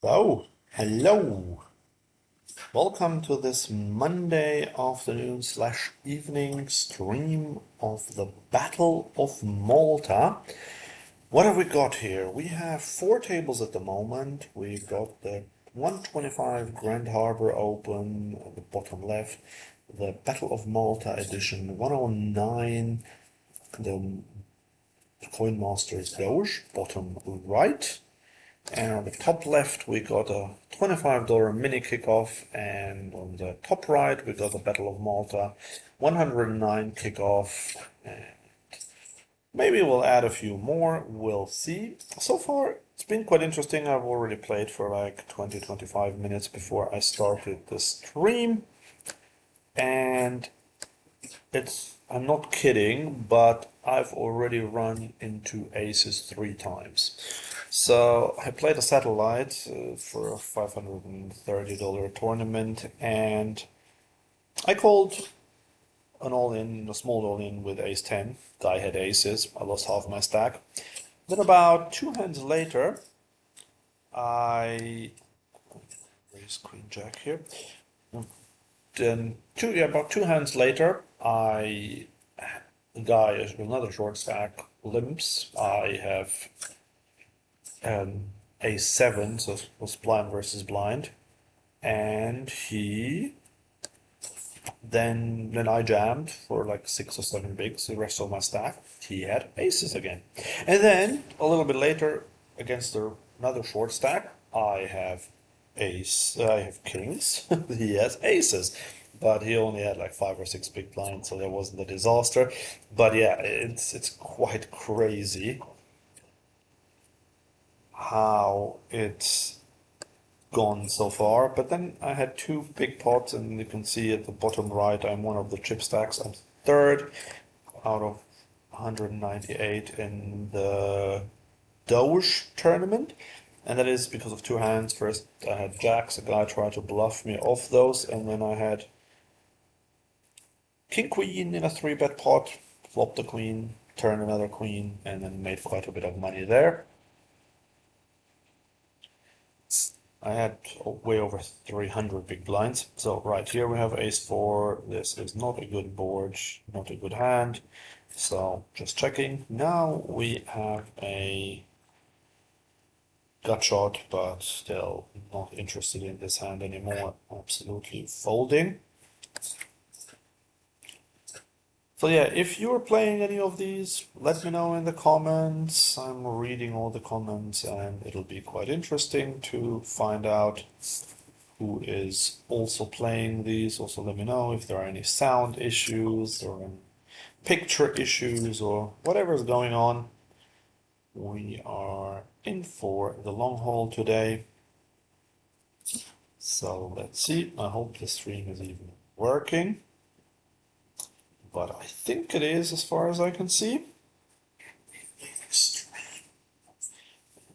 Oh, hello. Welcome to this Monday afternoon slash evening stream of the Battle of Malta. What have we got here? We have four tables at the moment. We've got the 125 Grand Harbor Open at the bottom left, the Battle of Malta edition 109, the Coin Masters Doge, bottom right. And on the top left, we got a $25 mini kickoff, and on the top right, we got the Battle of Malta 109 kickoff. And maybe we'll add a few more, we'll see. So far, it's been quite interesting. I've already played for like 20-25 minutes before I started the stream, and I'm not kidding, but I've already run into aces 3 times. So I played a satellite for a $530 tournament, and I called an all-in, a small all-in with ace 10. Guy had aces. I lost half my stack. Then about two hands later, I raise queen jack here. Then about two hands later, the guy is another short stack limps. I have a7, so it was blind versus blind, and then I jammed for like 6 or 7 bigs. The rest of my stack, he had aces again, and then a little bit later against another short stack, I have kings. He has aces. But he only had like 5 or 6 big blinds, so that wasn't a disaster. But yeah, it's quite crazy how it's gone so far. But then I had two big pots, and you can see at the bottom right, I'm one of the chip stacks. I'm third out of 198 in the Doge tournament. And that is because of two hands. First, I had jacks. A guy tried to bluff me off those, and then I had king queen in a 3-bet pot, flopped the queen, turned another queen, and then made quite a bit of money there. I had way over 300 big blinds. So right here we have ace 4. This is not a good board, not a good hand. So just checking. Now we have a gut shot, but still not interested in this hand anymore. Absolutely folding. So yeah, if you're playing any of these, let me know in the comments. I'm reading all the comments, and it'll be quite interesting to find out who is also playing these. Also let me know if there are any sound issues or any picture issues or whatever's going on. We are in for the long haul today. So let's see. I hope the stream is even working. But I think it is as far as I can see.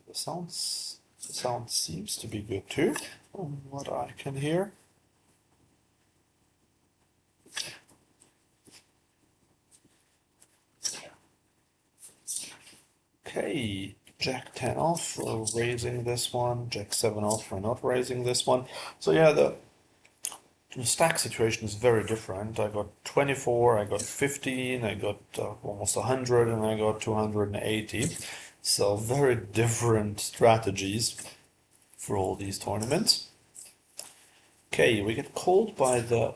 The sound seems to be good too, from what I can hear. Okay, Jack 10 off for raising this one, Jack 7 off for not raising this one. So yeah, the stack situation is very different. I got 24, I got 15, I got almost 100, and I got 280. So very different strategies for all these tournaments. Okay, we get called by the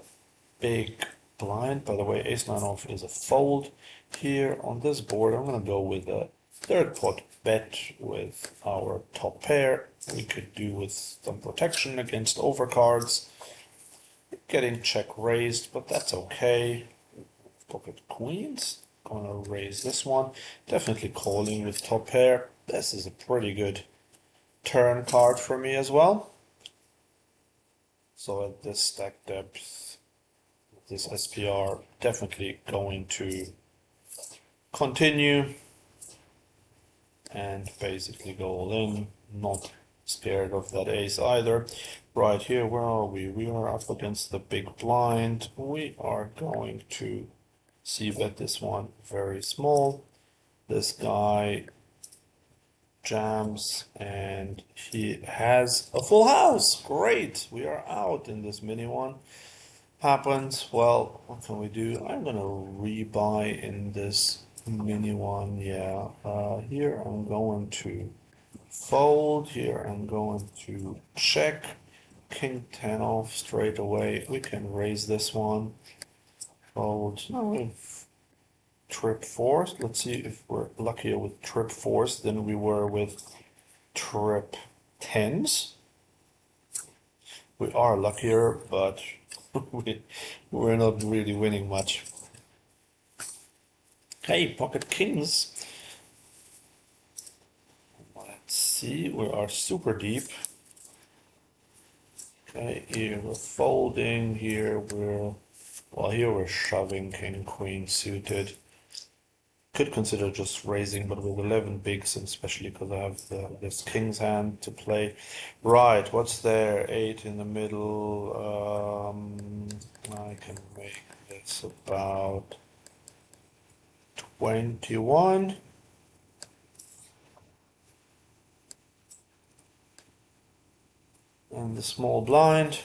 big blind. By the way, ace 9 off is a fold. Here on this board, I'm going to go with a third pot bet with our top pair. We could do with some protection against overcards. Getting check raised, but that's okay. Pocket queens. Gonna raise this one. Definitely calling with top pair. This is a pretty good turn card for me as well. So at this stack depth, this SPR definitely going to continue and basically go all in. Not scared of that ace either. Right here, where are we? We are up against the big blind. We are going to see bet this one very small. This guy jams, and he has a full house. Great, we are out in this mini one. Happens. Well, what can we do? I'm gonna rebuy in this mini one. Yeah. Here I'm going to fold. Here I'm going to check. King 10 off straight away. We can raise this one. Fold. No, we've trip fours. Let's see if we're luckier with trip fours than we were with trip tens. We are luckier, but we're not really winning much. Hey, pocket kings. Let's see, we are super deep. Okay, here we're folding, here we're shoving king, queen suited. Could consider just raising, but with 11 bigs, and especially because I have this king's hand to play. Right, what's there? 8 in the middle. I can make this about 21. And the small blind.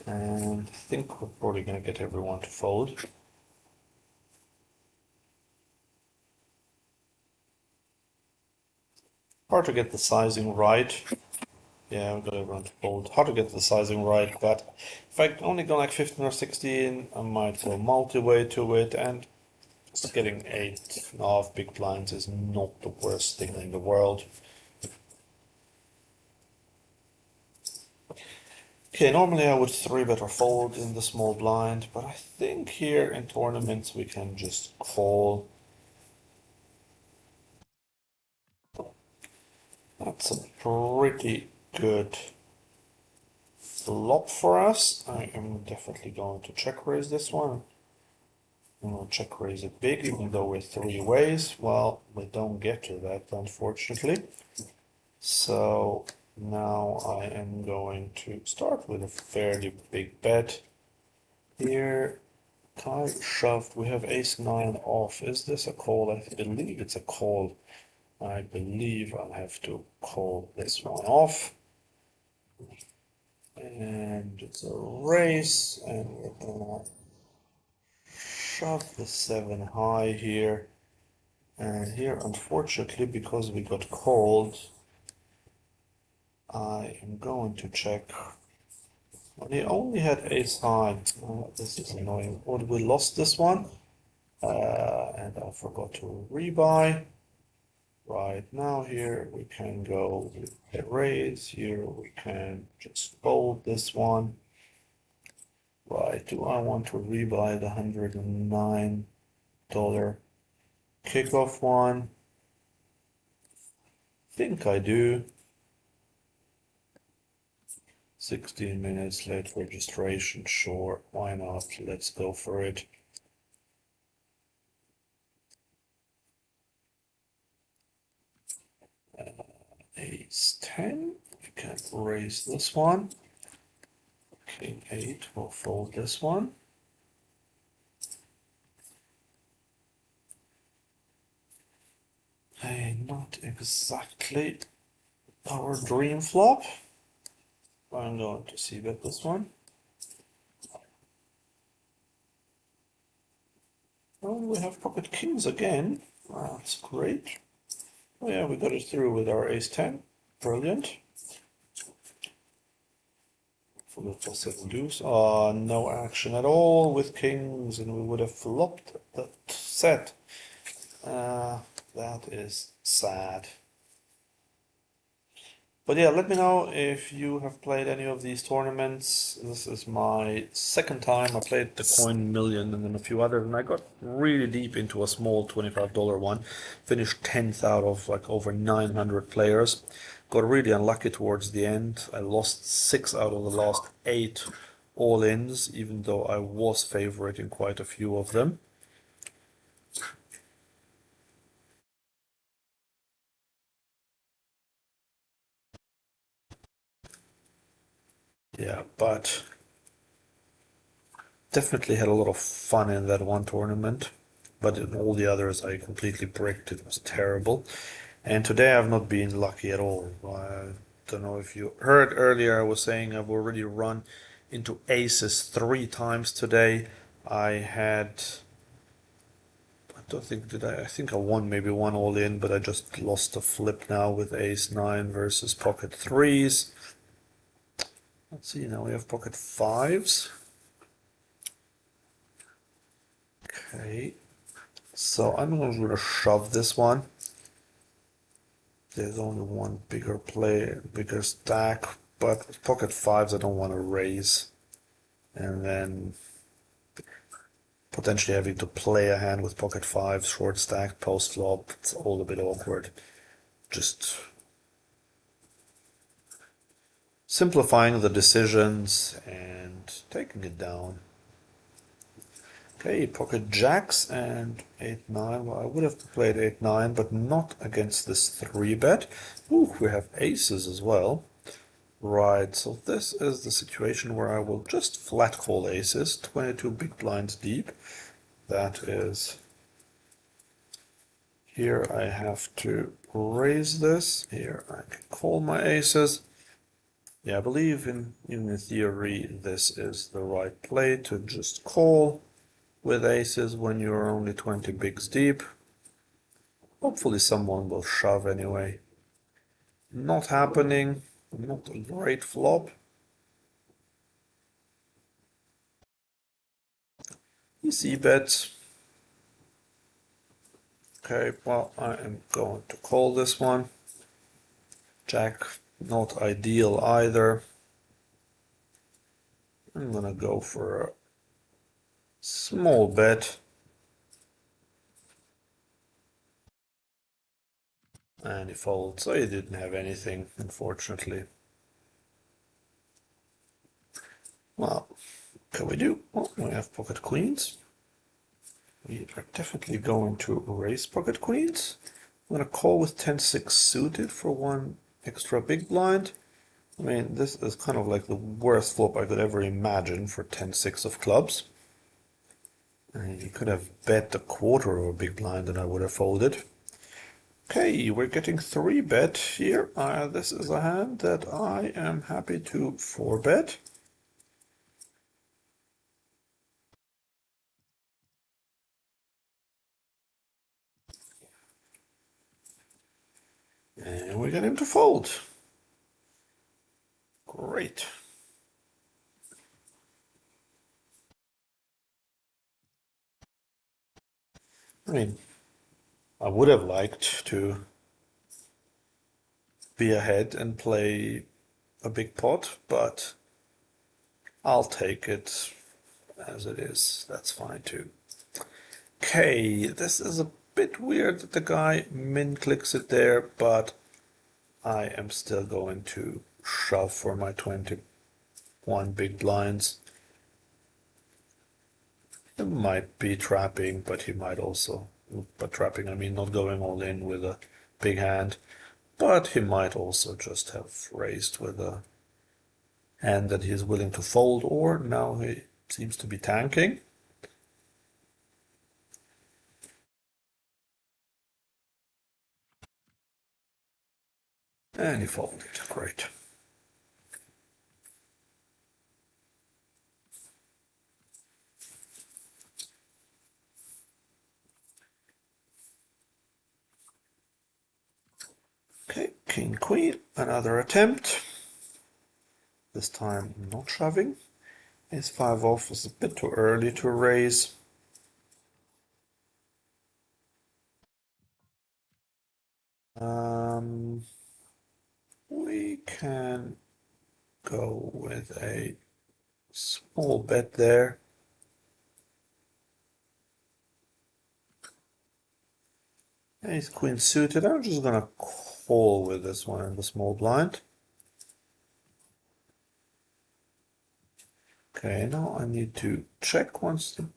And I think we're probably going to get everyone to fold. Hard to get the sizing right. Yeah, we got everyone to fold. Hard to get the sizing right, but if I only go like 15 or 16, I might go multi-way to it, and just getting 8.5 big blinds is not the worst thing in the world. Okay, normally I would 3-bet or fold in the small blind, but I think here in tournaments we can just call. That's a pretty good flop for us. I am definitely going to check raise this one. And we'll check raise it big, even though we're 3 ways. Well, we don't get to that, unfortunately. So now I am going to start with a fairly big bet. Here, tie shoved. We have ace-9 off. Is this a call? I believe it's a call. I believe I'll have to call this one off. And it's a race, and we're gonna shove the 7 high here. And here, unfortunately, because we got called, I am going to check. Well, he only had ace high. Oh, this is annoying. Oh, we lost this one. And I forgot to rebuy. Right now here we can go with a raise. Here we can just fold this one. Right, do I want to rebuy the $109 kickoff one? Think I do. 16 minutes late registration, sure, why not? Let's go for it. Ace 10, we can raise this one. King 8, we'll fold this one. Hey, not exactly our dream flop. I'm going to c-bet this one. Oh, we have pocket kings again. That's great. Oh yeah, we got it through with our ace 10. Brilliant. For the plus 7 deuce. No action at all with kings, and we would have flopped that set. That is sad. But yeah, let me know if you have played any of these tournaments. This is my second time. I played the Coin Million and then a few others, and I got really deep into a small $25 one. Finished 10th out of like over 900 players. Got really unlucky towards the end. I lost 6 out of the last 8 all-ins, even though I was favorite in quite a few of them. Yeah, but definitely had a lot of fun in that one tournament, but in all the others I completely bricked. It was terrible. And today I've not been lucky at all. I don't know if you heard earlier, I was saying I've already run into aces 3 times today. I had, I don't think, did I? I think I won maybe one all in, but I just lost a flip now with ace 9 versus pocket threes. Let's see, now we have pocket fives. Okay, so I'm going to shove this one. There's only one bigger play, bigger stack, but with pocket fives I don't want to raise. And then potentially having to play a hand with pocket fives, short stack, post flop, it's all a bit awkward. Just simplifying the decisions and taking it down. Okay, pocket jacks and 8-9. Well, I would have played 8-9, but not against this 3-bet. Ooh, we have aces as well. Right, so this is the situation where I will just flat call aces, 22 big blinds deep. That is, here I have to raise this. Here I can call my aces. Yeah, I believe even in theory this is the right play to just call with aces when you're only 20 bigs deep. Hopefully someone will shove anyway. Not happening, not a great flop. EC bets. Okay, well, I am going to call this one. Jack, not ideal either. I'm gonna go for a small bet. And he folds, so he didn't have anything, unfortunately. Well, what can we do? Well, we have pocket queens. We are definitely going to raise pocket queens. I'm gonna call with 10-6 suited for one extra big blind. I mean, this is kind of like the worst flop I could ever imagine for 10-6 of clubs. And he could have bet a quarter of a big blind and I would have folded. Okay, we're getting 3-bet here. This is a hand that I am happy to 4-bet. And we get him to fold. Great. I mean, I would have liked to be ahead and play a big pot, but I'll take it as it is. That's fine too. Okay, this is a bit weird that the guy min clicks it there, but I am still going to shove for my 21 big blinds. He might be trapping, but he might also, but trapping I mean not going all in with a big hand, but he might also just have raised with a hand that he is willing to fold, or now he seems to be tanking. And he folded. Great. Okay, king, queen, another attempt. This time not shoving. Ace 5 off is a bit too early to raise. We can go with a small bet there. Ace queen suited. I'm just gonna call with this one in the small blind. Okay, now I need to check once the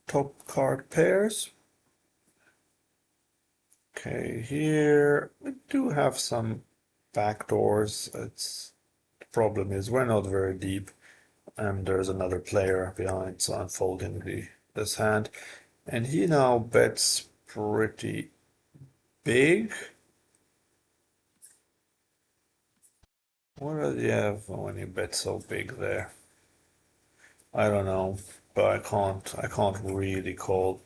top card pairs. Okay, here we do have some backdoors. The problem is we're not very deep. and there's another player behind, so I'm folding this hand. And he now bets pretty big. What does he have when he bets so big there? I don't know, but I can't really call.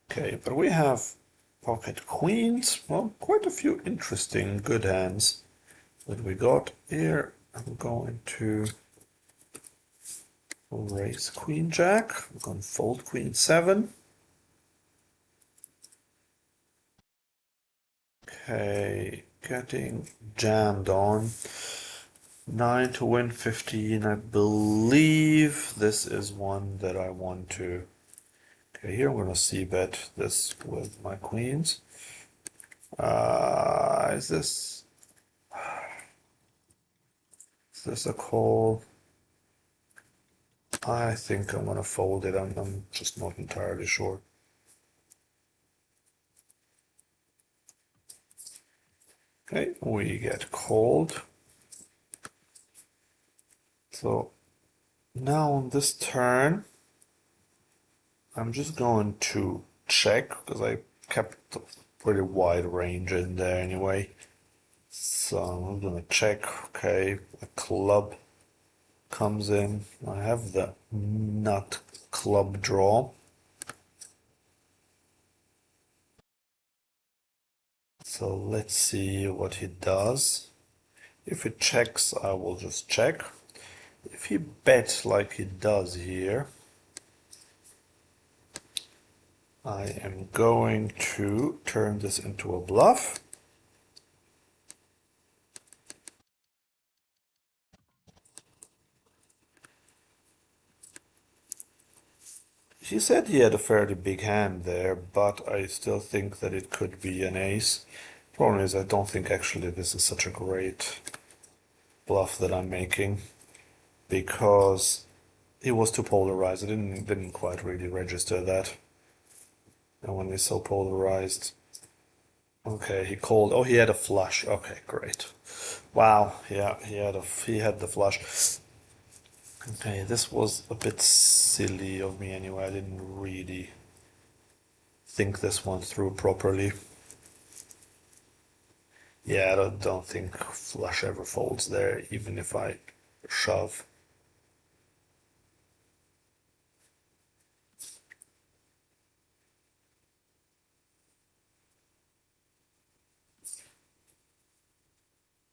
Okay, but we have pocket queens. Well, quite a few interesting good hands that we got here. I'm going to raise queen jack. I'm going to fold queen seven. Okay, getting jammed on. 9 to win 15. I believe this is one that I want to. Okay, here I'm going to c-bet this with my queens. Is this a call? I think I'm going to fold it. I'm just not entirely sure. Okay, we get called. So now on this turn, I'm just going to check because I kept a pretty wide range in there anyway. So I'm gonna check. Okay, a club comes in. I have the nut club draw. So let's see what he does. If he checks, I will just check. If he bets like he does here, I am going to turn this into a bluff. He said he had a fairly big hand there, but I still think that it could be an ace. Problem is, I don't think actually this is such a great bluff that I'm making because he was too polarized. I didn't quite really register that. And when he's so polarized, okay, he called. Oh, he had a flush. Okay, great. Wow, yeah, he had the flush. Okay, this was a bit silly of me anyway. I didn't really think this one through properly. Yeah, I don't think flush ever folds there, even if I shove.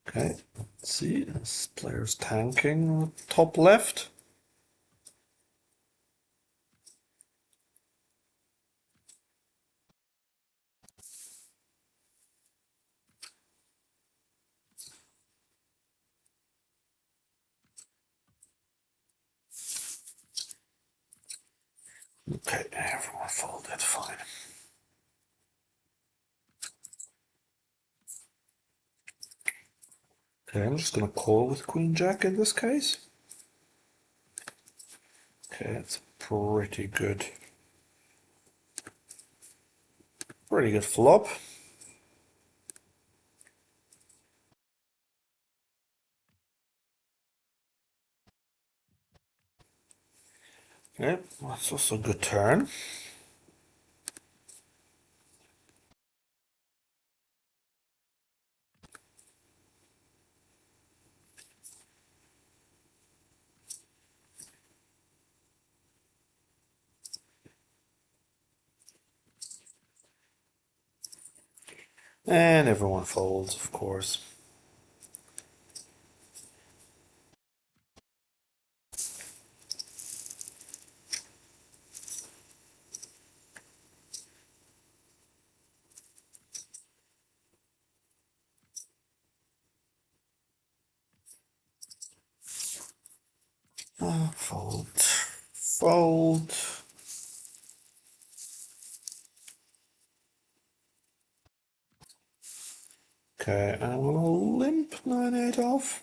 Okay, let's see. This player's tanking top left. Okay, everyone folded, fine. Okay, I'm just gonna call with Queen Jack in this case. Okay, it's pretty good flop. Okay, that's also a good turn. And everyone folds, of course. Fold, fold. Okay, I'm gonna limp 9-8 off.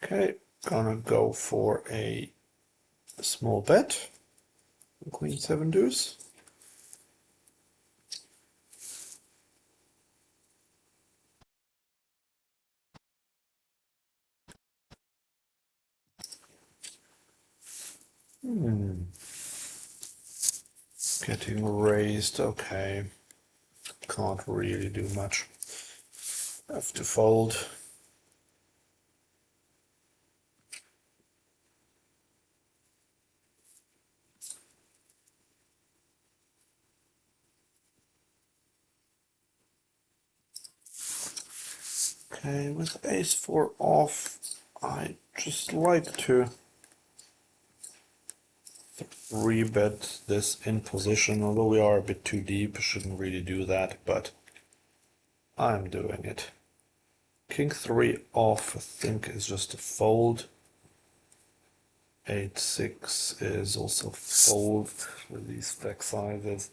Okay, gonna go for a small bet. Queen seven deuce. Getting raised, okay. Can't really do much. Have to fold. Okay, with ace four off, I just like to rebet this in position, although we are a bit too deep, shouldn't really do that, but I'm doing it. King three off, I think, is just a fold. 8-6 is also fold with these stack sizes.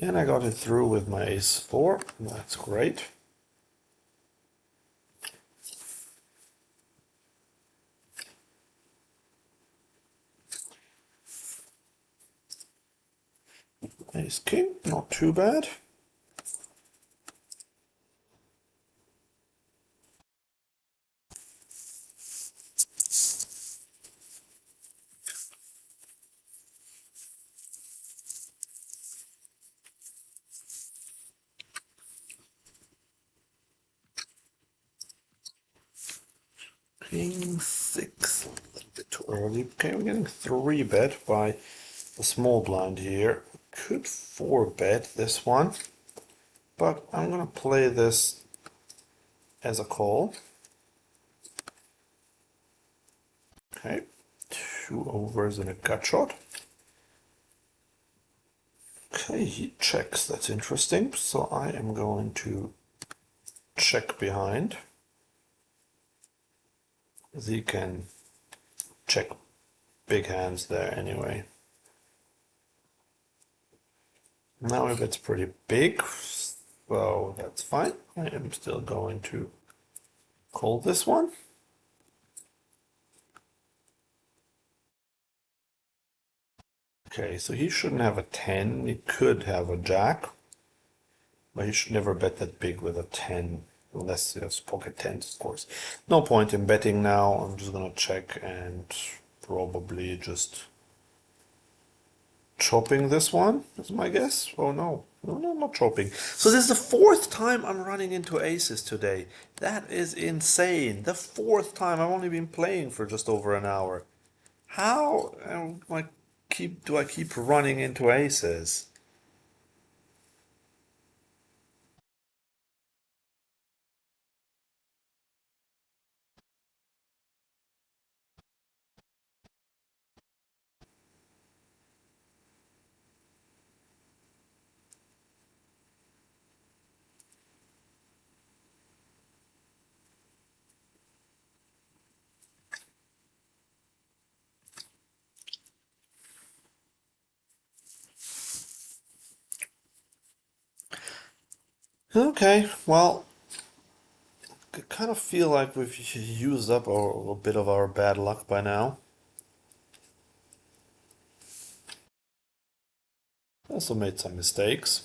And I got it through with my ace four. That's great. Ace king, not too bad. King six, a little bit too early. Okay, we're getting three bet by the small blind here. Could four bet this one, but I'm gonna play this as a call. Okay, two overs and a gut shot. Okay, he checks. That's interesting. So I am going to check behind. He can check big hands there anyway. Now if it's pretty big, so that's fine. I am still going to call this one. Okay, so he shouldn't have a 10. He could have a jack, but he should never bet that big with a 10, unless he has pocket tens, of course. No point in betting now. I'm just gonna check and probably just chopping this one is my guess. Oh no, no, not chopping. So this is the fourth time I'm running into aces today. That is insane. The fourth time. I've only been playing for just over an hour. How do I keep running into aces? Okay, well, I kind of feel like we've used up a bit of our bad luck by now. Also made some mistakes.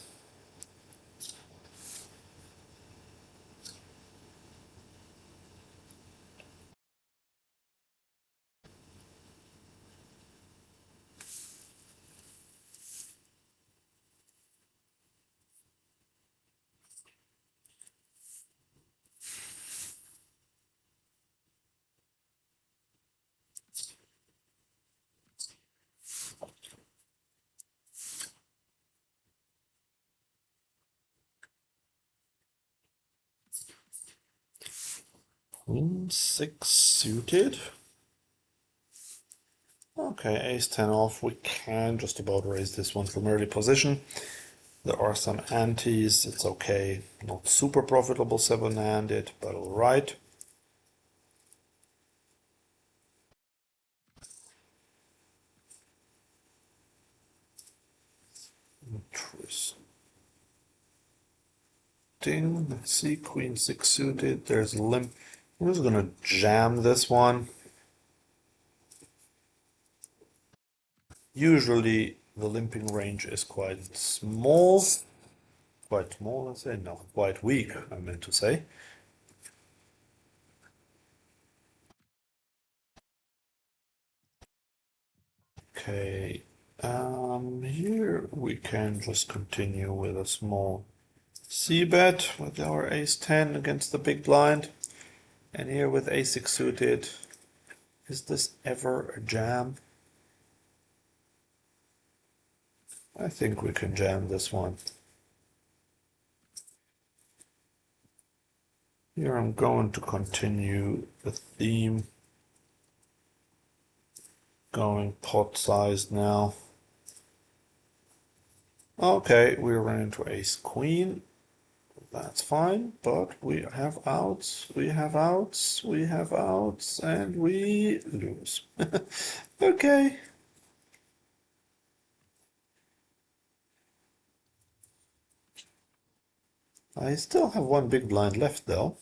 Queen six suited. Okay, ace 10 off. We can just about raise this one from early position. There are some antes. It's okay. Not super profitable seven-handed, but all right. Interesting. Let's see, Queen 6 suited. There's a limp. I'm just gonna jam this one. Usually the limping range is quite small. Quite small, let's say. No, quite weak, I meant to say. Okay, here we can just continue with a small c-bet with our ace-10 against the big blind. And here with ace-6 suited, is this ever a jam? I think we can jam this one. Here I'm going to continue the theme, going pot-sized now. Okay, we ran into ace-queen. That's fine, but we have outs, we have outs, we have outs, and we lose. Okay. I still have one big blind left though.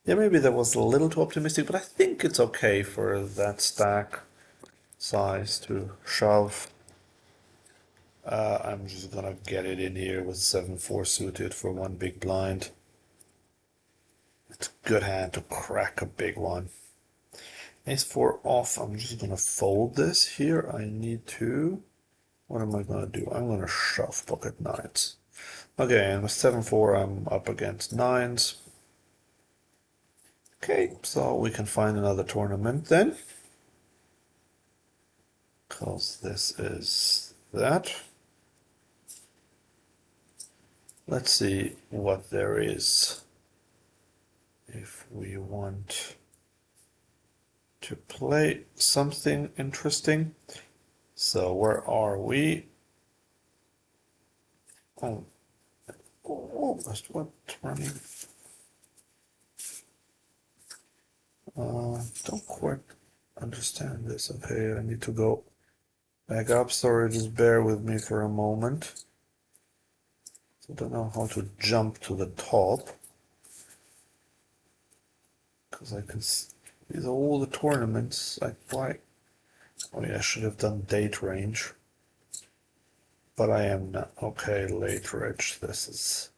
Yeah, maybe that was a little too optimistic, but I think it's okay for that stack size to shove. I'm just gonna get it in here with 7-4 suited for one big blind. It's a good hand to crack a big one. Ace-4 off, I'm just gonna fold this here. I need to... What am I gonna do? I'm gonna shove pocket nines. Okay, and with 7-4 I'm up against nines. Okay, so we can find another tournament then. Because this is that. Let's see what there is if we want to play something interesting. So where are we? Oh, almost what running? Don't quite understand this. Okay, I need to go back up. Sorry, just bear with me for a moment. I don't know how to jump to the top because I can. These are all the tournaments. Why? Oh yeah, I should have done date range. But I am not. Okay, late reg. This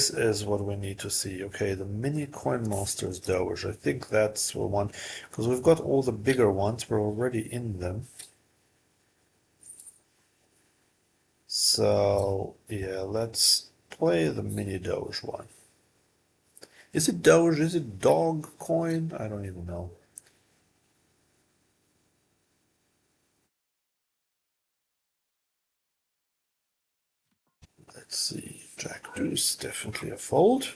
is what we need to see. Okay, the mini coin masters doge. I think that's the one because we've got all the bigger ones. We're already in them. So yeah, let's play the mini doge one. Is it doge? Is it dog coin? I don't even know. Let's see. Jack deuce, definitely a fold.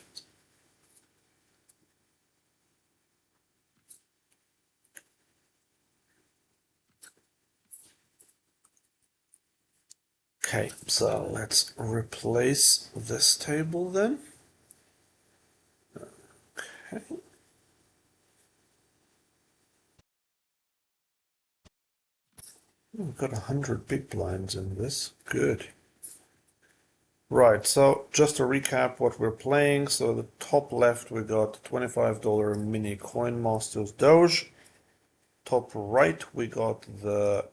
Okay, so let's replace this table then. Okay. We've got 100 big blinds in this. Good. Right, so just to recap what we're playing. So the top left we got $25 mini Coin Masters Doge. Top right we got the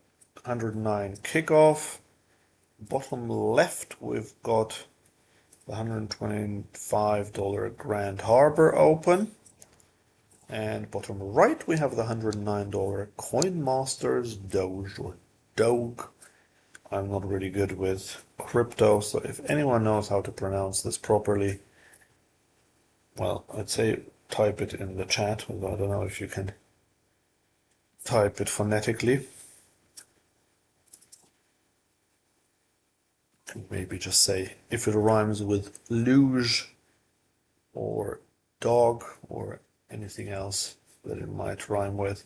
109 kickoff. Bottom left we've got the $125 Grand Harbor Open. And bottom right we have the $109 Coin Masters Doge or Doge. I'm not really good with crypto, so if anyone knows how to pronounce this properly, well, I'd say type it in the chat. I don't know if you can type it phonetically. Maybe just say if it rhymes with luge or dog or anything else that it might rhyme with.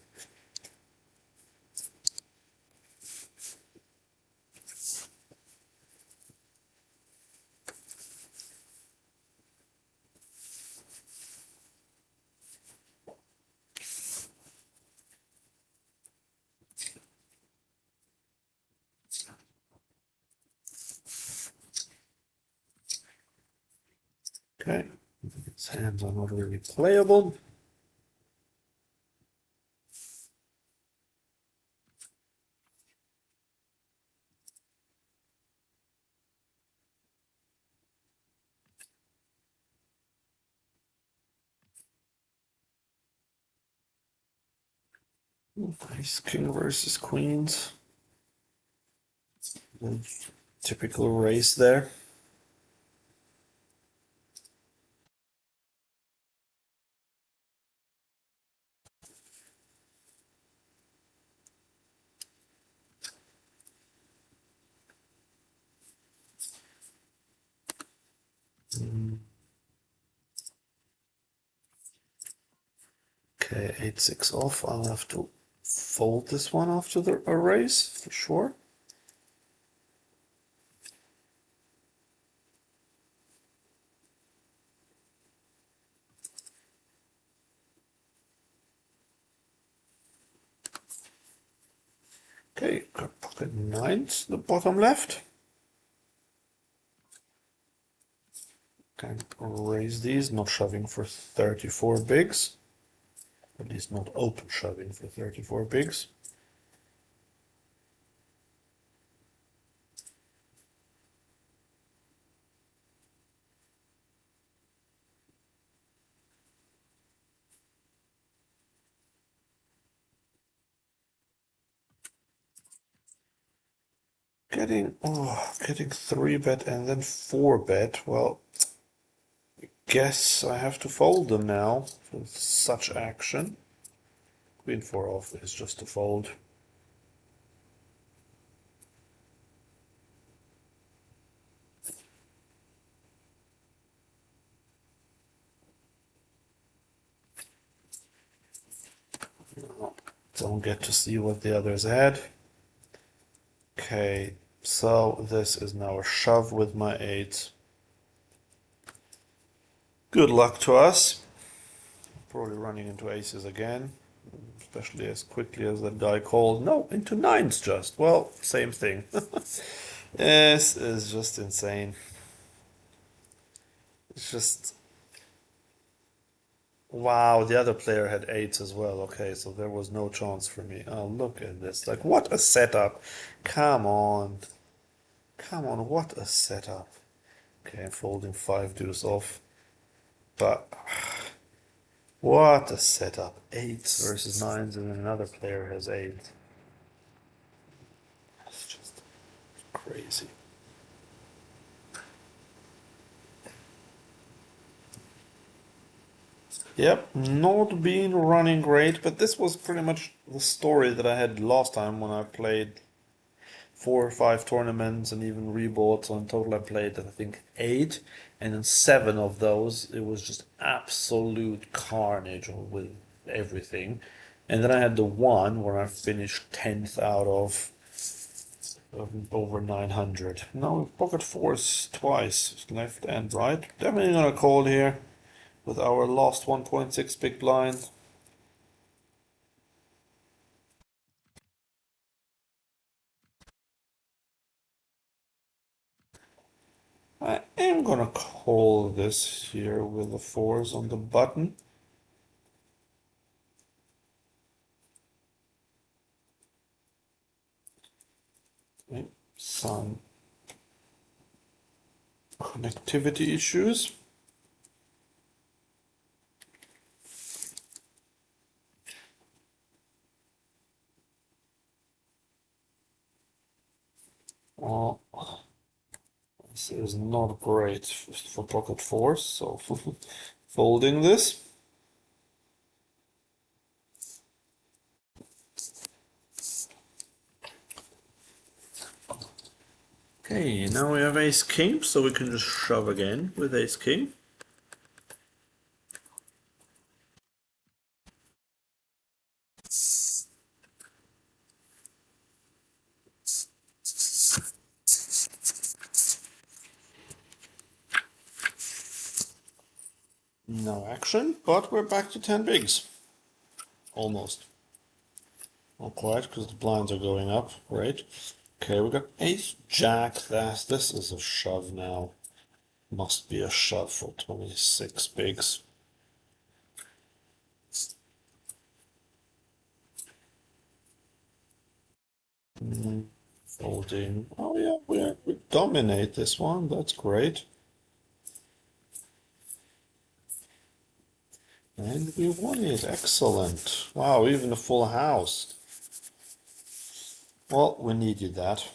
Okay, his hands are not really playable. Nice king versus queens. The typical race there. Okay, 8-6 off. I'll have to fold this one after the race for sure. Okay, got pocket nines, the bottom left. Can raise these, not shoving for 34 bigs. At least not open shoving for 34 bigs. Getting 3-bet and then 4-bet. Well, guess I have to fold them now for such action. Queen 4 off is just a fold. Don't get to see what the others had. Okay, so this is now a shove with my 8. Good luck to us. Probably running into aces again, especially as quickly as that guy called. No, into nines just. Well, same thing. This is just insane. It's just... Wow, the other player had 8s as well. Okay, so there was no chance for me. Oh, look at this. Like, what a setup. Come on. Come on, what a setup. Okay, I'm folding 5 deuce off. But what a setup. 8s versus 9s, and then another player has 8. It's just crazy. Yep, not been running great, but this was pretty much the story that I had last time when I played 4 or 5 tournaments and even rebought. So in total, I played, I think, 8, and in 7 of those, it was just absolute carnage with everything. And then I had the one where I finished 10th out of over 900. Now pocket fours twice, left and right. Definitely gonna call here with our last 1.6 big blind. I am gonna call this here with the fours on the button. Okay, some connectivity issues. Oh, this is not great for pocket fours, so folding this. Okay, now we have ace king, so we can just shove again with ace king. No action, but we're back to 10 bigs. Almost. Not quite, because the blinds are going up. Great. Okay, we got ace jack. This is a shove now. Must be a shove for 26 bigs. Folding. Oh yeah, we dominate this one. That's great. And we won it. Excellent. Wow, even a full house. Well, we needed that.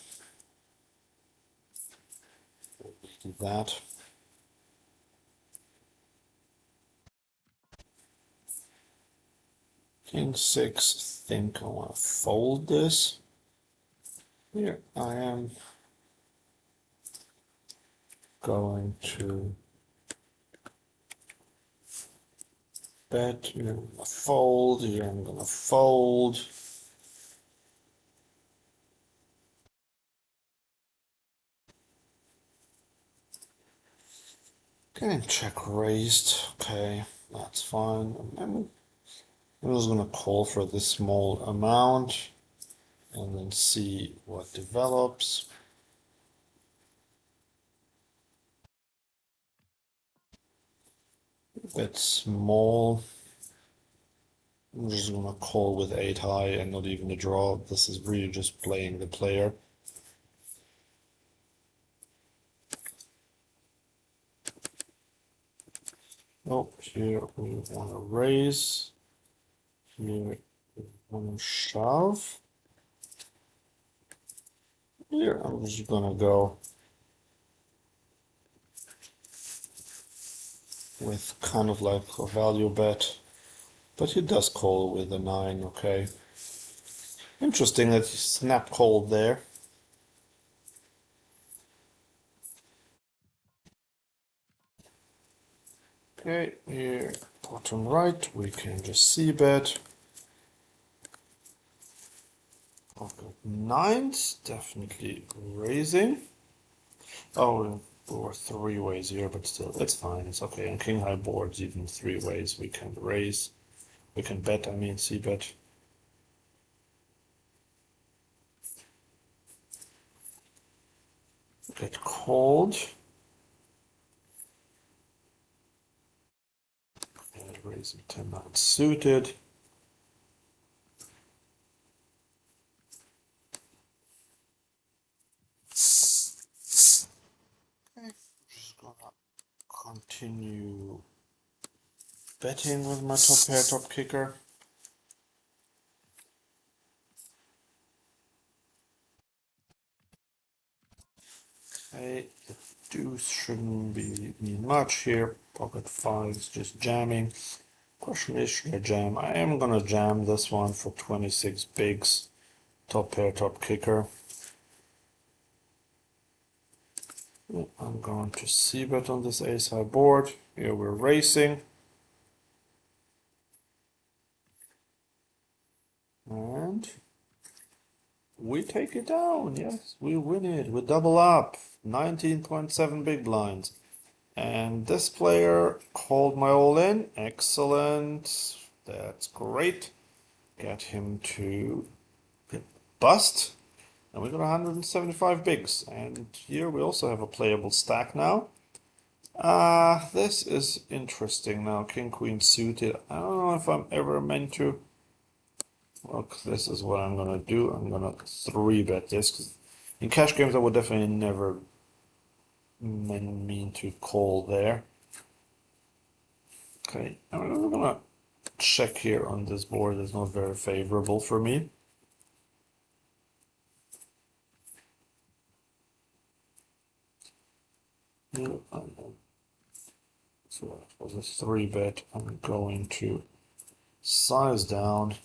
We needed that. King 6. Think I want to fold this. Here I am going to bet. Here I'm gonna fold. Here I'm gonna fold. Getting check raised. Okay, that's fine. I'm just gonna call for this small amount and then see what develops. A bit small. I'm just gonna call with 8 high and not even a draw. This is really just playing the player. Oh, here we want to raise. Here we want to shove. Here I'm just gonna go with kind of like a value bet. But he does call with a 9, okay. Interesting that he snap called there. Okay, here, bottom right, we can just see bet. Pocket nines, definitely raising. Oh, there were 3 ways here, but still, it's fine, it's okay. On king high boards, even 3 ways we can raise. We can bet, I mean, see bet. Get called. And raising 10-9 suited. Okay, just gonna continue betting with my top pair, top kicker. Okay, the deuce shouldn't be need much here. Pocket fives just jamming. Question is, should I jam? I am gonna jam this one for 26 bigs. Top pair, top kicker. I'm going to c-bet on this ace high board. Here we're racing. And we take it down. Yes, we win it. We double up. 19.7 big blinds. And this player called my all in. Excellent. That's great. Get him to bust. And we got 175 bigs. And here we also have a playable stack now. This is interesting now. King, queen suited. I don't know if I'm ever meant to. Look, this is what I'm gonna do. I'm gonna 3-bet this. 'Cause in cash games, I would definitely never mean to call there. Okay, I'm gonna check here on this board. It's not very favorable for me. So it was a 3-bet. I'm going to size down.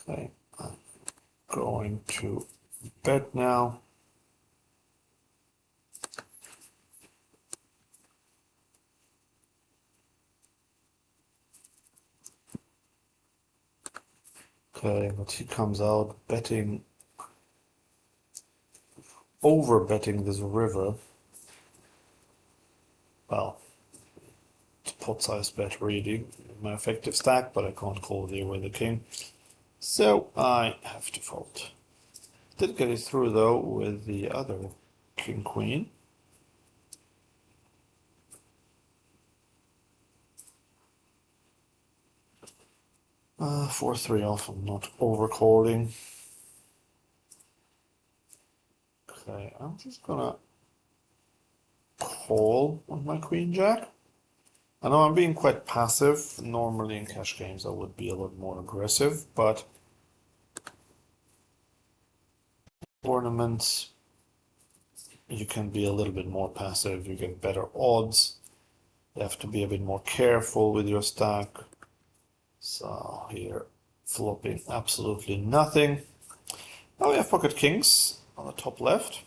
Okay, I'm going to bet now. Okay, but he comes out betting, over betting this river. Well, it's pot size bet really. My effective stack, but I can't call there with the king. So I have to fold. Did get it through though with the other king queen. 4-3 off. I'm not overcalling. Okay, I'm just gonna call with my queen jack. I know I'm being quite passive. Normally in cash games I would be a lot more aggressive, but tournaments you can be a little bit more passive. You get better odds. You have to be a bit more careful with your stack. So here, flopping absolutely nothing. Now we have pocket kings on the top left.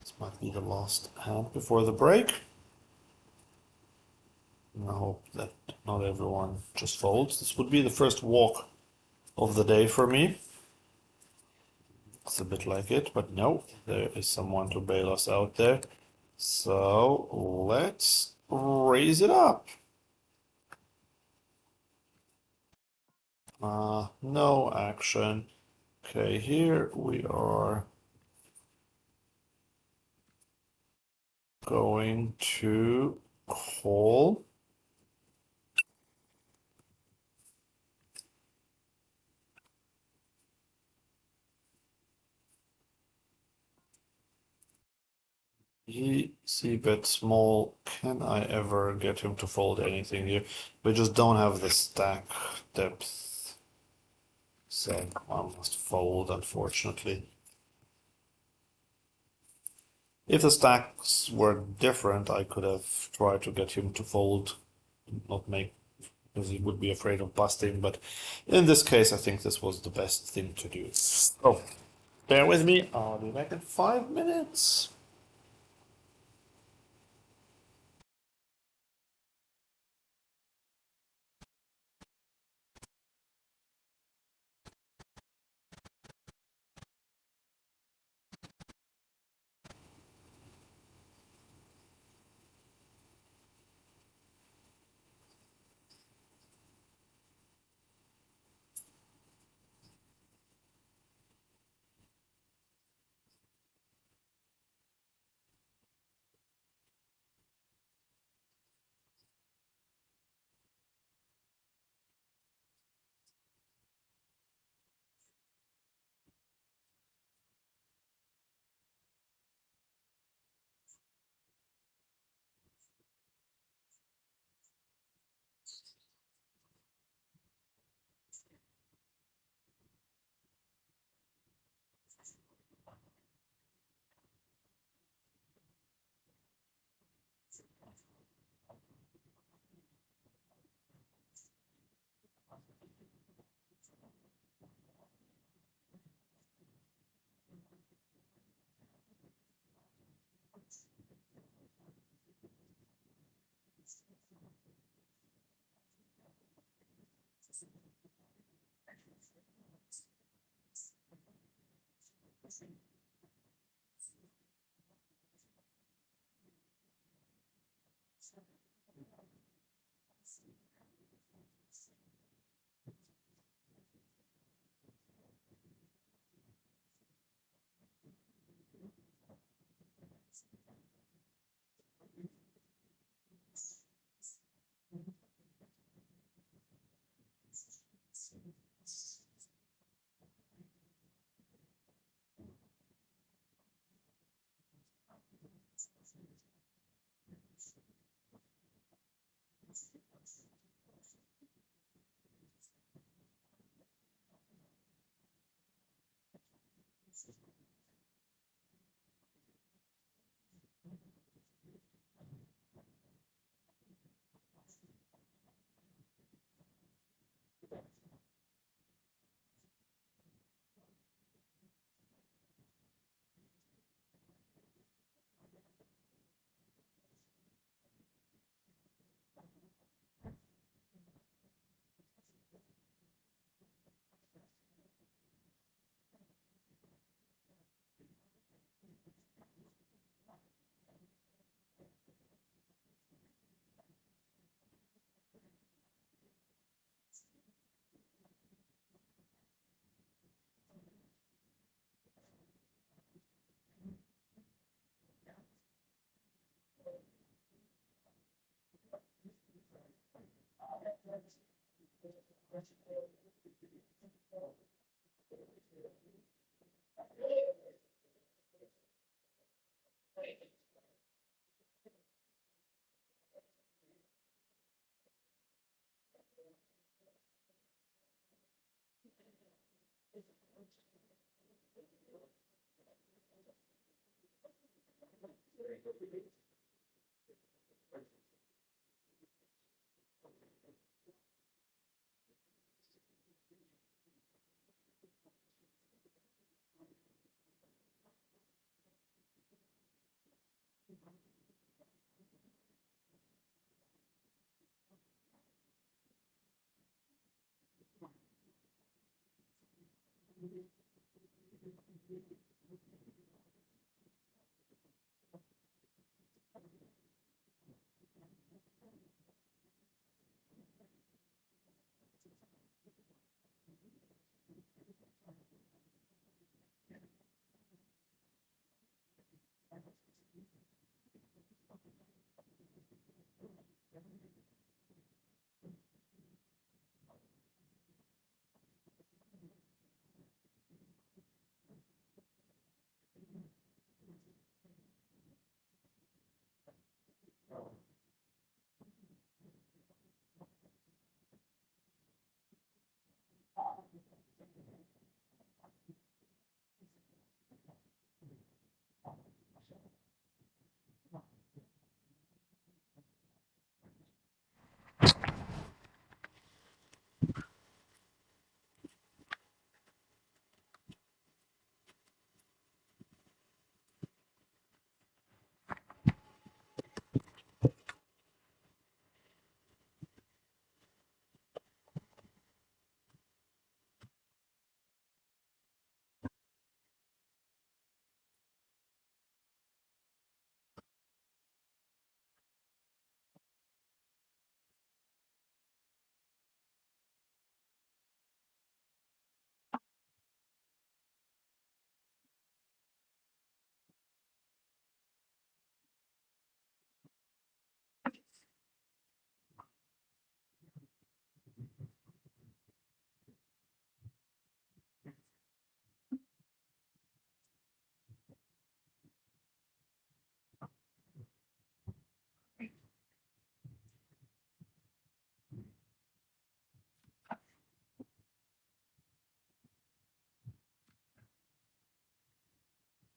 This might be the last hand before the break. And I hope that not everyone just folds. This would be the first walk of the day for me. It's a bit like it, but no, there is someone to bail us out there. So let's raise it up. No action. Okay, here we are going to call. He c-bet small. Can I ever get him to fold anything here? We just don't have the stack depth. So I must fold, unfortunately. If the stacks were different, I could have tried to get him to fold, not make, because he would be afraid of busting. But in this case, I think this was the best thing to do. Oh, bear with me. I'll be back in 5 minutes.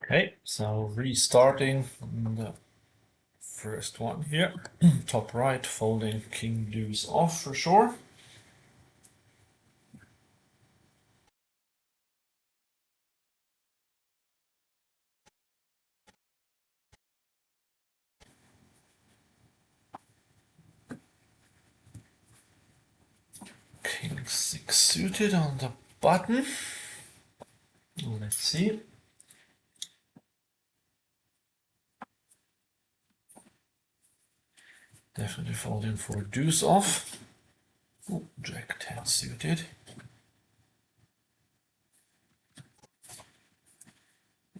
Okay, so restarting the first one here, top right, folding king deuce off for sure. King six suited on the button. Let's see. Definitely folding for deuce off. Ooh, jack 10 suited.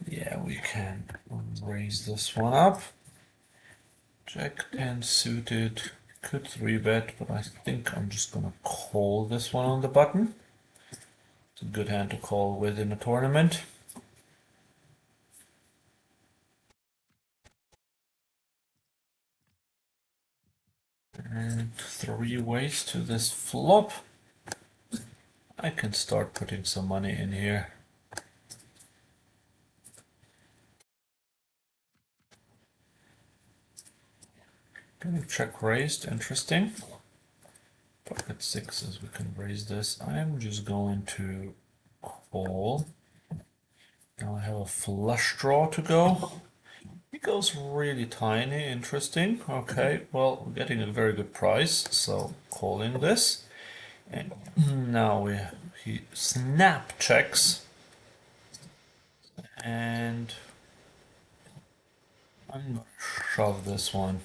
Yeah, we can raise this one up. Jack 10 suited. Could 3-bet, but I think I'm just gonna call this one on the button. It's a good hand to call with in a tournament. And 3 ways to this flop. I can start putting some money in here. Getting check raised, interesting. Pocket sixes, we can raise this. I'm just going to call. Now I have a flush draw to go. It goes really tiny, interesting. Okay, well, we're getting a very good price, so calling this. And now he snap checks, and I'm gonna shove this one.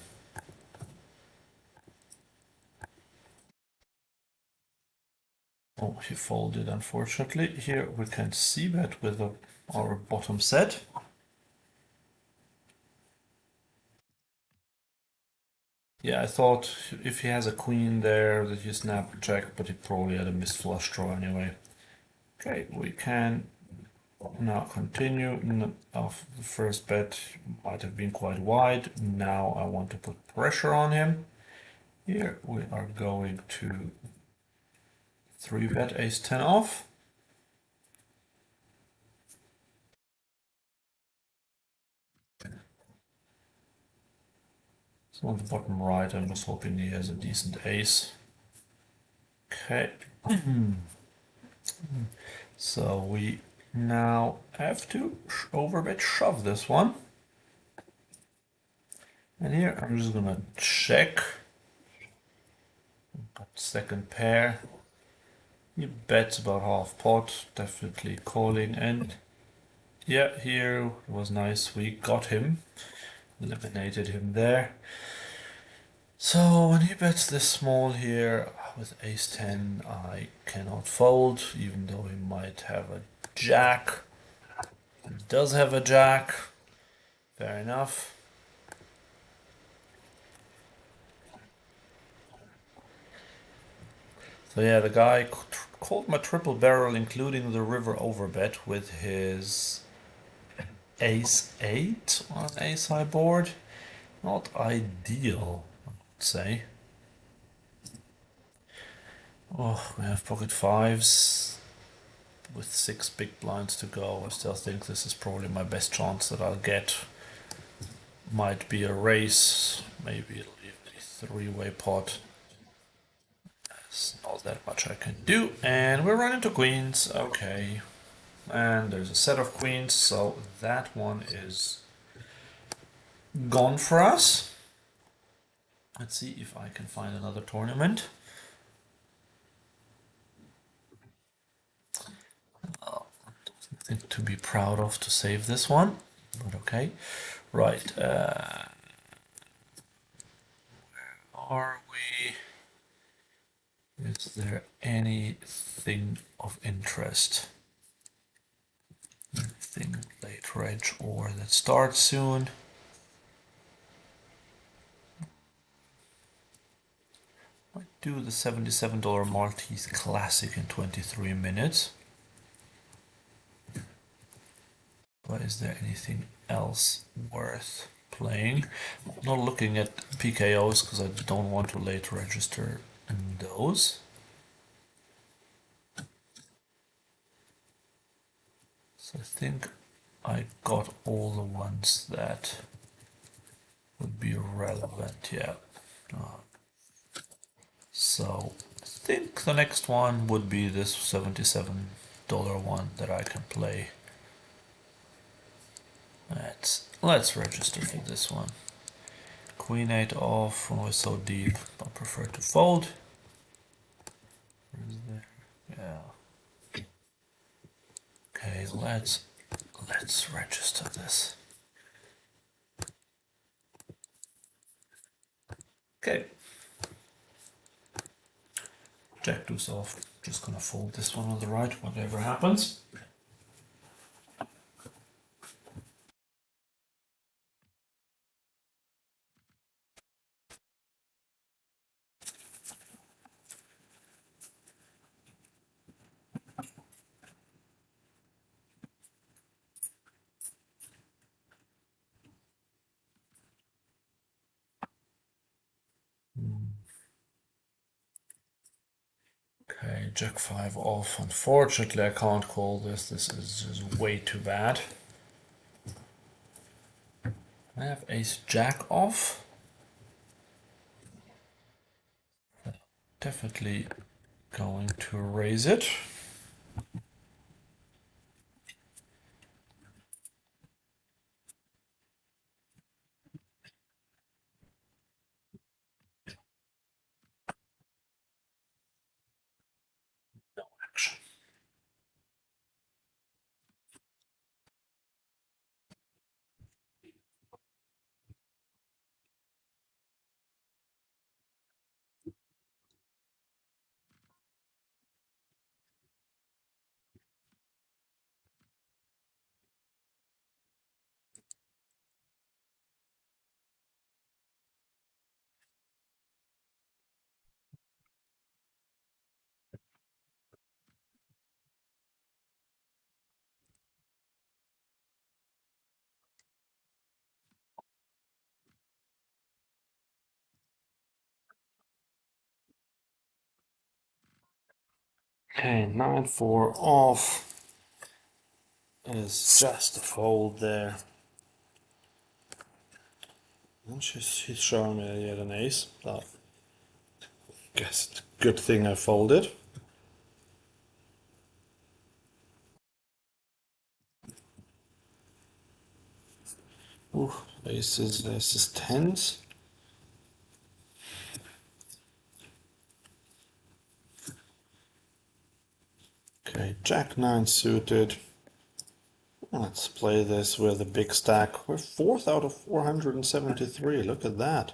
Oh, he folded, unfortunately. Here we can see that with our bottom set. Yeah, I thought if he has a queen there that you snap check, but he probably had a missed flush draw anyway. Okay, we can now continue. Off the first bet might have been quite wide. Now I want to put pressure on him. Here we are going to 3-bet ace 10 off. So on the bottom right, I'm just hoping he has a decent ace. Okay. So we now have to overbet shove this one. And here I'm just gonna check. Got second pair. He bets about half pot, definitely calling. And yeah, here it was nice. We got him, eliminated him there. So when he bets this small here with ace 10, I cannot fold, even though he might have a jack. He does have a jack. Fair enough. So yeah, the guy called my triple barrel, including the river overbet with his ace 8 on an ace high board. Not ideal, I would say. Oh, we have pocket fives with 6 big blinds to go. I still think this is probably my best chance that I'll get. Might be a race, maybe it'll be a three-way pot. There's not that much I can do. And we're running to queens, okay. And there's a set of queens, so that one is gone for us. Let's see if I can find another tournament. Nothing to be proud of to save this one, but okay. Right, are we? Is there anything of interest? Anything late reg or that starts soon? Might do the $77 Maltese Classic in 23 minutes. But is there anything else worth playing? I'm not looking at PKOs because I don't want to late register in those. So I think I got all the ones that would be relevant, yeah. So I think the next one would be this $77 one that I can play. Let's register for this one. Queen 8 off when we're so deep. I prefer to fold. Yeah. Okay, let's register this. Okay. Jack deuce off. Just gonna fold this one on the right, whatever happens. Okay, Jack 5 off. Unfortunately, I can't call this. This is just way too bad. I have Ace Jack off. Definitely going to raise it. No action. Okay, 9-4 off is just a fold there. And she's showing me yet an ace. So, guess good thing I folded. Ooh, aces, tens. Okay, jack nine suited. Let's play this with a big stack. We're fourth out of 473. Look at that.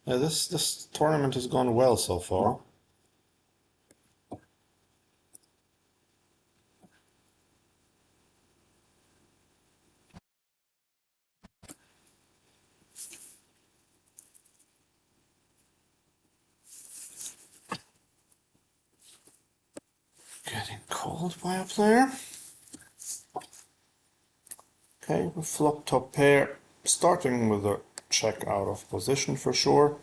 Yeah, this tournament has gone well so far. Getting called by a player. Okay, we flop top pair, starting with a check out of position for sure.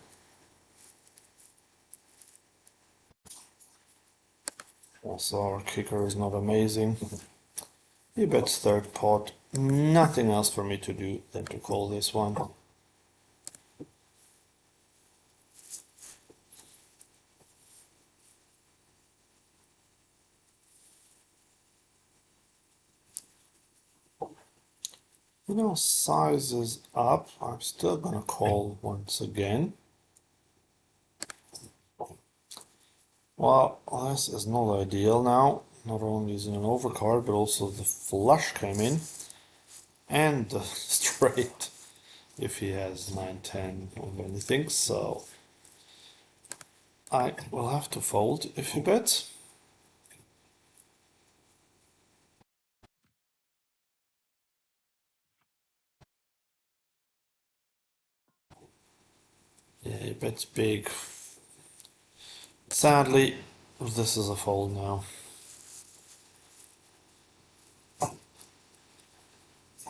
Also, our kicker is not amazing. He bets third pot. Nothing else for me to do than to call this one. You know, size is up. I'm still gonna call once again. Well, this is not ideal now. Not only is it an overcard, but also the flush came in. And the straight, if he has 9-10 or anything. So I will have to fold if he bets. Yeah, he bets big. Sadly, this is a fold now.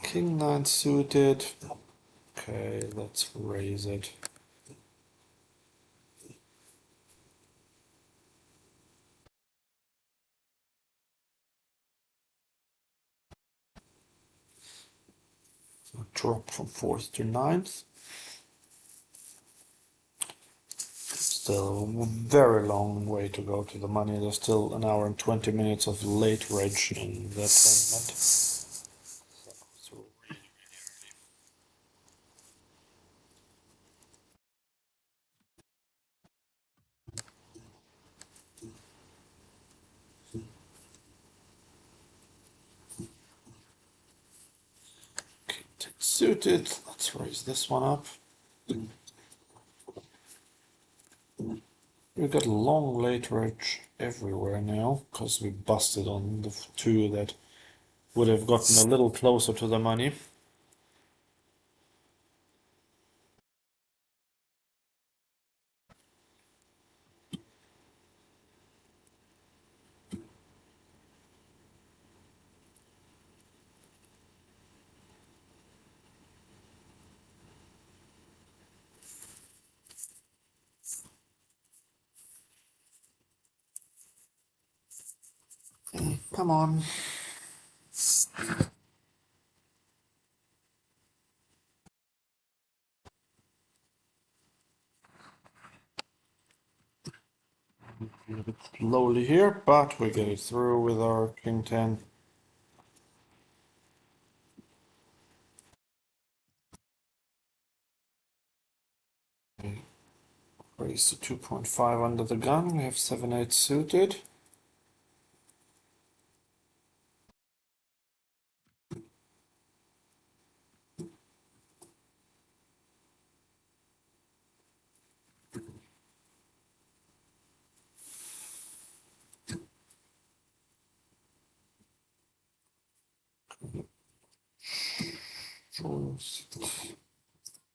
King 9 suited. Okay, let's raise it. Drop from 4th to 9th. Still a very long way to go to the money. There's still an hour and 20 minutes of late reg in that tournament. Okay, suited. Let's raise this one up. We got long late reg everywhere now because we busted on the two that would have gotten a little closer to the money. Come on. A little bit slowly here, but we get it through with our king 10. Raise to 2.5 under the gun. We have 7-8 suited.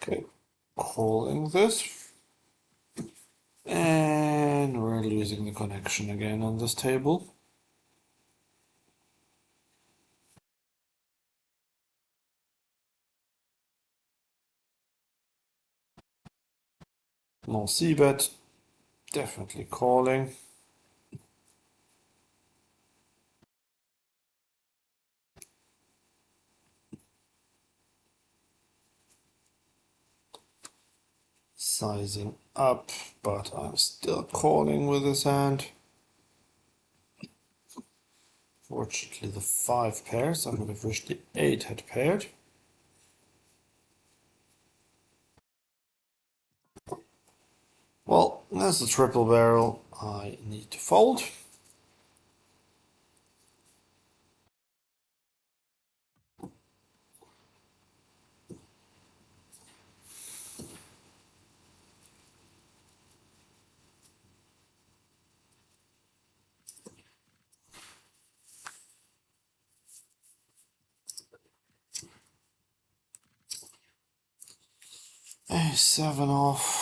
Okay, calling this. And we're losing the connection again on this table. No c-bet. Definitely calling. sizing up, but I'm still calling with this hand. Fortunately, the 5 pairs. I would have wished the 8 had paired. Well, there's a triple barrel. I need to fold. A7 off.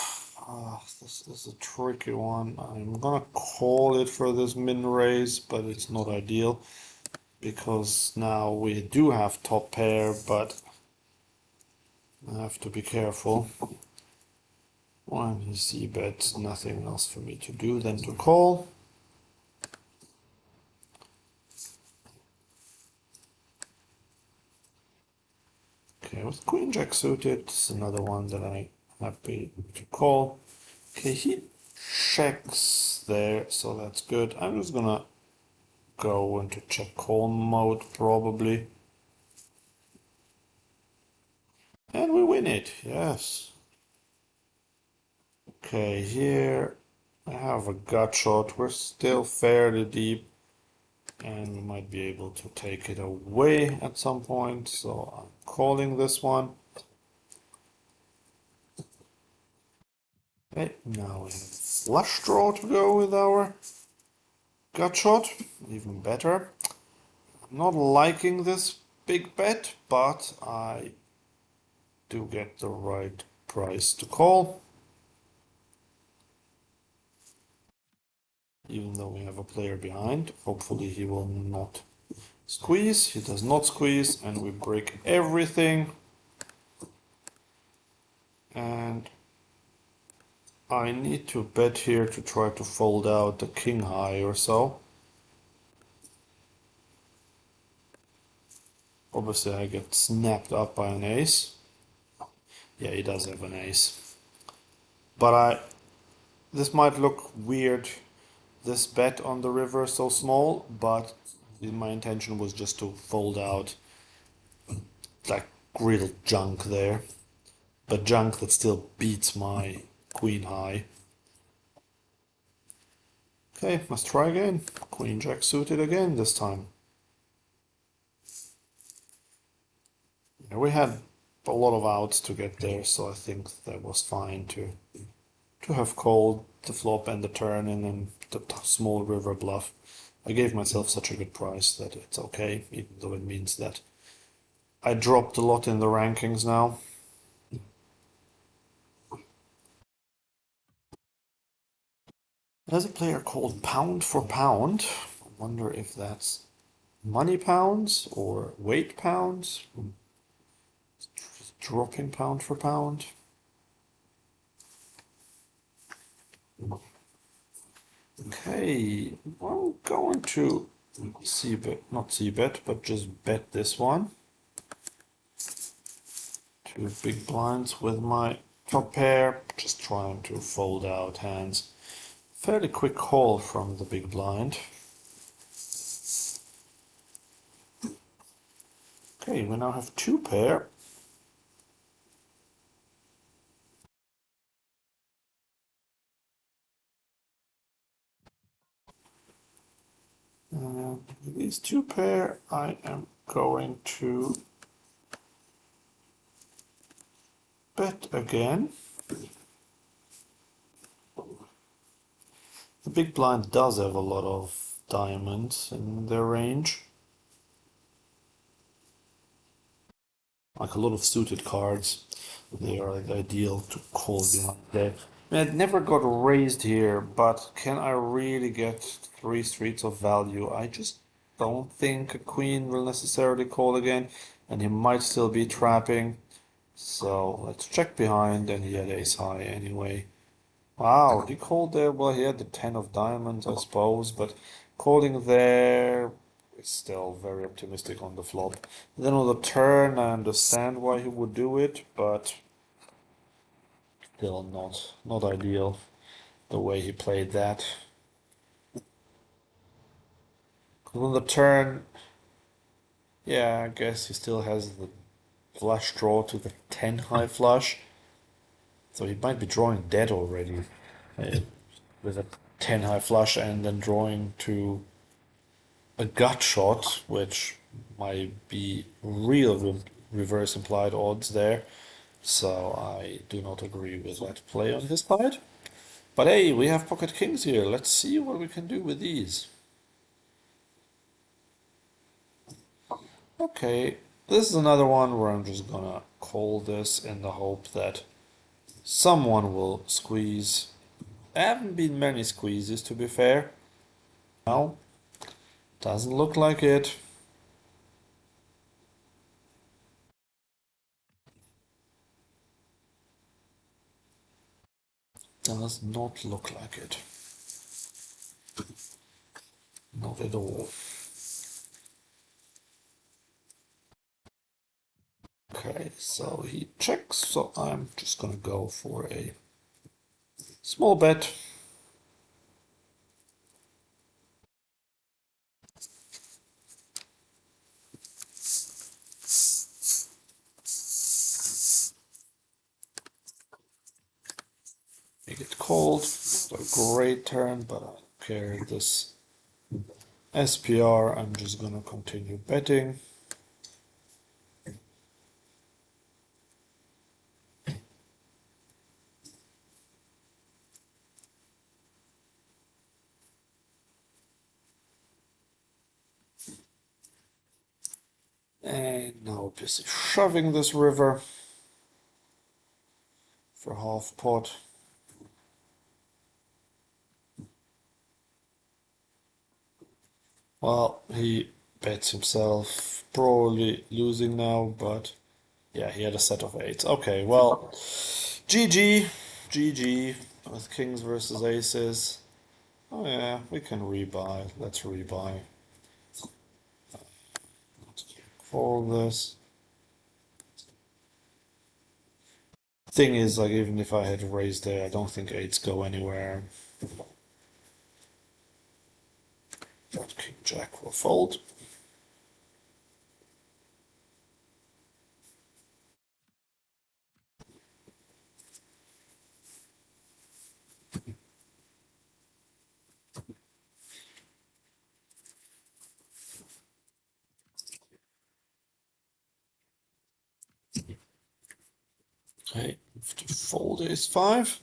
This is a tricky one. I'm gonna call it for this min raise, but it's not ideal because now we do have top pair, but I have to be careful. When he c-bets, nothing else for me to do than to call. Okay, with queen jack suited, it's another one that I'm happy to call. Okay, he checks there, so that's good. I'm just gonna go into check call mode probably. And we win it, yes. Okay, here I have a gut shot. We're still fairly deep and we might be able to take it away at some point. So I'm calling this one. Okay, now we have flush draw to go with our gut shot. Even better. I'm not liking this big bet, but I do get the right price to call. Even though we have a player behind, hopefully he will not squeeze. He does not squeeze, and we break everything. And I need to bet here to try to fold out the king high or so. Obviously I get snapped up by an ace. Yeah, he does have an ace. But this might look weird, this bet on the river so small, but my intention was just to fold out like real junk there. But junk that still beats my queen high. Okay, let's try again. Queen jack suited again this time. Yeah, we had a lot of outs to get there, so I think that was fine to have called the flop and the turn and then the small river bluff. I gave myself such a good price that it's okay, even though it means that I dropped a lot in the rankings now. There's a player called Pound for Pound. I wonder if that's money pounds or weight pounds. Dropping pound for pound. Okay, I'm going to c-bet, not c-bet, but just bet this one. 2 big blinds with my top pair, just trying to fold out hands. Fairly quick call from the big blind. Okay, we now have 2 pair. With these 2 pair, I am going to bet again. The big blind does have a lot of diamonds in their range. Like a lot of suited cards. They are ideal to call behind there. I mean, it never got raised here, but can I really get 3 streets of value? I just don't think a queen will necessarily call again, and he might still be trapping. So let's check behind, and he had ace high anyway. Wow, he called there. Well, he had the 10 of diamonds, I suppose, but calling there is still very optimistic on the flop. Then on the turn, I understand why he would do it, but Still not ideal the way he played that. On the turn, yeah, I guess he still has the flush draw to the 10 high flush. So he might be drawing dead already with a 10 high flush and then drawing to a gut shot, which might be real reverse implied odds there. So I do not agree with that play on his side. But hey, we have pocket kings here. Let's see what we can do with these. Okay, this is another one where I'm just gonna call this in the hope that someone will squeeze. There haven't been many squeezes, to be fair. No, doesn't look like it. Does not look like it. Not at all. Okay, so he checks, so I'm just gonna go for a small bet. Make it cold. Not a great turn, but I don't care. This SPR, I'm just gonna continue betting. And now busy shoving this river for half pot. Well, he bets himself, probably losing now, but yeah, he had a set of eights. Okay, well, GG, GG with kings versus aces. Oh yeah, we can rebuy. Let's rebuy. Call this. Thing is, like, even if I had raised there, I don't think eights go anywhere. King jack will fold. Okay, to fold ace five.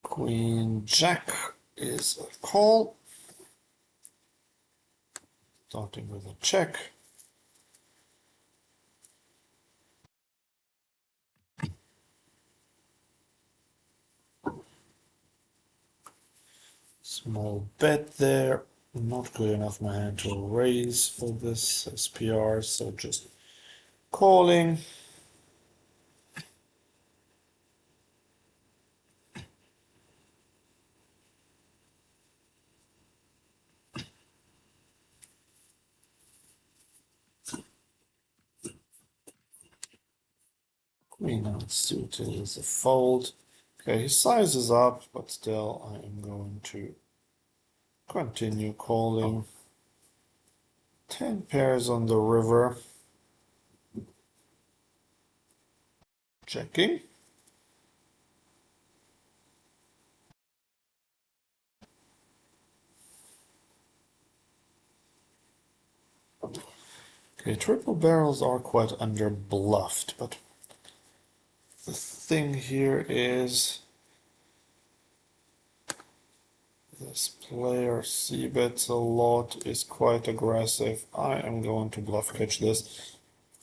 Queen jack is a call. Starting with a check. Small bet there. Not good enough my hand to raise for this SPR, so just calling. Queen unsuited is a fold. Okay, his size is up, but still I am going to continue calling. 10 pairs on the river. Checking. Okay, triple barrels are quite under bluffed, but the thing here is this player c-bets a lot, is quite aggressive. I am going to bluff catch this.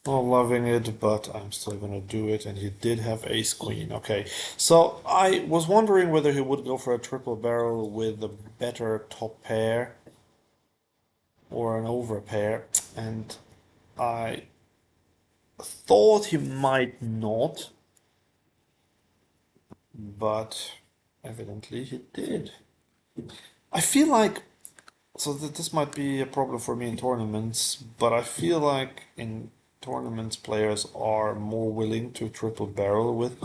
Not loving it, but I'm still gonna do it, and he did have ace queen. Okay, so I was wondering whether he would go for a triple barrel with a better top pair or an over pair, and I thought he might not, but evidently he did. I feel like this might be a problem for me in tournaments, but I feel like in tournaments players are more willing to triple barrel with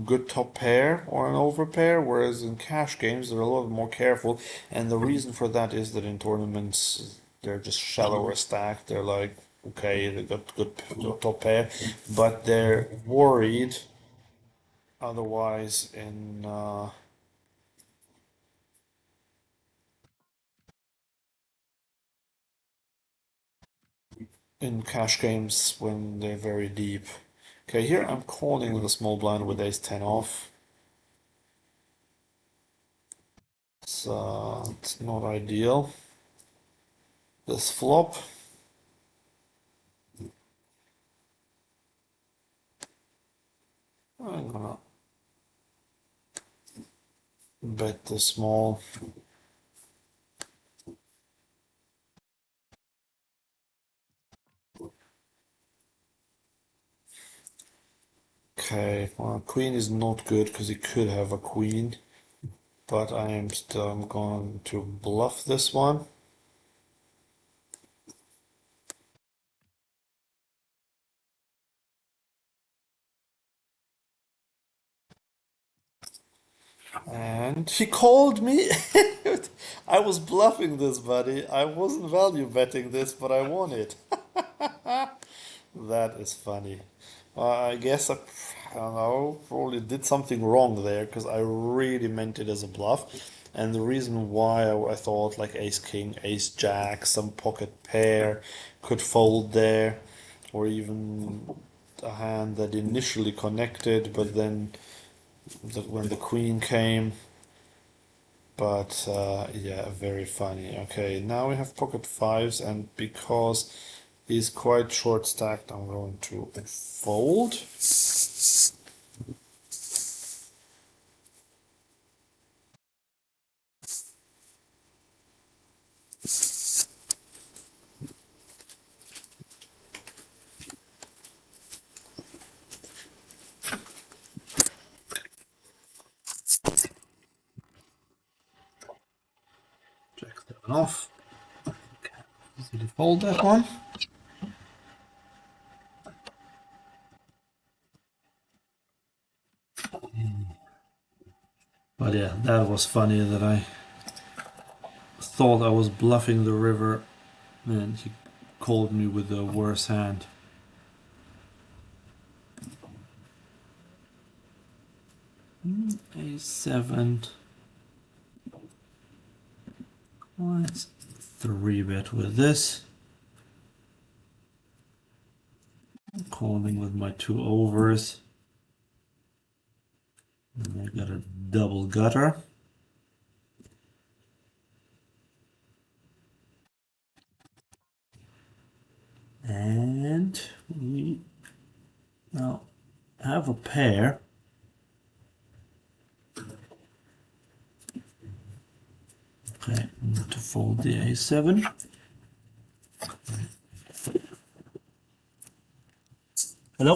good top pair or an over pair, whereas in cash games they're a lot more careful, and the reason for that is that in tournaments they're just shallower stacked. They're like, okay, they got good top pair, but they're worried otherwise in cash games when they're very deep. Okay, here I'm calling with a small blind with ace 10 off. It's not ideal. This flop, I'm gonna bet the small. Okay, well, queen is not good because he could have a queen, but I am still going to bluff this one. And he called me. I was bluffing this, buddy. I wasn't value betting this, but I won it. That is funny. I guess I don't know, probably did something wrong there because I really meant it as a bluff. And the reason why I thought like ace king, ace jack, some pocket pair could fold there, or even a hand that initially connected, but then when the queen came. But yeah, very funny. Okay, now we have pocket fives, and because he's quite short stacked, I'm going to fold. Jack seven off. Easily fold that one. But yeah, that was funny that I thought I was bluffing the river, and he called me with a worse hand. A7. Let's 3-bet with this. Calling with my two overs. And I got a double gutter. And we now have a pair. Okay, I'm going to fold the a7. Hello?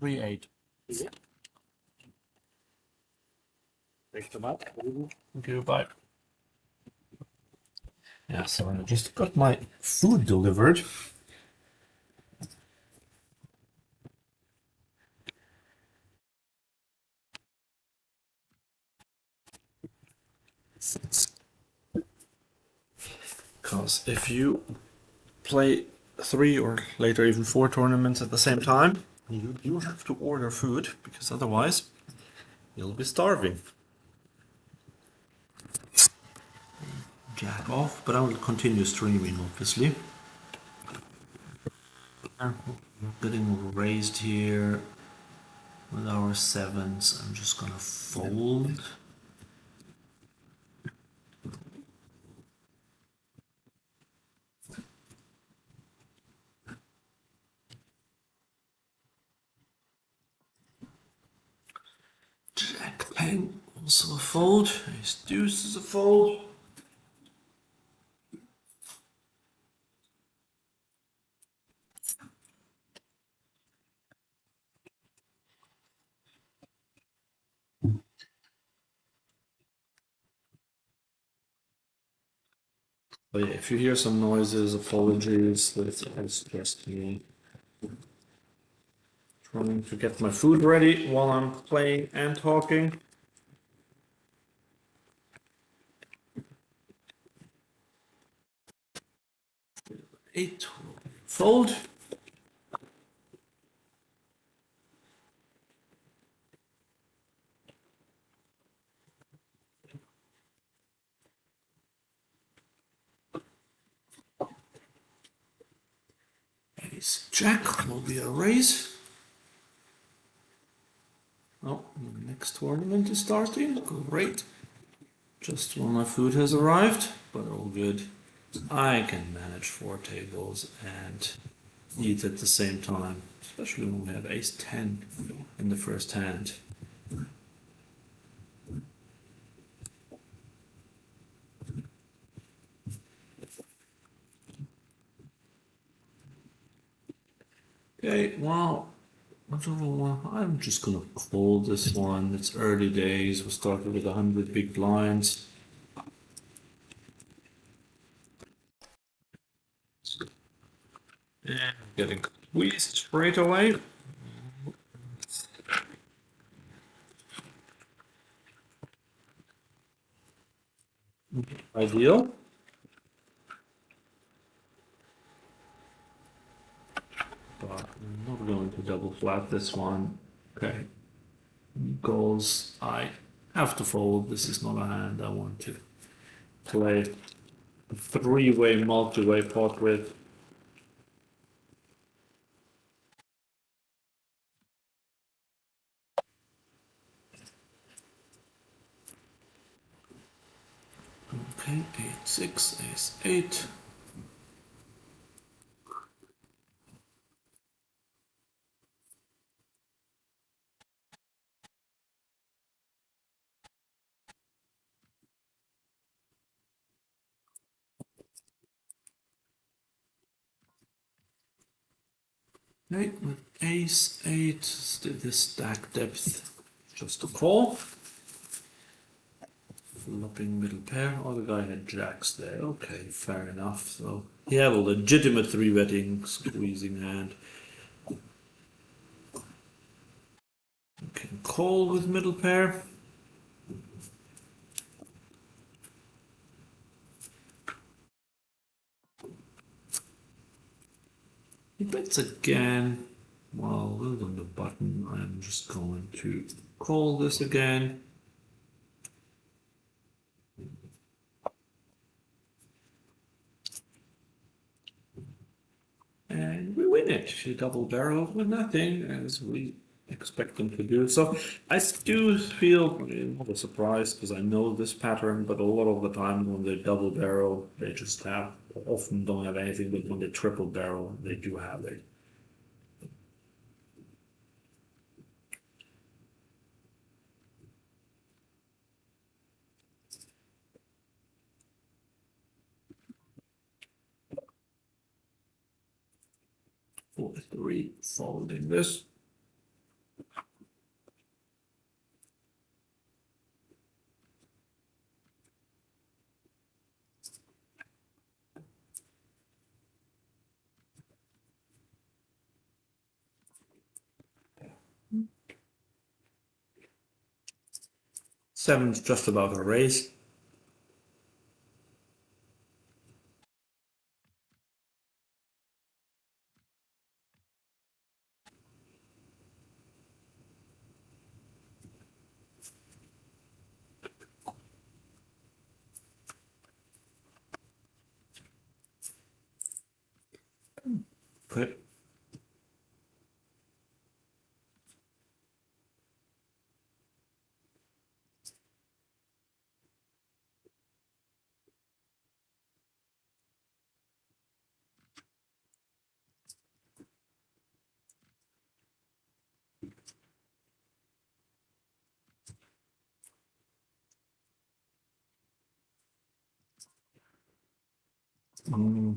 3-8. Take them up. Thank you, bye. Yeah, so I just got my food delivered. Because if you play 3 or later even 4 tournaments at the same time, you have to order food because otherwise you'll be starving. Jack off, but I will continue streaming obviously. Getting raised here with our sevens. I'm just gonna fold. Jack 10, also a fold. Ace deuce is a fold. But yeah, if you hear some noises, apologies. This is just me trying to get my food ready while I'm playing and talking. Eight fold. Ace Jack will be a raise. Oh, the next tournament is starting. Great. Just when my food has arrived, but all good. I can manage 4 tables and eat at the same time, especially when we have ace 10 in the first hand. Okay, well, I don't know. I'm just gonna call this one. It's early days. We started with 100 big blinds. Yeah, getting squeezed straight away. Ideal. But I'm not going to double flat this one. Okay. Goals. I have to fold. This is not a hand I want to play a three-way multi-way pot with. Okay, 8-6, ace-8. Okay, with ace-8, this stack depth, just a call. Flopping middle pair. Oh, the guy had jacks there. Okay, fair enough. So he had a legitimate three-betting squeezing hand. You can call with middle pair. He bets again. Well, on the button, I'm just going to call this again. And we win it. She double barrel with nothing, as we expect them to do. So I do feel not a surprise because I know this pattern, but a lot of the time when they double barrel, they just have often don't have anything, but when they triple barrel, they do have it. For 3, folding this. Seven's just about a raise. Okay.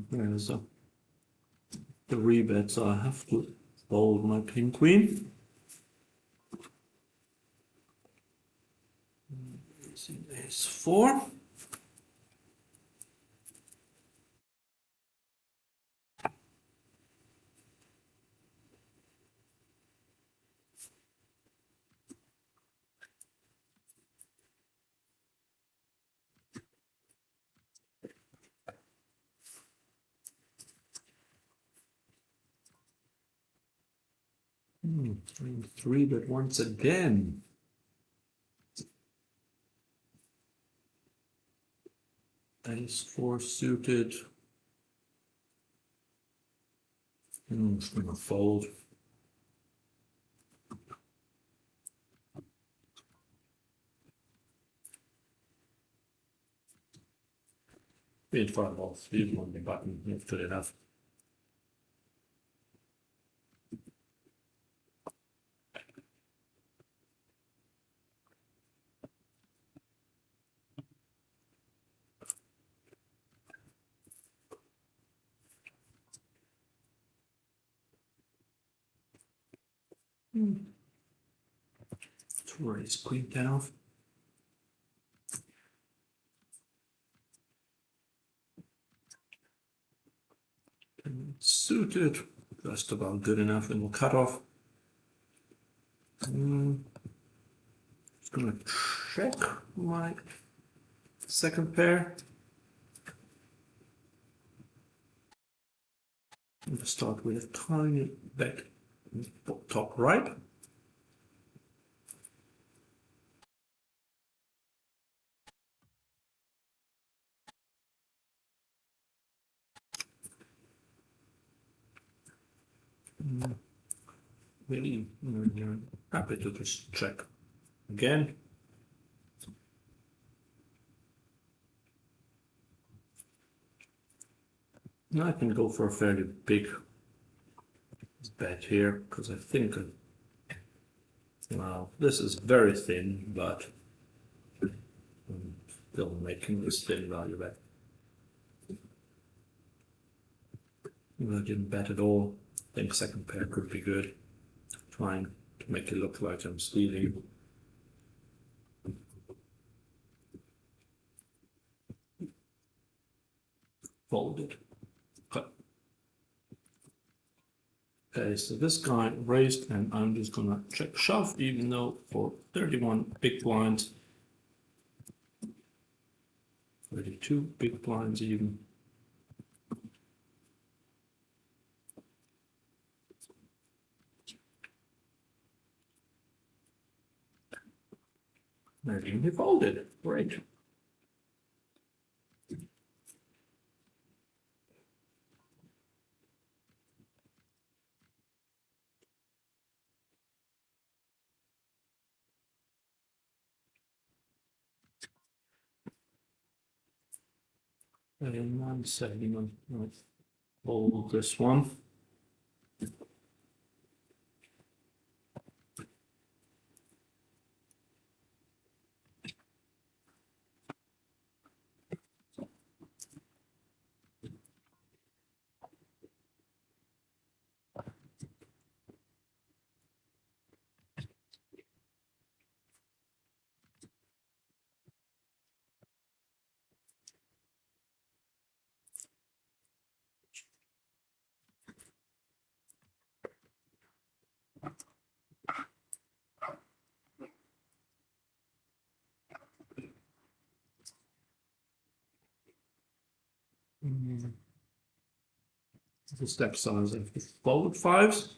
There's a 3 bets. I have to fold my king queen. Ace 4. Three, but once again. Ace four suited. It's gonna fold. Being five off, even on the button, that's good enough. To raise queen down. Suited, just about good enough, and we'll cut off. Just gonna check my second pair. I'm gonna start with a tiny bet top right. Really happy to just check again. Now I can go for a fairly big bet here because I think, well, this is very thin, but I'm still making this thin value bet. I didn't bet at all. I think second pair could be good. Trying to make it look like I'm stealing. Folded. Cut. Okay, so this guy raised, and I'm just gonna check shove, even though for 31 big blinds, 32 big blinds even. Maybe he folded. Great. And I'm saying I'll fold this one. The step size of the folded fives.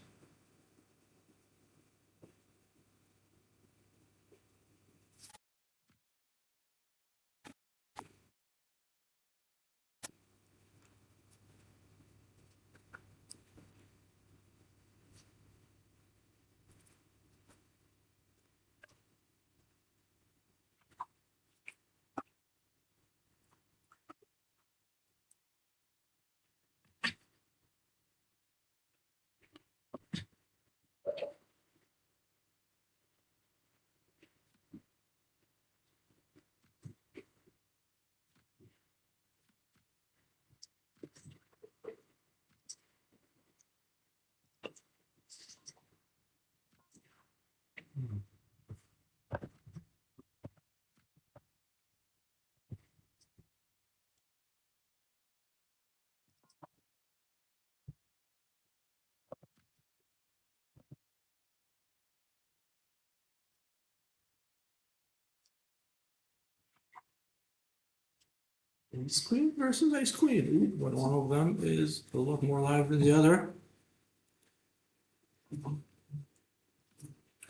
Ace queen versus ace queen. But one of them is a lot more live than the other.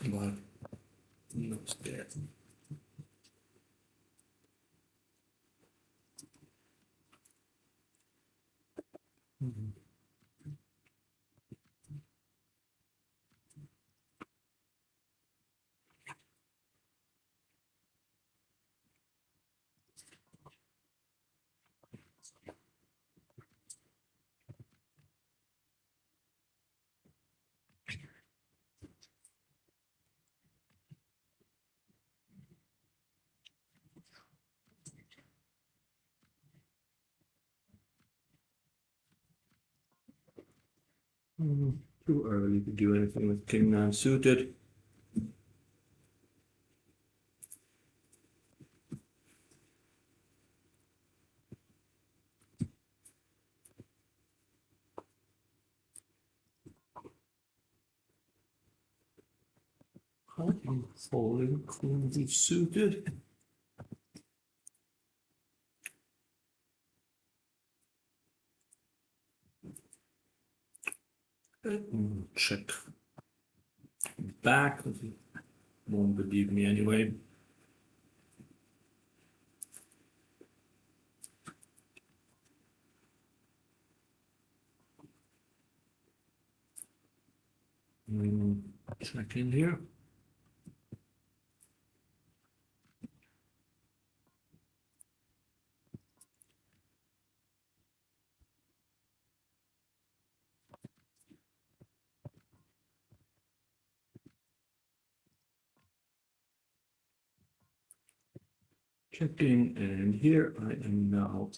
but not scared. Too early to do anything with king nine suited. I'm folding queen suited. Check back. He won't believe me anyway. Check in here. Checking, and here I am now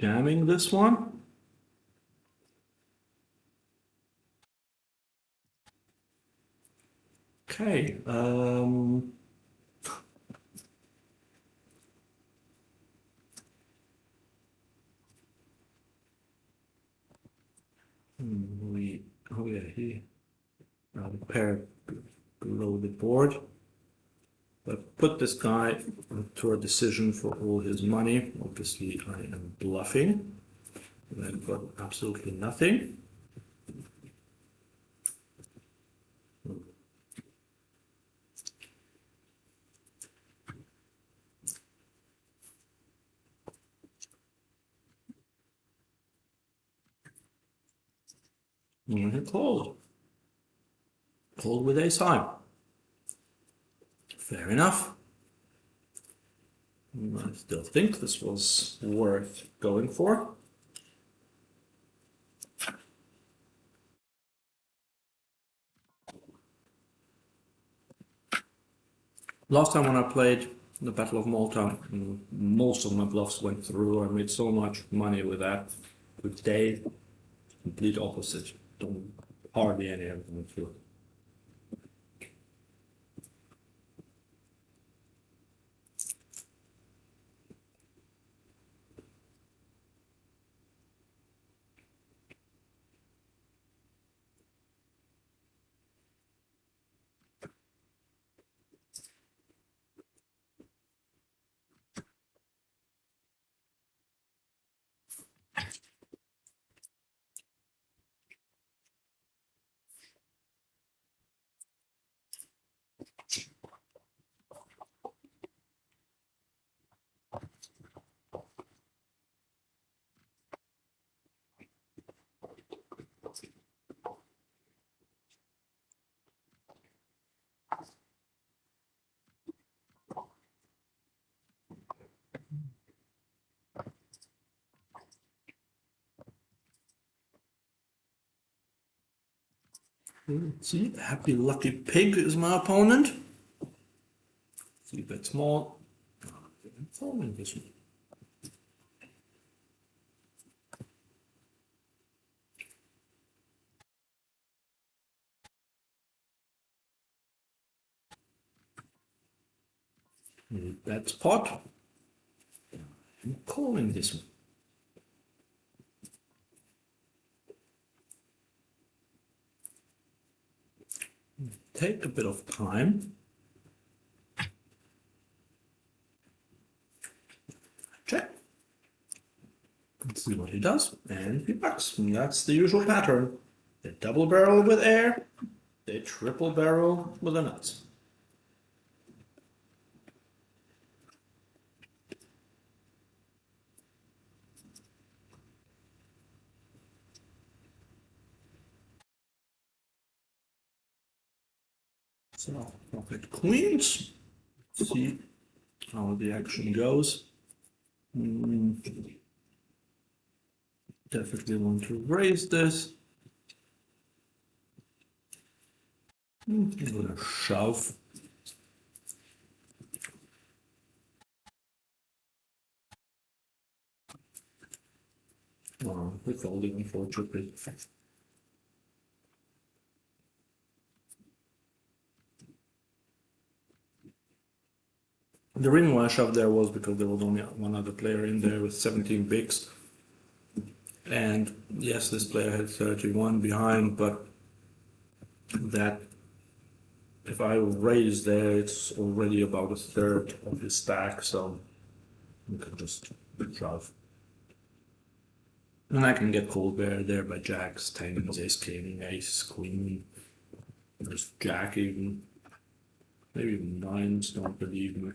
jamming this one. Okay, oh yeah, he a pair below the board. But put this guy to a decision for all his money. Obviously, I am bluffing. I've got absolutely nothing. Cold. Cold with ace high. Fair enough. I still think this was worth going for. Last time when I played the Battle of Malta, most of my bluffs went through. I made so much money with that. Today, complete opposite. Don't hardly any of them through. See, happy lucky pig is my opponent. See, bet small. I'm folding this one. That's pot. I'm calling this one. Take a bit of time. Check. Let's see what he does. And he bucks. And that's the usual pattern. The double barrel with air. They triple barrel with the nuts. So, pocket queens. See how the action goes. Definitely want to raise this. I'm gonna shove. Oh, we're folding, unfortunately. The reason why I shoved there was because there was only one other player in there with 17 bigs. And yes, this player had 31 behind, but that if I raise there, it's already about a third of his stack, so you can just shove. And I can get cold bear there by jacks, tens, ace king, ace queen. There's jack even. Maybe even nines, don't believe me.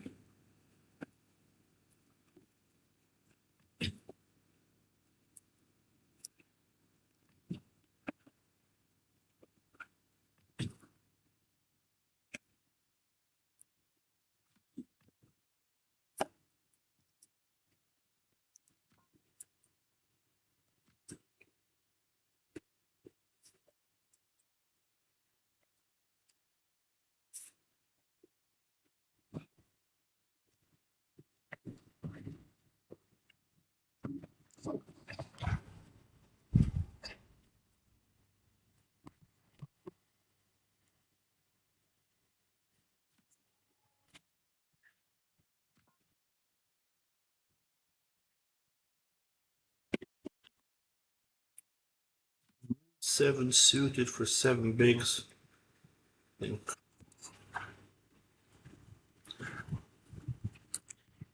Seven suited for seven bigs.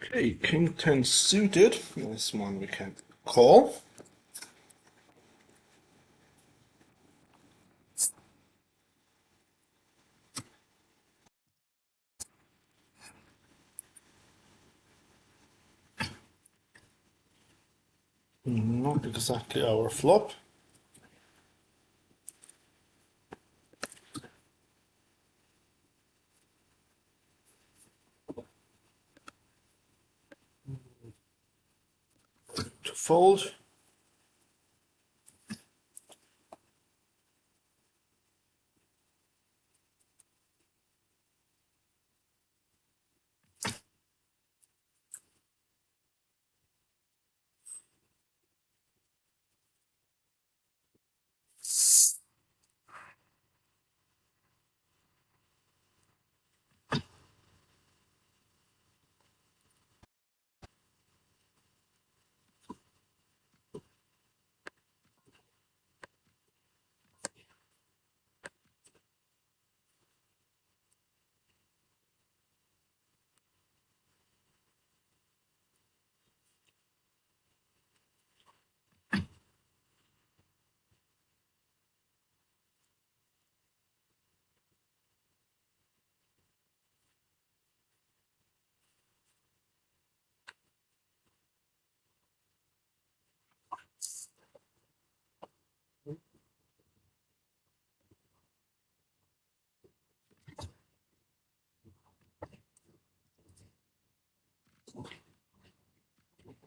Okay, king 10 suited. This one we can call. Not exactly our flop. To fold.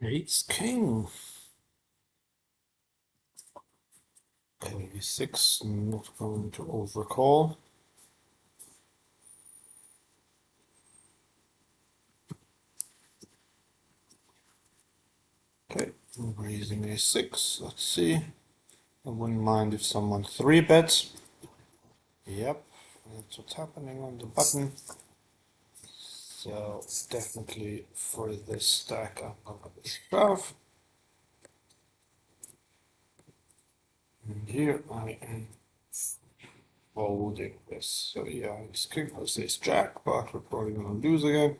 Ace king. Okay, 6, not going to overcall. Okay, raising a6. Let's see. I wouldn't mind if someone 3-bets. Yep, that's what's happening on the button. So definitely for this stack, I'm gonna shove. And here I am folding this. So yeah, it's king versus ace jack, but we're probably gonna lose again.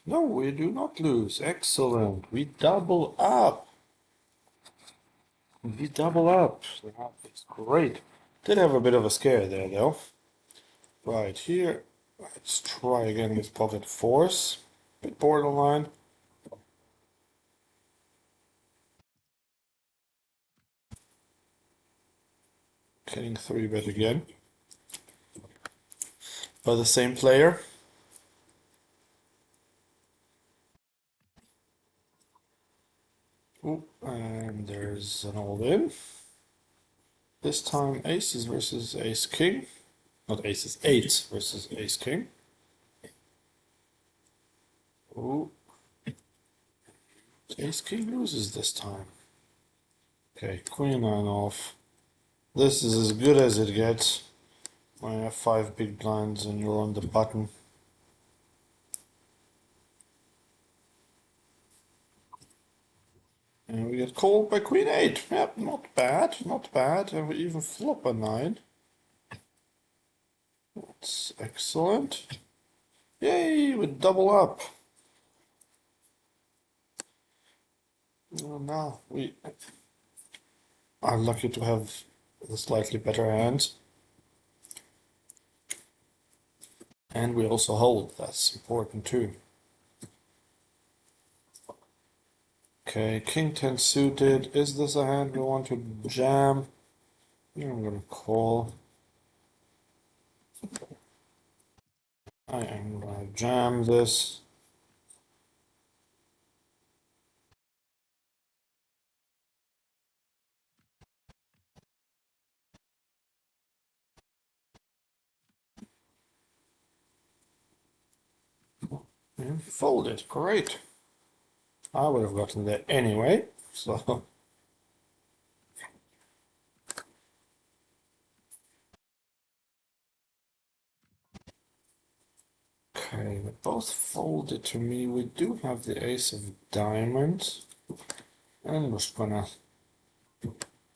No, we do not lose. Excellent. We double up. We double up. That's great. Did have a bit of a scare there, though. Right here, let's try again with pocket fours. Bit borderline. Getting 3-bet again. By the same player. Ooh, and there's an all-in. This time aces versus ace-king. Not aces, eights versus ace-king. Ooh. Ace-king loses this time. Okay, queen 9 off. This is as good as it gets. When I have 5 big blinds and you're on the button. And we get called by queen 8. Yep, not bad, not bad. And we even flop a 9. That's excellent. Yay, we double up. Well, now we are lucky to have the slightly better hands. And we also hold, that's important too. Okay, king 10 suited. Is this a hand we want to jam? Yeah, I'm gonna call. I am gonna jam this. And fold it, great. I would have gotten there anyway, so. Okay, they both folded to me. We do have the ace of diamonds. And we're just gonna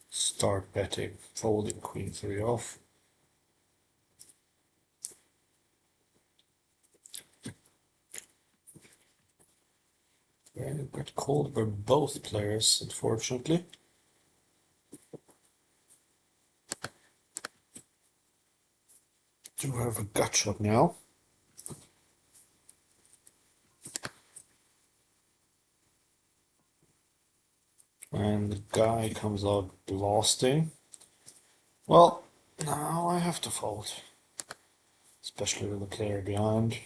start betting, folding queen 3 off. And got called by both players, unfortunately. Do have a gut shot now. And the guy comes out blasting. Well, now I have to fold. Especially with the player behind.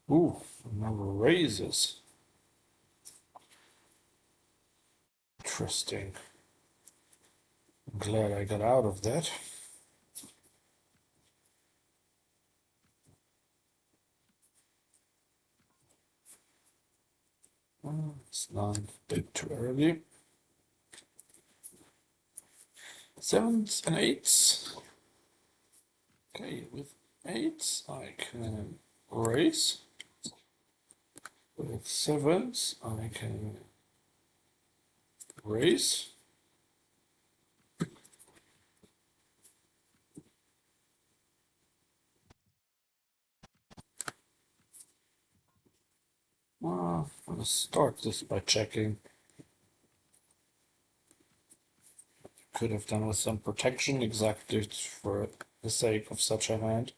Ooh, number raises. Interesting. I'm glad I got out of that. It's not a bit too early. Sevens and eights. Okay, with eights I can raise. With sevens I can raise. Well, I'm gonna start this by checking. Could have done with some protection exactly for the sake of such a hand.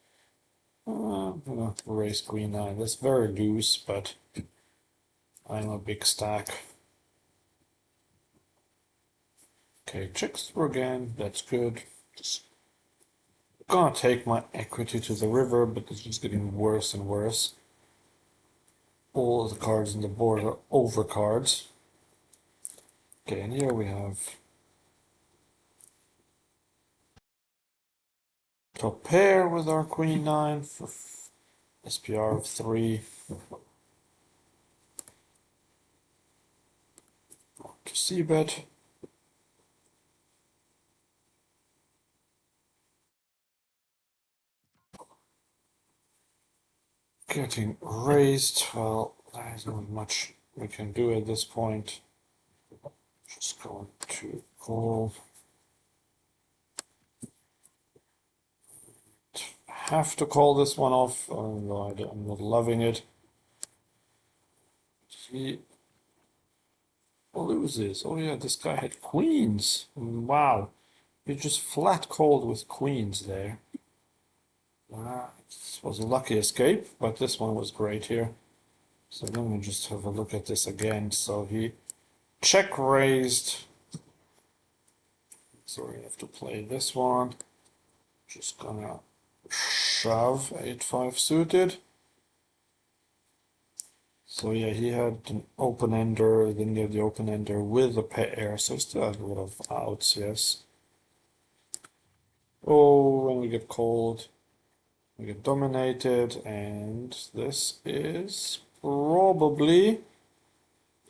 I'm gonna raise queen 9. That's very loose, but I'm a big stack. Okay, checks through again. That's good. Just gonna take my equity to the river, but it's just getting worse and worse. All the cards on the board are overcards. Okay, and here we have top pair with our queen 9 for SPR of 3. To c-bet. Getting raised. Well, there's not much we can do at this point. Just going to call. Have to call this one off, although I'm not loving it. he loses. Oh yeah, this guy had queens. Wow. He just flat called with queens there. This was a lucky escape, but this one was great here. So let me just have a look at this again. So he check raised. So we have to play this one. Just gonna shove 8-5 suited. So yeah, he had an open ender, then he had the open ender with a pair, so he still had a lot of outs, yes. Oh, when we get cold, we get dominated, and this is probably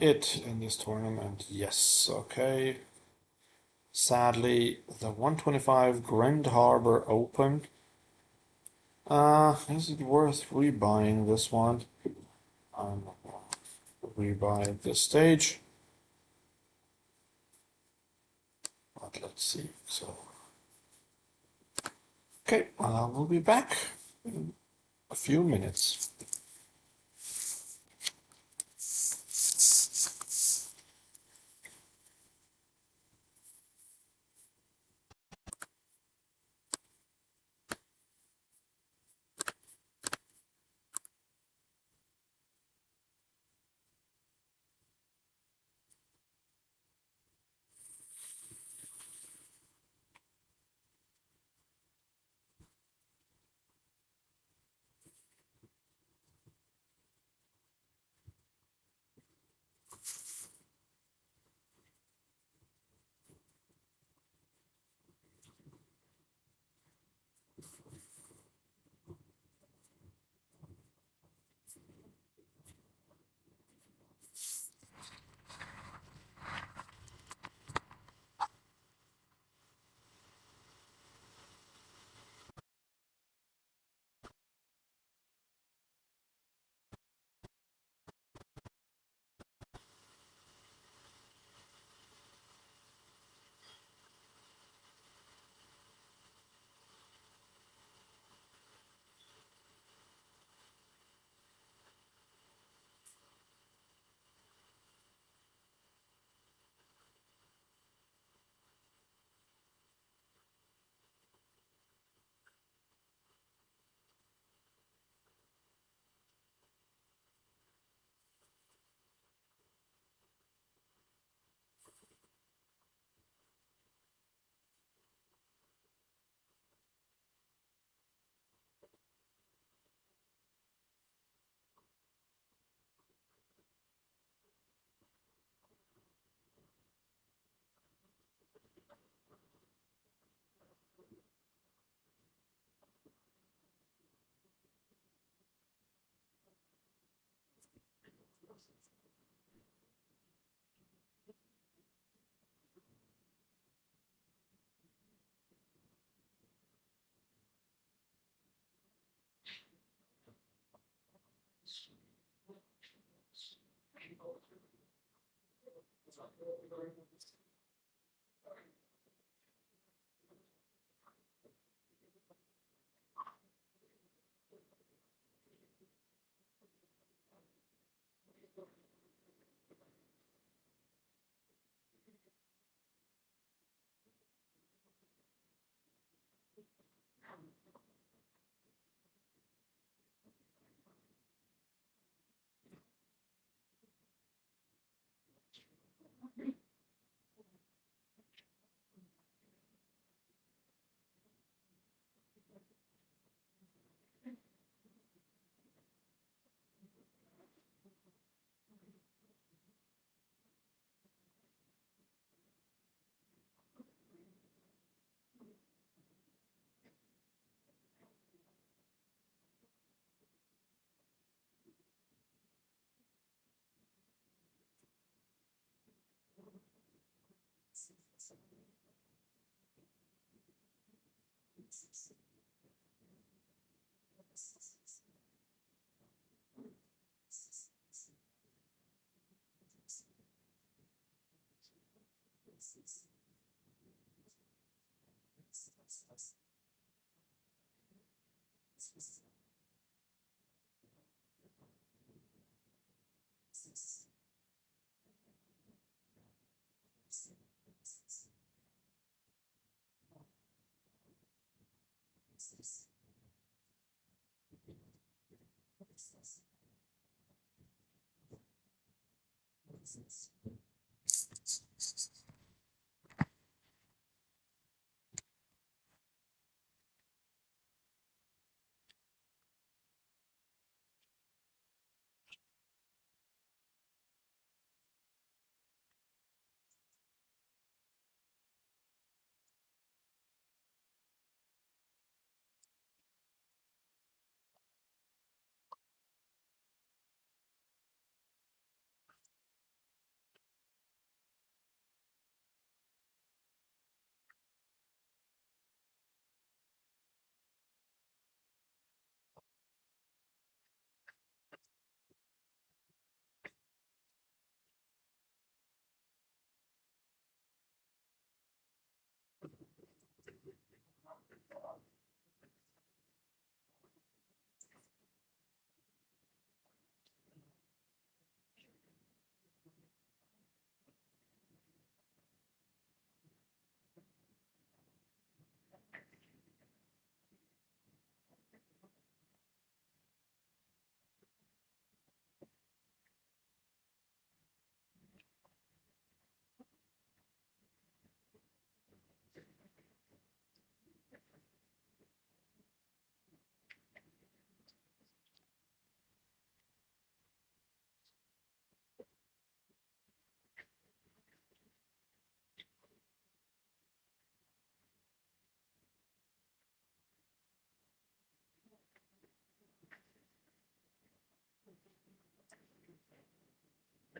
it in this tournament. Yes, okay. Sadly, the 125 Grand Harbor Open. Is it worth rebuying this one? I'm rebuy at this stage. But let's see. So, okay, we'll be back in a few minutes.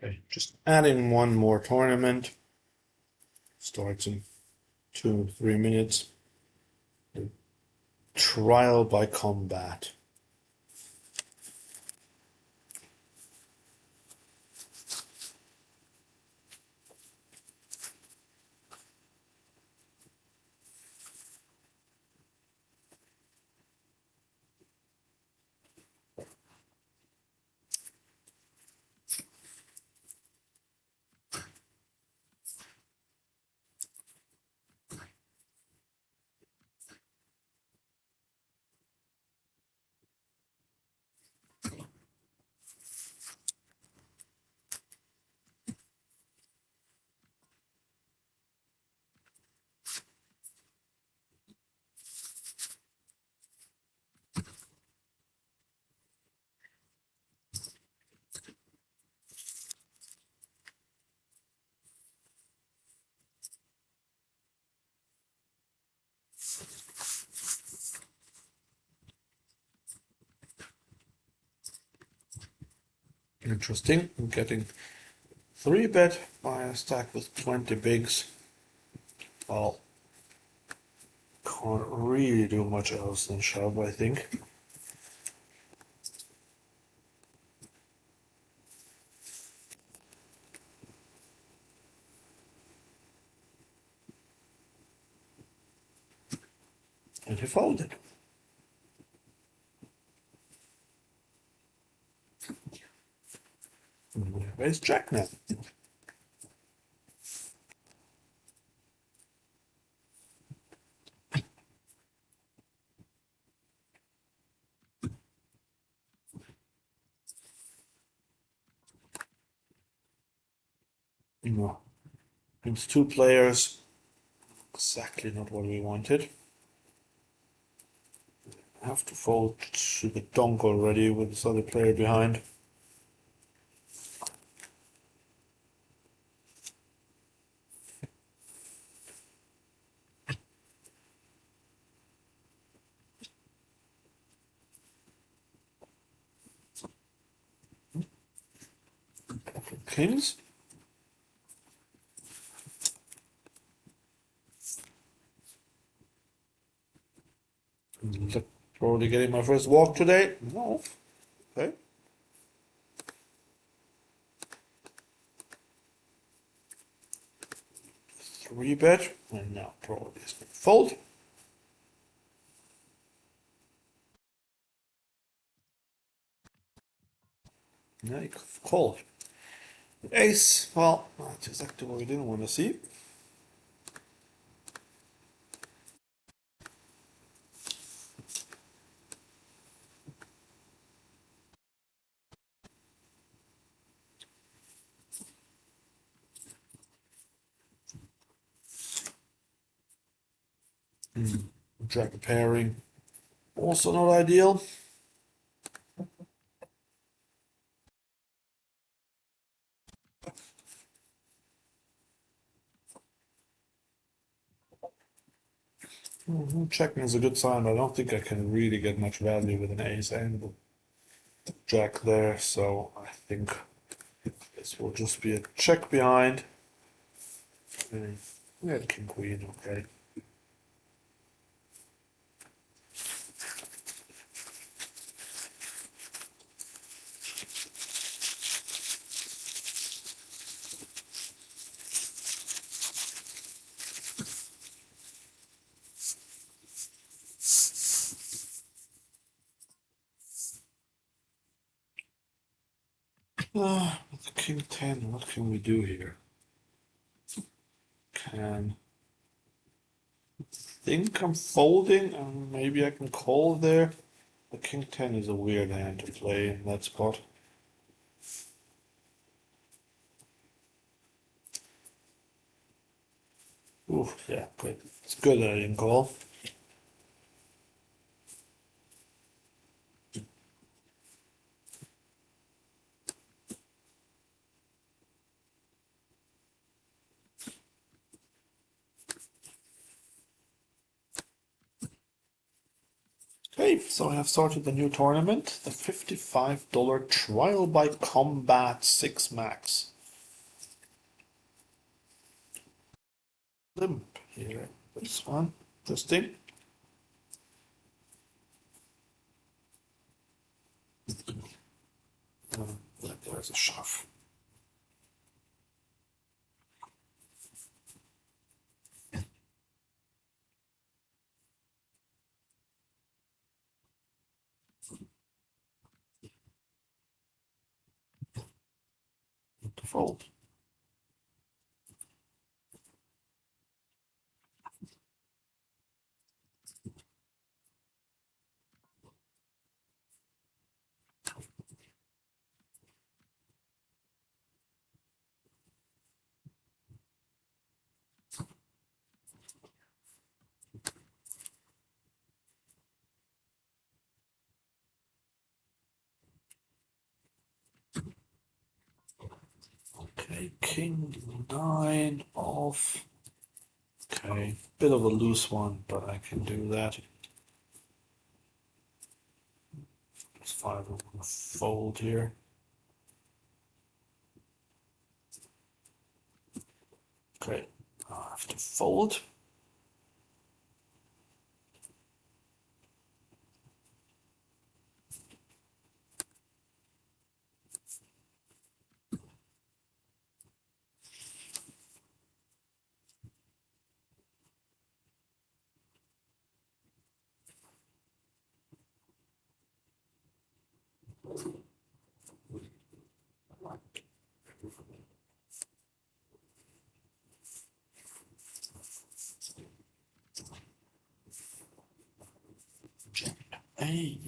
Okay, just adding one more tournament. Starts in 2, 3 minutes. Trial by combat. Interesting. I'm getting 3-bet by a stack with 20 bigs. Well, can't really do much else than shove, I think. And he folded. Raise jack now. No. It's 2 players. Exactly not what we wanted. I have to fold to the donk already with this other player behind. Kings. Look, probably getting my first walk today. No. Okay. 3-bet. And now probably is going to fold. Yeah, you call. Ace. Well, that's exactly what we didn't want to see. Jack pairing, also not ideal. Checking is a good sign. I don't think I can really get much value with an ace and the jack there, so I think this will just be a check behind. We had king queen, okay. With king 10, what can we do here? Can think I'm folding, and maybe I can call there. The king 10 is a weird hand to play in that spot. Ooh, yeah, good. It's good that I didn't call. Okay, so I have started the new tournament, the $55 Trial by Combat 6 Max. Limp here, this one, interesting. There's a shove. To fold. Okay, king 9 off. Okay, bit of a loose one, but I can do that. It's 5 of a fold here. Okay, I have to fold. Jack 8.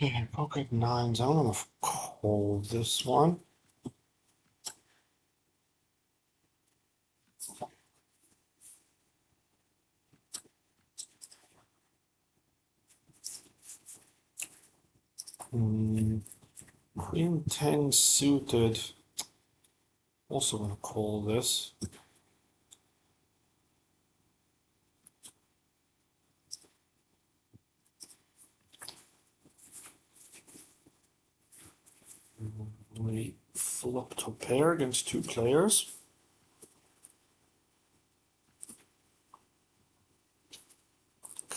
Yeah, pocket 9s. I'm gonna call this one. Queen 10 suited. Also gonna call this. We flop to pair against two players.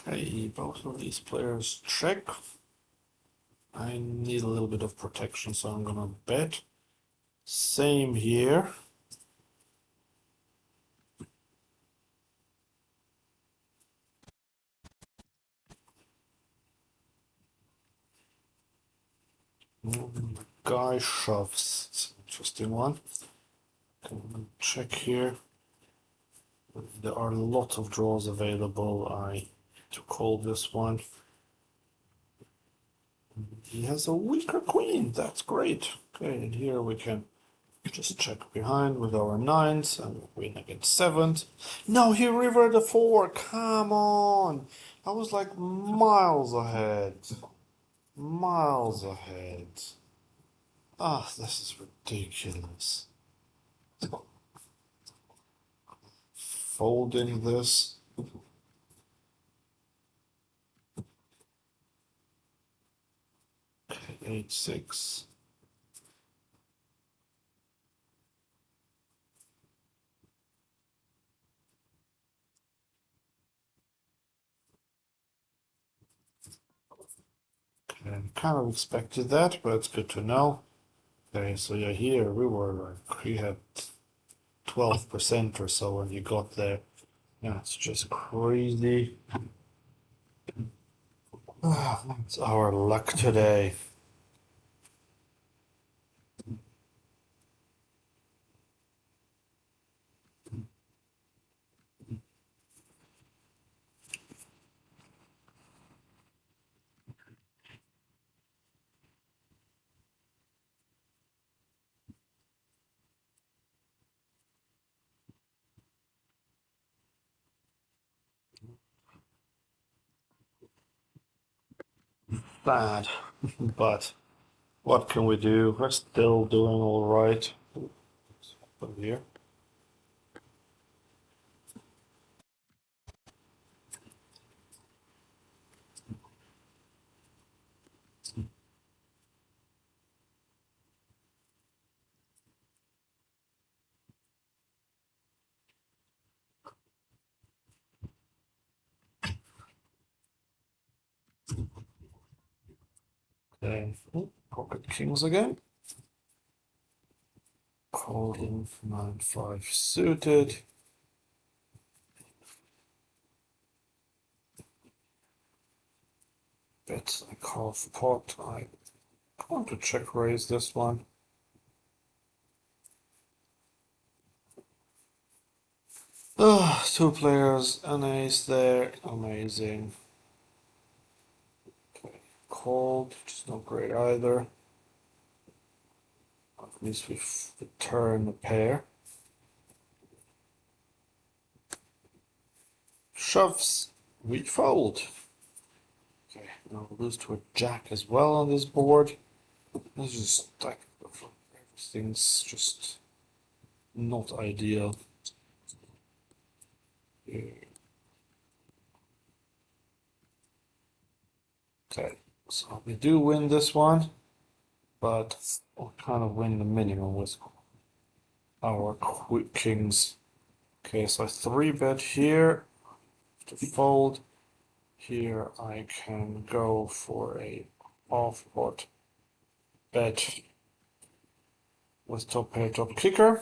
Okay, both of these players check. I need a little bit of protection, so I'm gonna bet. Same here. Guy shoves. It's an interesting one. Can check here. There are a lot of draws available. I to call this one. He has a weaker queen. That's great. Okay, and here we can just check behind with our nines and win against sevens. No, he rivered a four. Come on. I was like miles ahead. Miles ahead. Ah, this is ridiculous. Folding this. Okay, 8-6. Okay, kind of expected that, but it's good to know. Okay, so yeah, here we were like, we had 12% or so when you got there. Yeah, it's just crazy. It's our luck today. Bad, but what can we do? We're still doing all right. Over here. Okay, pocket kings again. Calling 9-5 suited. Bet like half pot. I want to check raise this one. Ah, two players, an ace there, amazing. Okay, called, which is not great either. At least we return a pair. Shoves, we fold. Okay, now we lose to a jack as well on this board. This is like everything's just not ideal. Okay, so we do win this one, but we kind of win the minimum with our kings. Okay, so I 3-bet here to fold. Here I can go for a half pot bet with top pair, top kicker.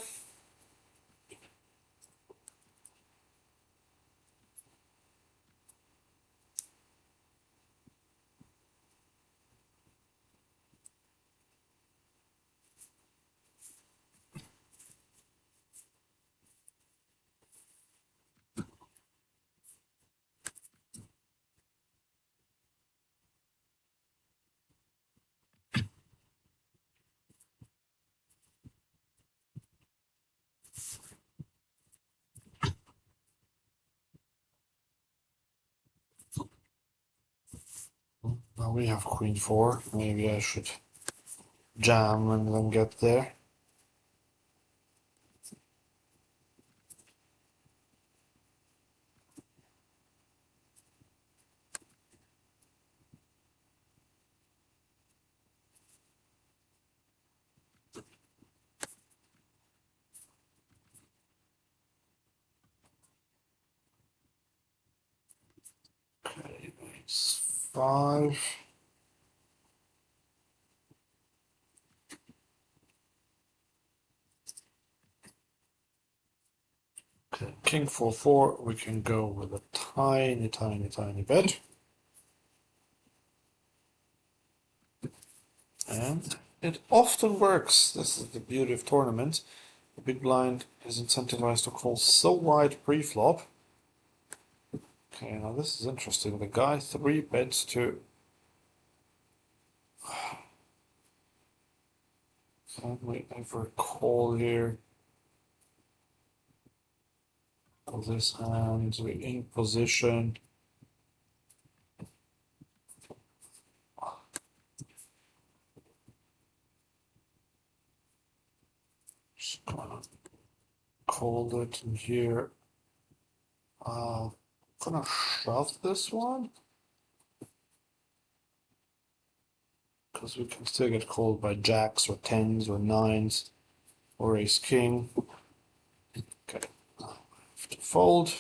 Now we have queen 4. Maybe I should jam and then get there. Okay, ace five. Okay, king 4-4. We can go with a tiny, tiny, tiny bet. And it often works. This is the beauty of tournament. The big blind is incentivized to call so wide pre-flop. Okay, now this is interesting. The guy 3 bets to. Can we ever call here? Of this hand, we're in position. Just gonna call it in here. Gonna shove this one because we can still get called by jacks or tens or nines or ace king. Okay, have to fold.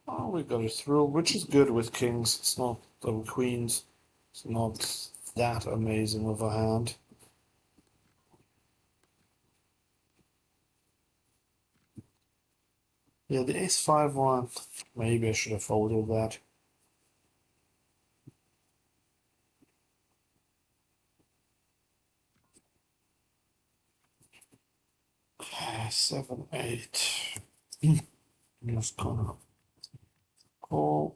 Oh, we got it through, which is good with kings. It's not queens. It's not that amazing of a hand. Yeah, the ace-5 one. Maybe I should have folded that. Okay, 7-8. I'm just gonna call.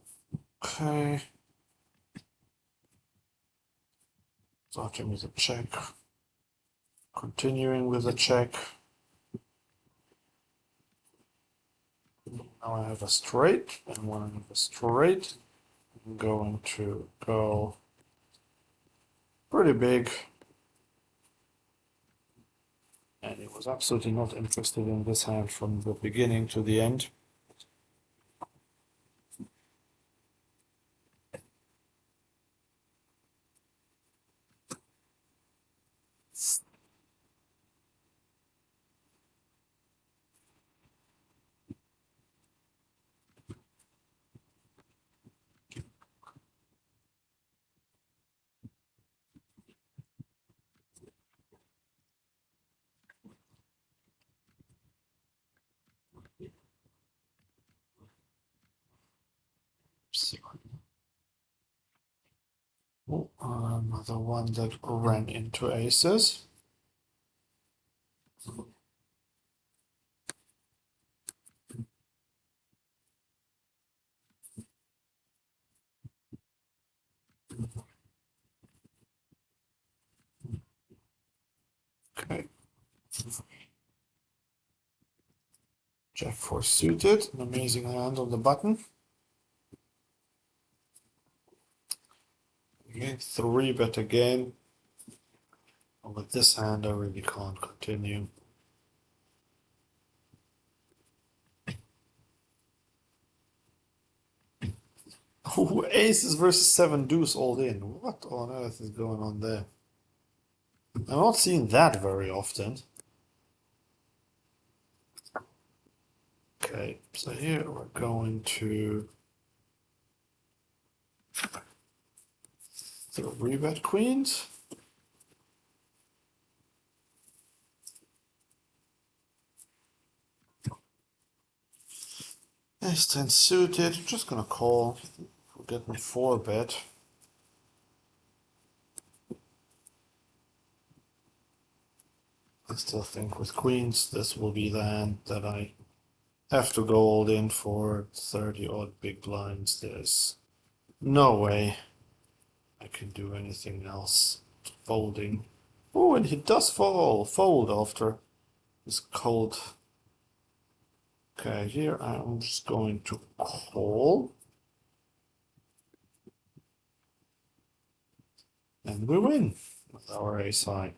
Okay. Starting with a check. Continuing with a check. Now I have a straight, and when I have a straight, I'm going to go pretty big. And he was absolutely not interested in this hand from the beginning to the end. So, the one that ran into aces. Okay. Jack 4 suited, an amazing hand on the button. Again, 3 bet again. With this hand, I really can't continue. Oh, aces versus 7 deuce all in. What on earth is going on there? I'm not seeing that very often. Okay, so here we're going to 3 bet queens. Ace 10 suited. I'm just gonna call. We're getting 4 bet. I still think with queens, this will be the hand that I have to go all in for 30 odd big blinds. There's no way I can do anything else. Folding. Oh, and he does fold after this cold. Okay, here I'm just going to call. And we win with our ace high.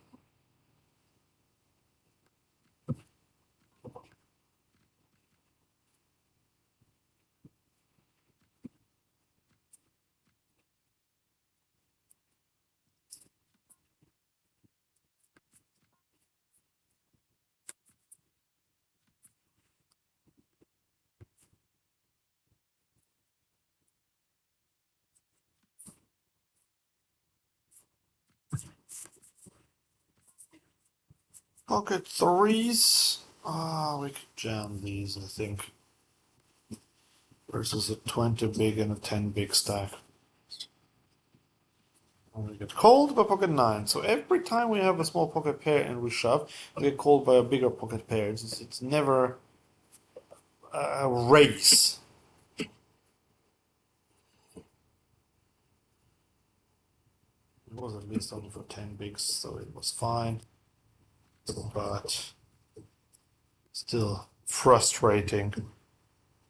Pocket threes. We could jam these, I think. Versus a 20 big and a 10 big stack. And we get called by pocket nine. So every time we have a small pocket pair and we shove, we get called by a bigger pocket pair. It's never a race. It was at least only for 10 bigs, so it was fine. But still frustrating.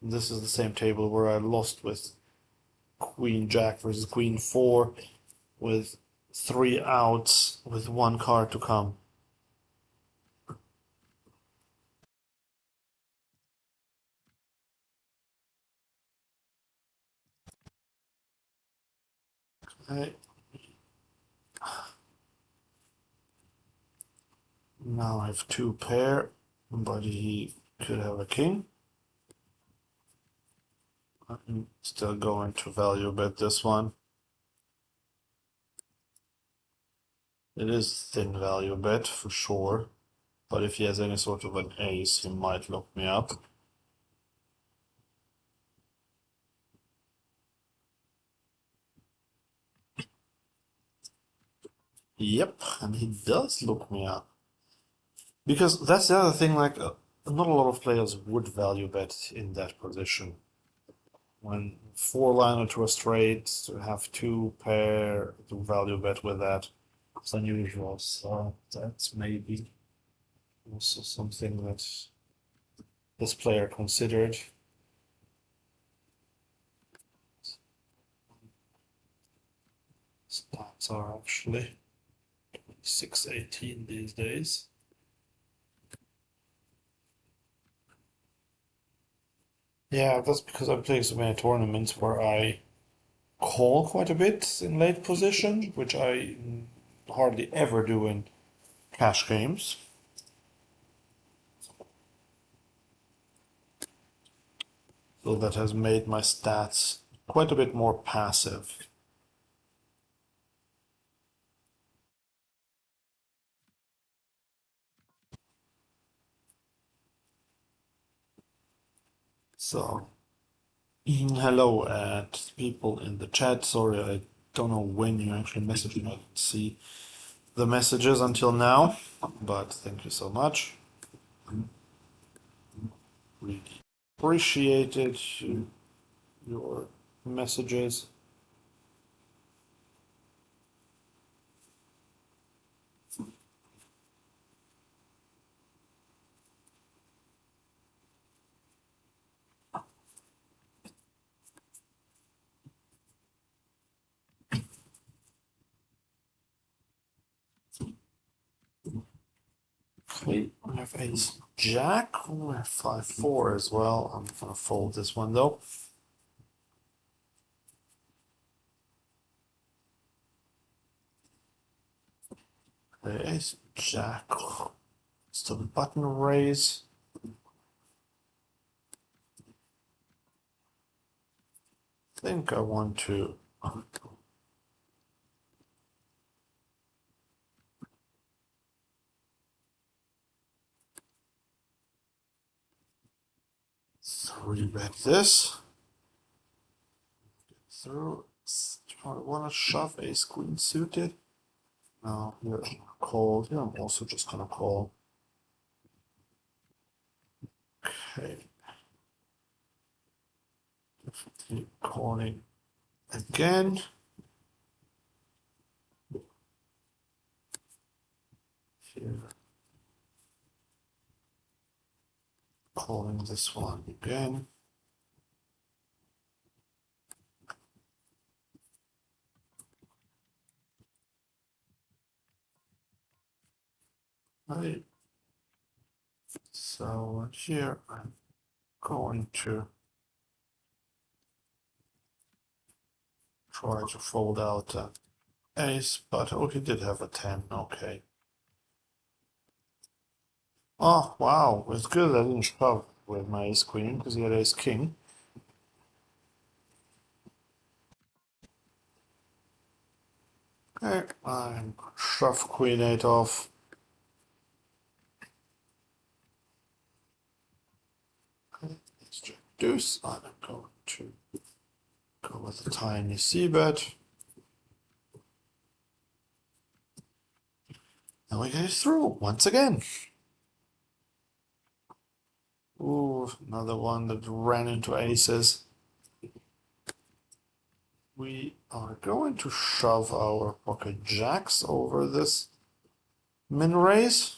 This is the same table where I lost with Queen Jack versus Queen 4 with 3 outs with 1 card to come. Okay. Now I have 2 pair, but he could have a king. I'm still going to value bet this one. It is thin value bet for sure, but if he has any sort of an ace, he might lock me up. Yep, and he does look me up. Because that's the other thing, like, not a lot of players would value bet in that position. When 4-liner to a straight, to have 2 pair to value bet with that, it's unusual. So that's maybe also something that this player considered. Stats are actually 618 these days. Yeah, that's because I'm playing so many tournaments where I call quite a bit in late position, which I hardly ever do in cash games. So that has made my stats quite a bit more passive. So, hello at people in the chat. Sorry, I don't know when you actually messaged me. I didn't see the messages until now, but thank you so much. Really appreciated your messages. Okay, I have ace jack. Oh, I have 5-4 as well. I'm gonna fold this one though. Okay, ace jack. It's the button raise. I think I want to. Three bet this. Through. I want to shove ace queen suited. No, you're called. Yeah, I'm also just gonna call. Okay. Definitely calling again. Here. Calling this one again. Right. So here I'm going to try to fold out the ace, but oh, he did have a 10. Okay. Oh, wow. It's good I didn't shove with my ace queen because he had ace king. Okay, I'm shove queen 8 off. Okay, let's check deuce. I'm going to go with a tiny c bet. And we get it through once again. Ooh, another one that ran into aces. We are going to shove our pocket jacks over this min raise.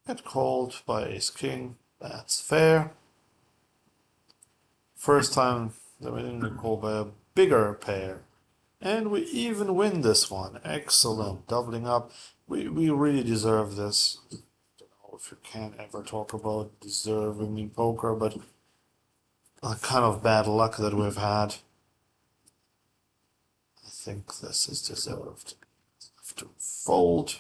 Get called by ace king. That's fair. First time that we didn't get called by a bigger pair. And we even win this one. Excellent. Doubling up. We really deserve this. I don't know if you can ever talk about deserving in poker, but a kind of bad luck that we've had. I think this is deserved. Have to fold.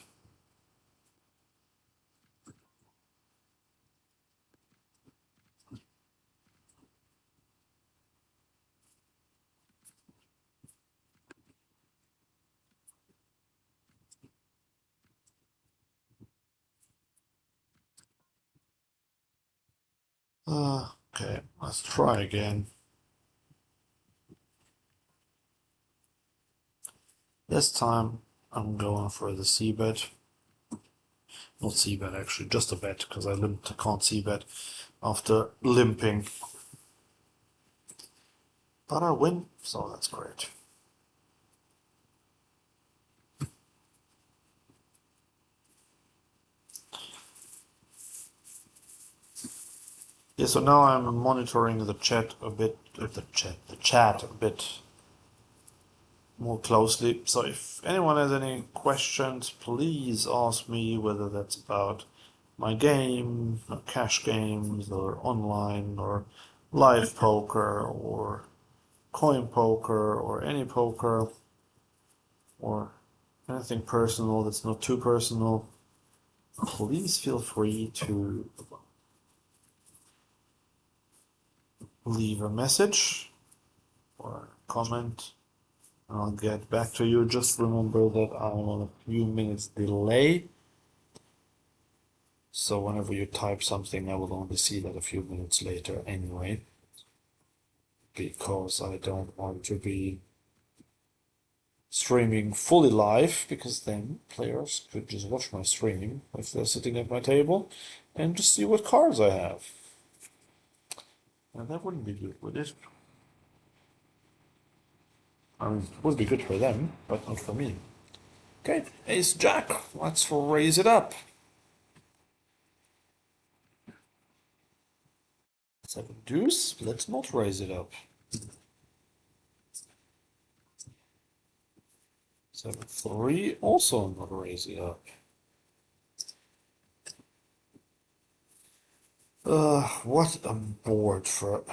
Okay, let's try again. This time I'm going for the C bet. Not C bet actually, just a bet because I limped. I can't C bet after limping. But I win, so that's great. Yeah, so now I'm monitoring the chat a bit, the chat a bit more closely. So if anyone has any questions, please ask me, whether that's about my game, or cash games, or online, or live poker, or coin poker, or any poker, or anything personal that's not too personal. Please feel free to leave a message or comment. I'll get back to you. Just remember that I'm on a few minutes delay. So whenever you type something, I will only see that a few minutes later anyway. Because I don't want to be streaming fully live, because then players could just watch my stream if they're sitting at my table and just see what cards I have. And that wouldn't be good, would it? I mean, it would be good for them, but not for me. Okay, ace jack. Let's raise it up. 7 deuce. Let's not raise it up. 7 3. Also not raise it up. What a board for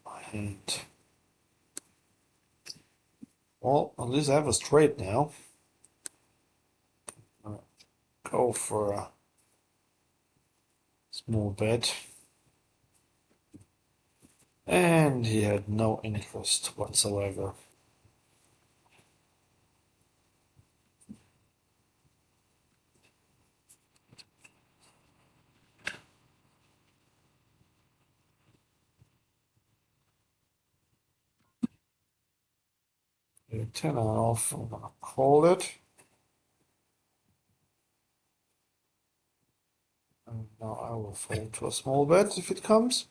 my hand. Well, at least I have a straight now. Go for a small bet. And he had no interest whatsoever. A 10 off, I'm gonna call it. And now I will fold to a small bet if it comes.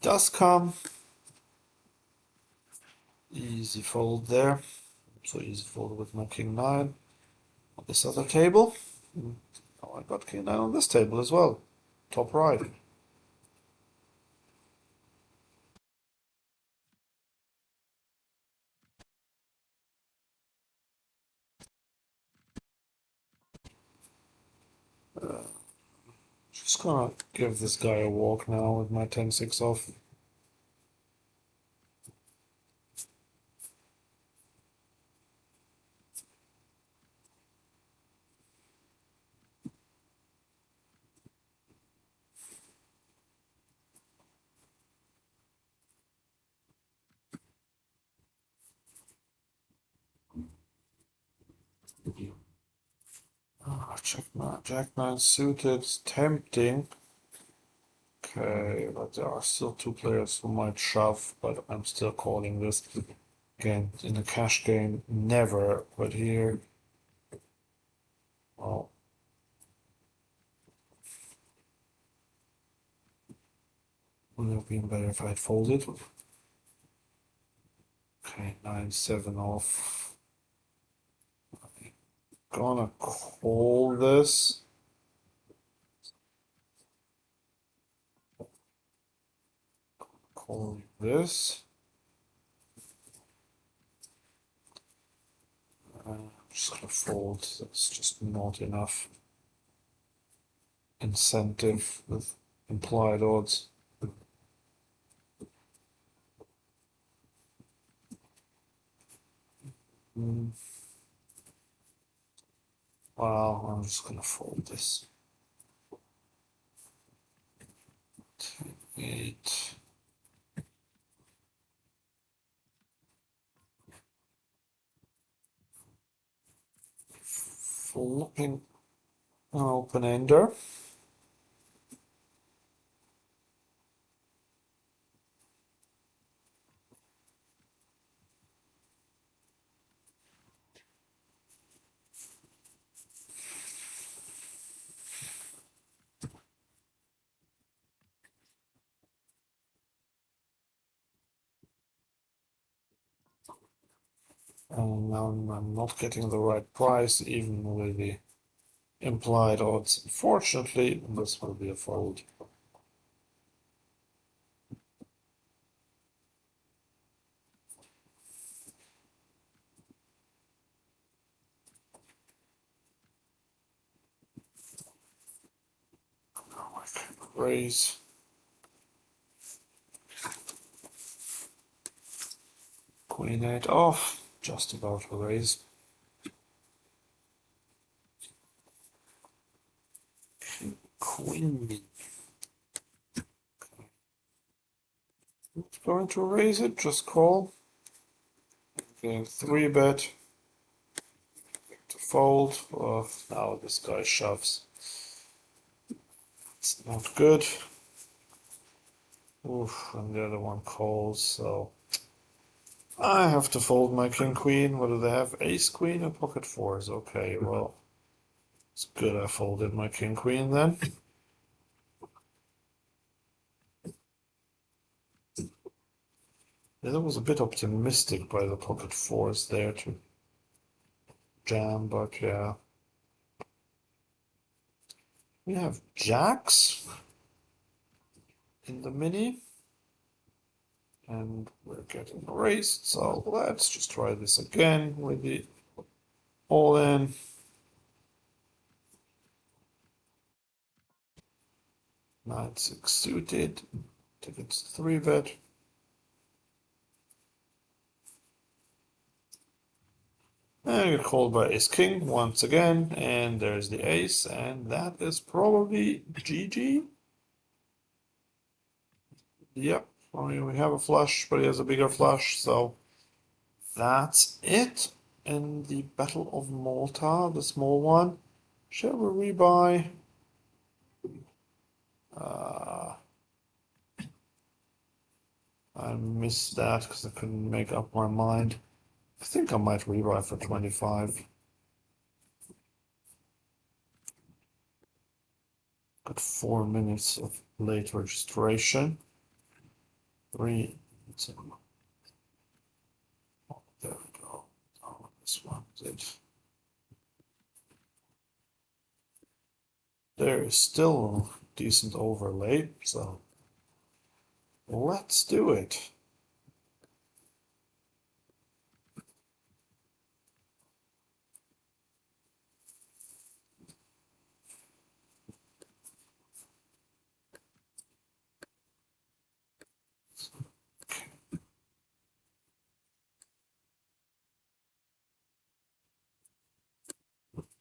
Does come. Easy fold there. So easy fold with my king 9 on this other table. Oh, I got king 9 on this table as well. Top right. Just gonna give this guy a walk now with my 10-6 off. Oh, check Jack 9 suited, tempting. Okay, but there are still two players who might shove, but I'm still calling this. Again, in a cash game, never, but here, well, would have been better if I had folded. Okay, 9-7 off. Gonna call this. Call this. I'm just gonna fold. That's just not enough incentive with implied odds. Well, I'm just gonna fold this. 8. Flipping an open ender. And now I'm not getting the right price, even with the implied odds. Fortunately, this will be a fold. Raise. Queen 8 off. Just about a raise. Queen. Not going to raise it, just call. Getting 3-bet to fold. Oh, now this guy shoves. It's not good. Oof, and the other one calls, so I have to fold my king queen. What do they have? Ace queen or pocket fours? Okay, well, it's good I folded my king queen then. Yeah, that was a bit optimistic by the pocket fours there to jam, but yeah. We have jacks in the mini, and we're getting erased, so let's just try this again with the all in. 9-6 suited. Think it's 3-bet. And get called by ace king once again, and there's the ace, and that is probably GG. Yep, I mean, we have a flush, but he has a bigger flush, so that's it in the Battle of Malta, the small one. Shall we rebuy? I missed that because I couldn't make up my mind. I think I might rebuy for 25. Got 4 minutes of late registration. 3. There we go. This one did. There is still decent overlay, so let's do it.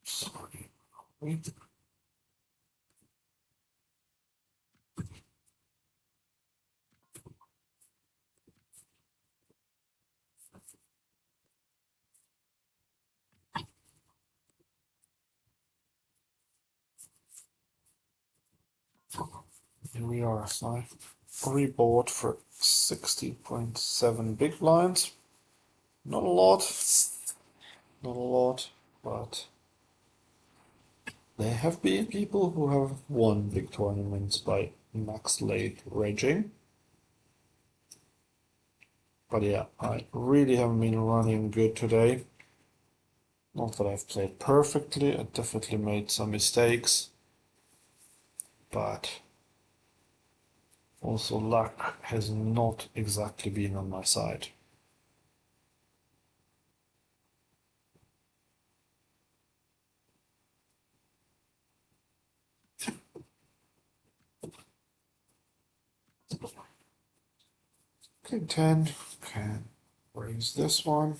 Sorry. Wait. Here we are. So I rebought for 60.7 big blinds. Not a lot, not a lot, but there have been people who have won big tournaments by max late regging. But yeah, I really haven't been running good today. Not that I've played perfectly, I definitely made some mistakes, but also luck has not exactly been on my side. Okay, 10, can raise this one.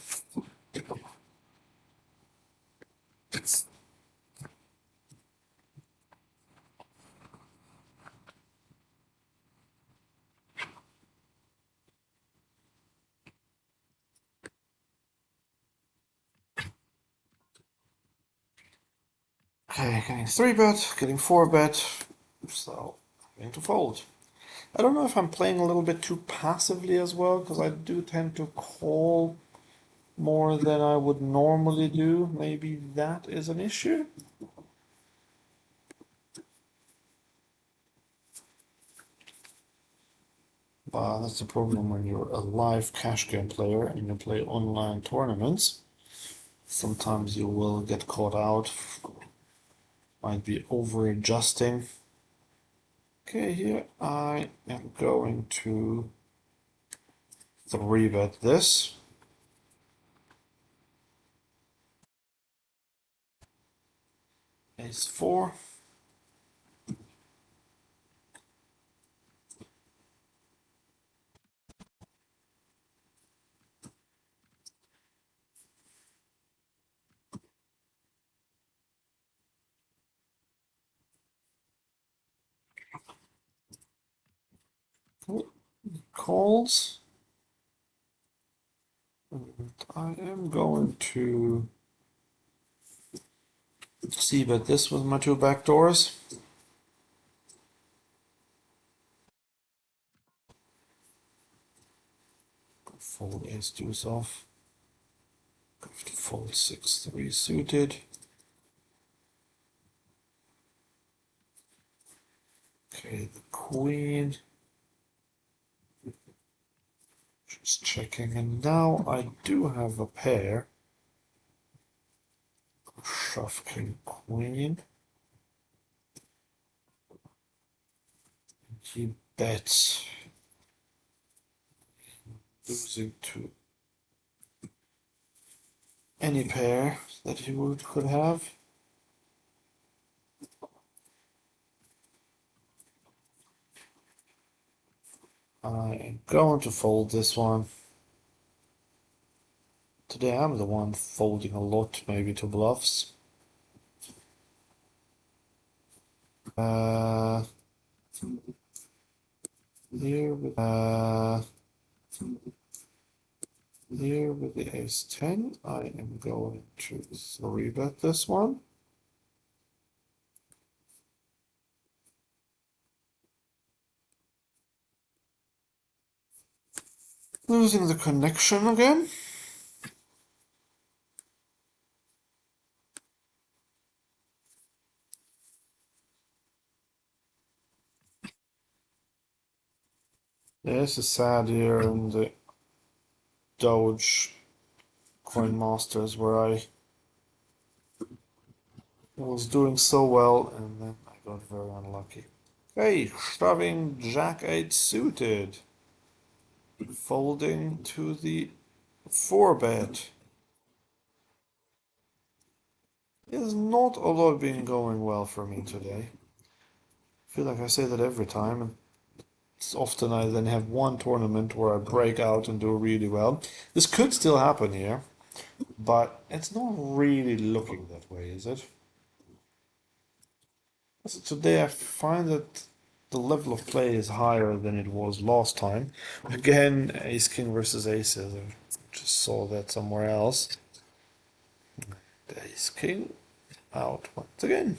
Okay, getting 3-bet, getting 4-bet, so I'm going to fold. I don't know if I'm playing a little bit too passively as well, because I do tend to call more than I would normally do. Maybe that is an issue. That's the problem when you're a live cash game player and you play online tournaments. Sometimes you will get caught out, might be over adjusting. Okay, here I am going to 3-bet this. Ace 4. Calls. And I am going to c-bet this with my 2 back doors. Fold ace deuce off. Have to fold 6-3 suited. Okay, the queen. Just checking, and now I do have a pair. Shove king queen. He bets, losing to any pair that he could have. I am going to fold this one. Today I'm the one folding a lot, maybe to bluffs. Here with the ace 10, I am going to 3-bet this one. Losing the connection again. There's a sad here in the Doge Coin Masters where I was doing so well and then I got very unlucky. Hey, shoving Jack 8 suited. Folding to the 4-bet. There's not a lot been going well for me today. I feel like I say that every time, and it's often I then have one tournament where I break out and do really well. This could still happen here, but it's not really looking that way, is it? So today I find that the level of play is higher than it was last time. Again, Ace King versus Aces. I just saw that somewhere else. The Ace King out once again.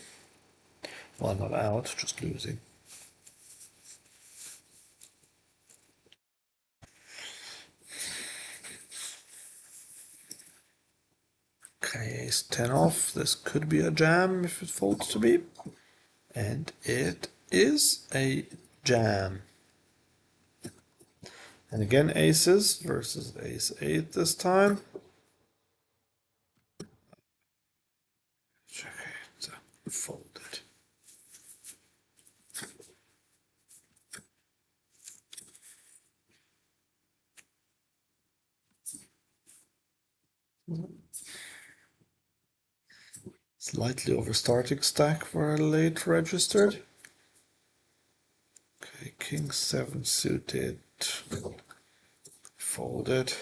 Well, not out, just losing. Okay, ace 10 off. This could be a jam if it folds to be. And it is a jam. And again, aces versus ace 8 this time. Check it. Folded. Slightly over starting stack for a late registered. Okay, king 7 suited. Folded.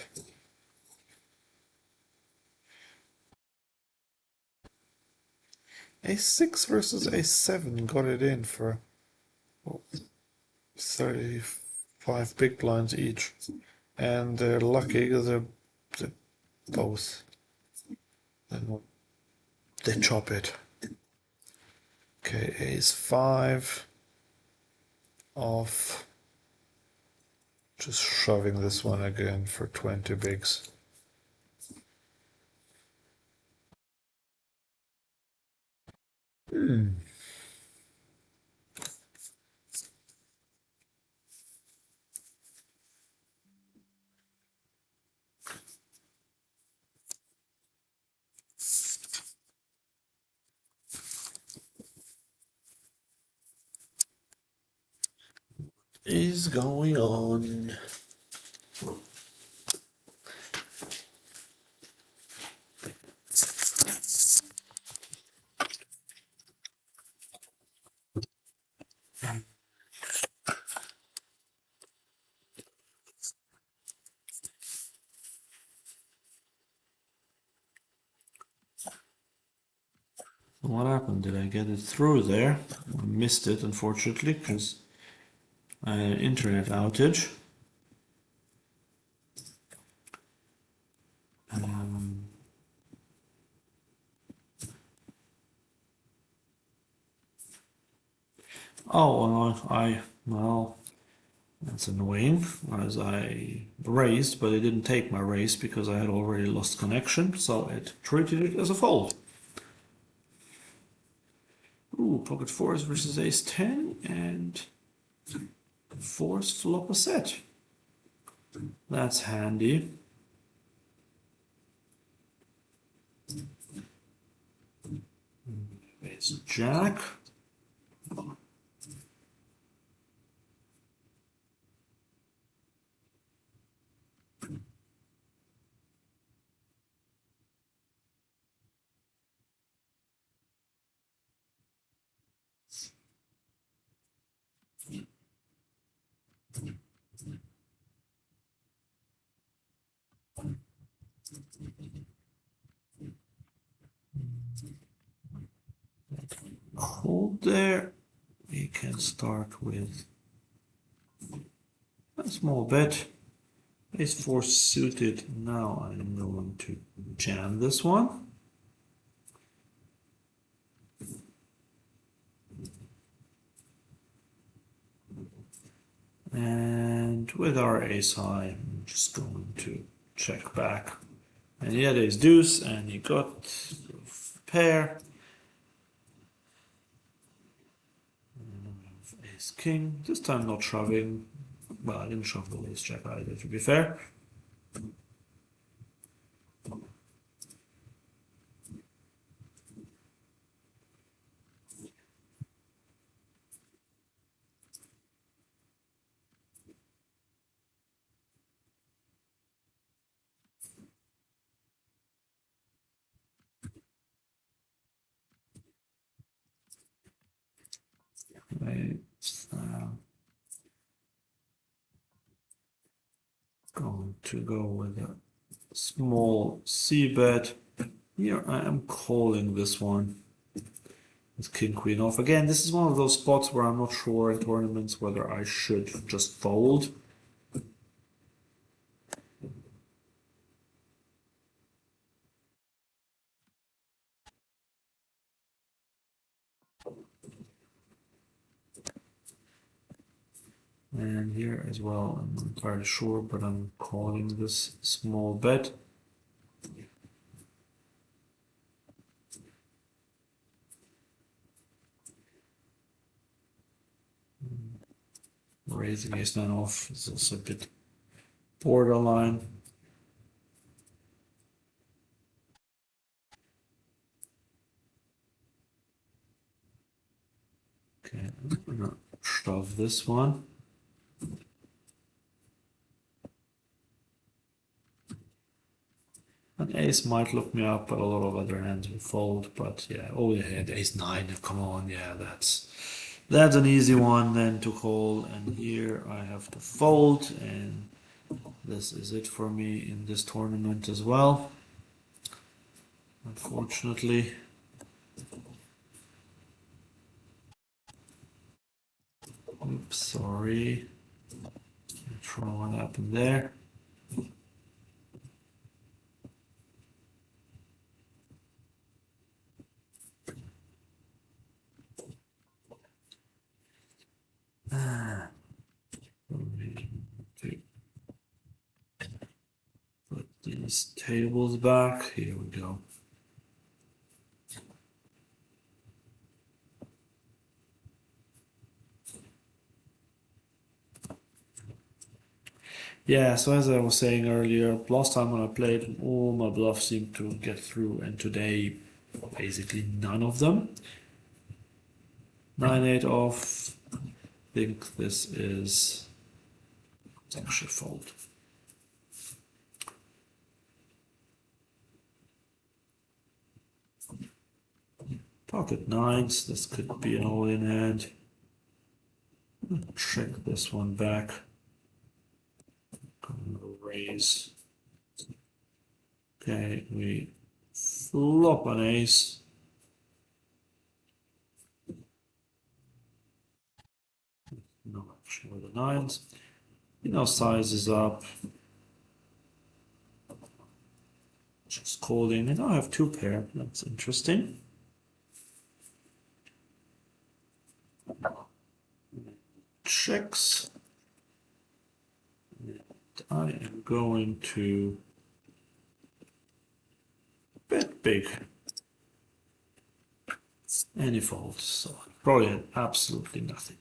A6 versus A7 got it in for 35 big blinds each. And they're lucky because they're both. They chop it. Okay, ace 5 off. Just shoving this one again for 20 bigs. Is going on? What happened? Did I get it through there? I missed it, unfortunately, because I had an internet outage. Oh, well, that's annoying, as I raised, but it didn't take my raise because I had already lost connection, so it treated it as a fold. Ooh, pocket fours versus ace 10, and fours flop a set. That's handy. Ace jack. Hold there. We can start with a small bet. Ace 4 suited. Now I'm going to jam this one. And with our ace high, I'm just going to check back. And he had ace deuce, and he got a pair. Ace king. This time not shoving. Well, I didn't shove the ace jack either, to be fair. to go with a small C bet. Here I am calling this one with king queen off. Again, this is one of those spots where I'm not sure in tournaments whether I should just fold. And here as well, I'm not entirely sure, but I'm calling this small bet. Raising ace nine off is also a bit borderline. Okay, I'm gonna shove this one. An ace might look me up, but a lot of other hands will fold. But yeah, oh yeah, the ace nine. Come on, yeah, that's an easy one then to call. And here I have to fold, and this is it for me in this tournament as well. Unfortunately. Oops, sorry. Not sure what happened there. Put these tables back. Here we go. Yeah, so as I was saying earlier, last time when I played, all my bluffs seemed to get through, and today, basically none of them. 9-8 off. I think this is actually fold. Pocket nines, this could be an all-in hand. Check this one back. Raise. Okay, we flop an ace. No action with the nines. Size is up. Just calling, and I have two pair. That's interesting. Checks. And I am going to bet big. Any folds, so probably had absolutely nothing.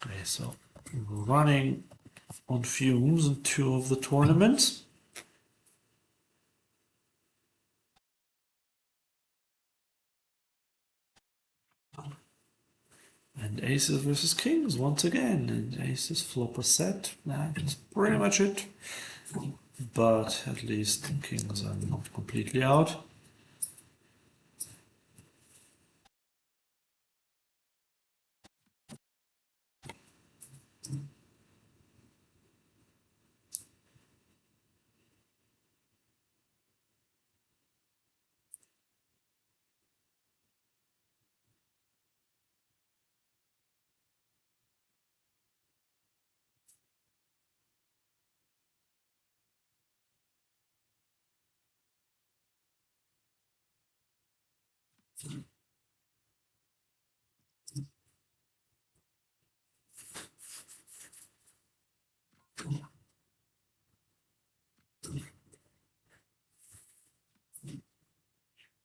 Okay, so running on fumes in two of the tournaments. And aces versus kings once again, and aces flop a set. That's pretty much it. But at least kings are not completely out.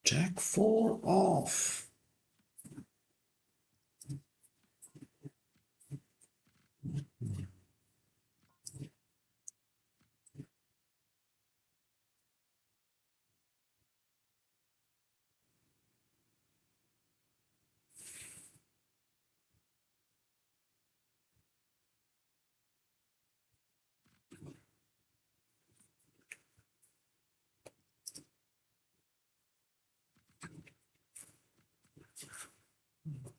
Jack 4 off.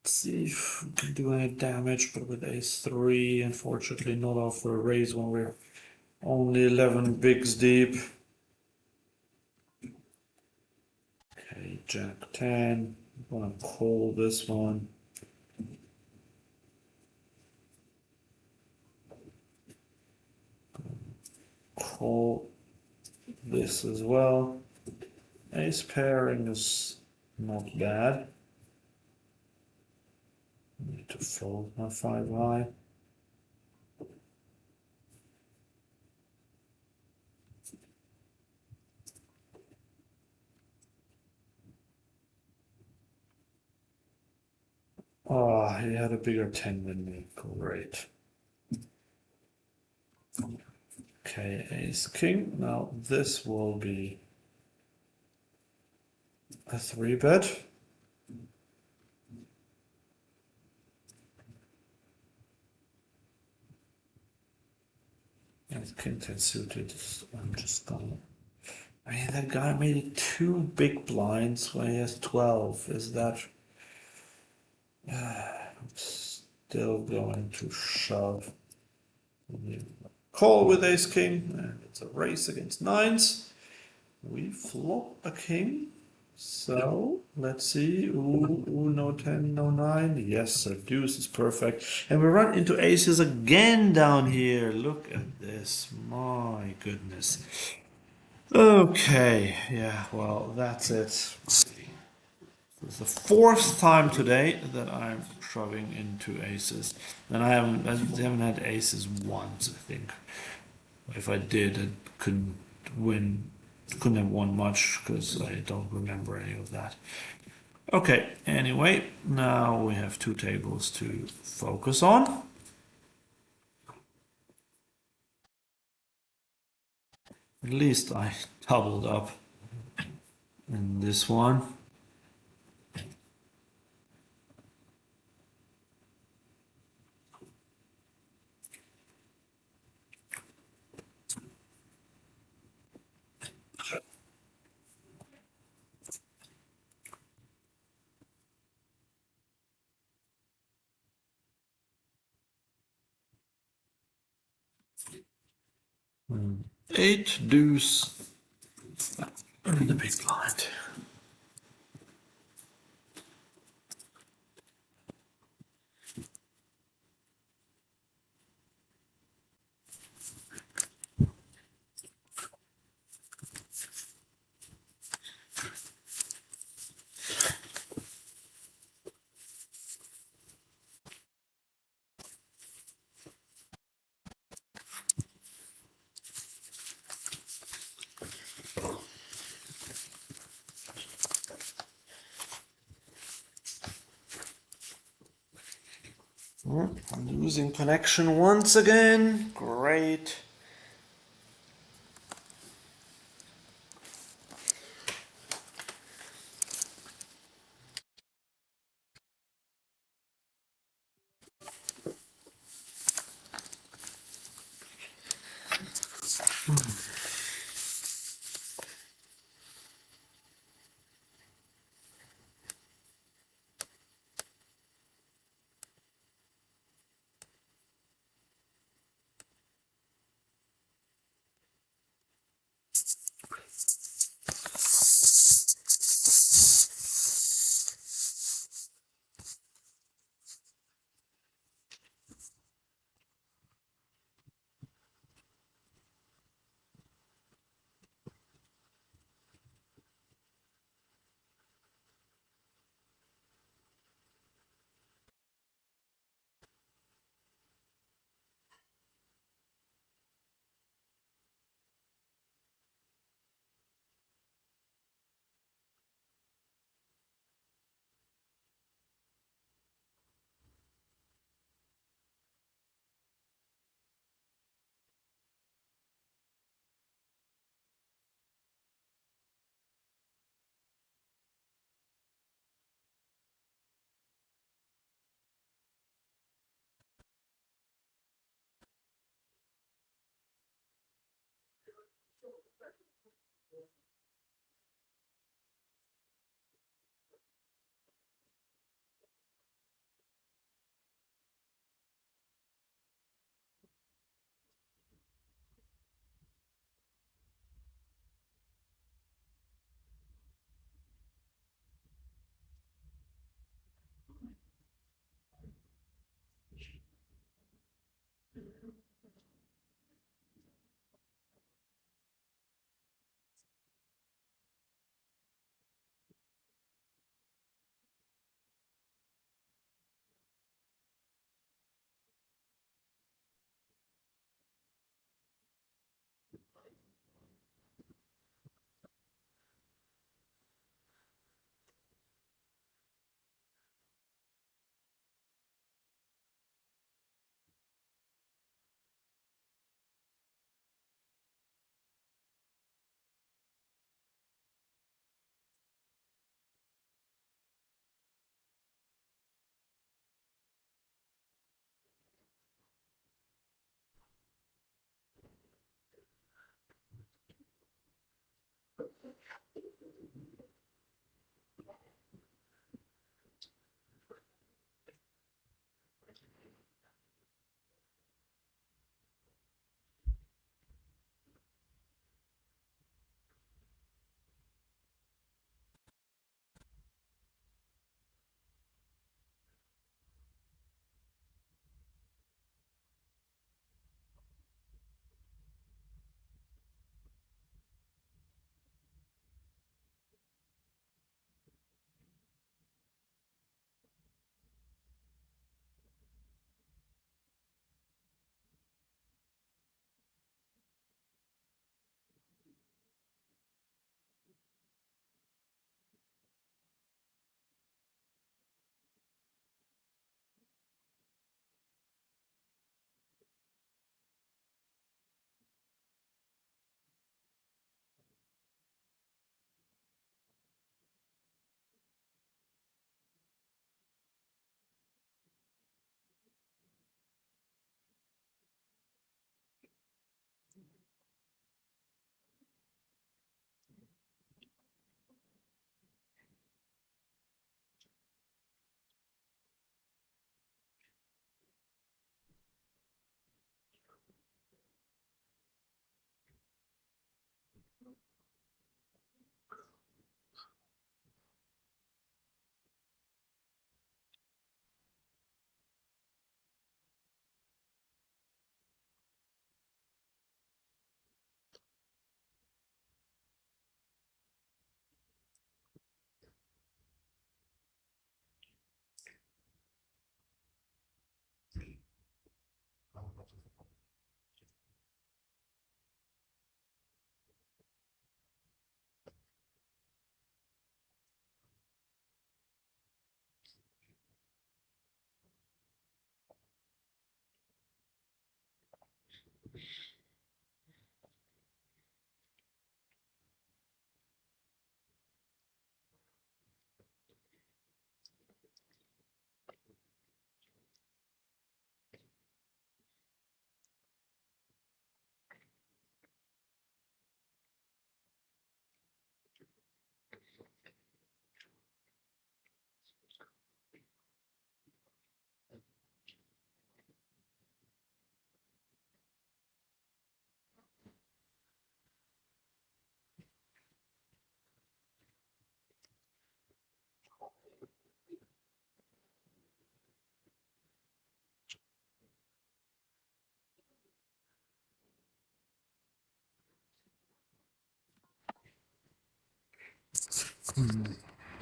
Let's see if we can do any damage, but with ace 3, unfortunately not off for a raise when we're only 11 bigs deep. Okay, Jack 10. I'm gonna call this one. Call this as well. Ace pairing is not bad. Need to fold my 5 high. Oh, he had a bigger 10 than me. Great. Okay, ace king. Now this will be a 3-bet. And king 10 suited. I'm just gonna. I mean, that guy made it 2 big blinds when he has 12. Is that. I'm still going to shove. Call with ace king, and it's a race against nines. We flop a king. So let's see. Ooh, no 10, no 9. Yes, a deuce is perfect. And we run into aces again down here. Look at this. My goodness. Okay, yeah, well, that's it. It's the 4th time today that I'm shoving into aces. And I haven't had aces once, I think. If I did, I couldn't have won much because I don't remember any of that. Okay, anyway, now we have 2 tables to focus on. At least I doubled up in this one. Hmm. 8 deuce in the big blind. I'm losing connection once again. Great.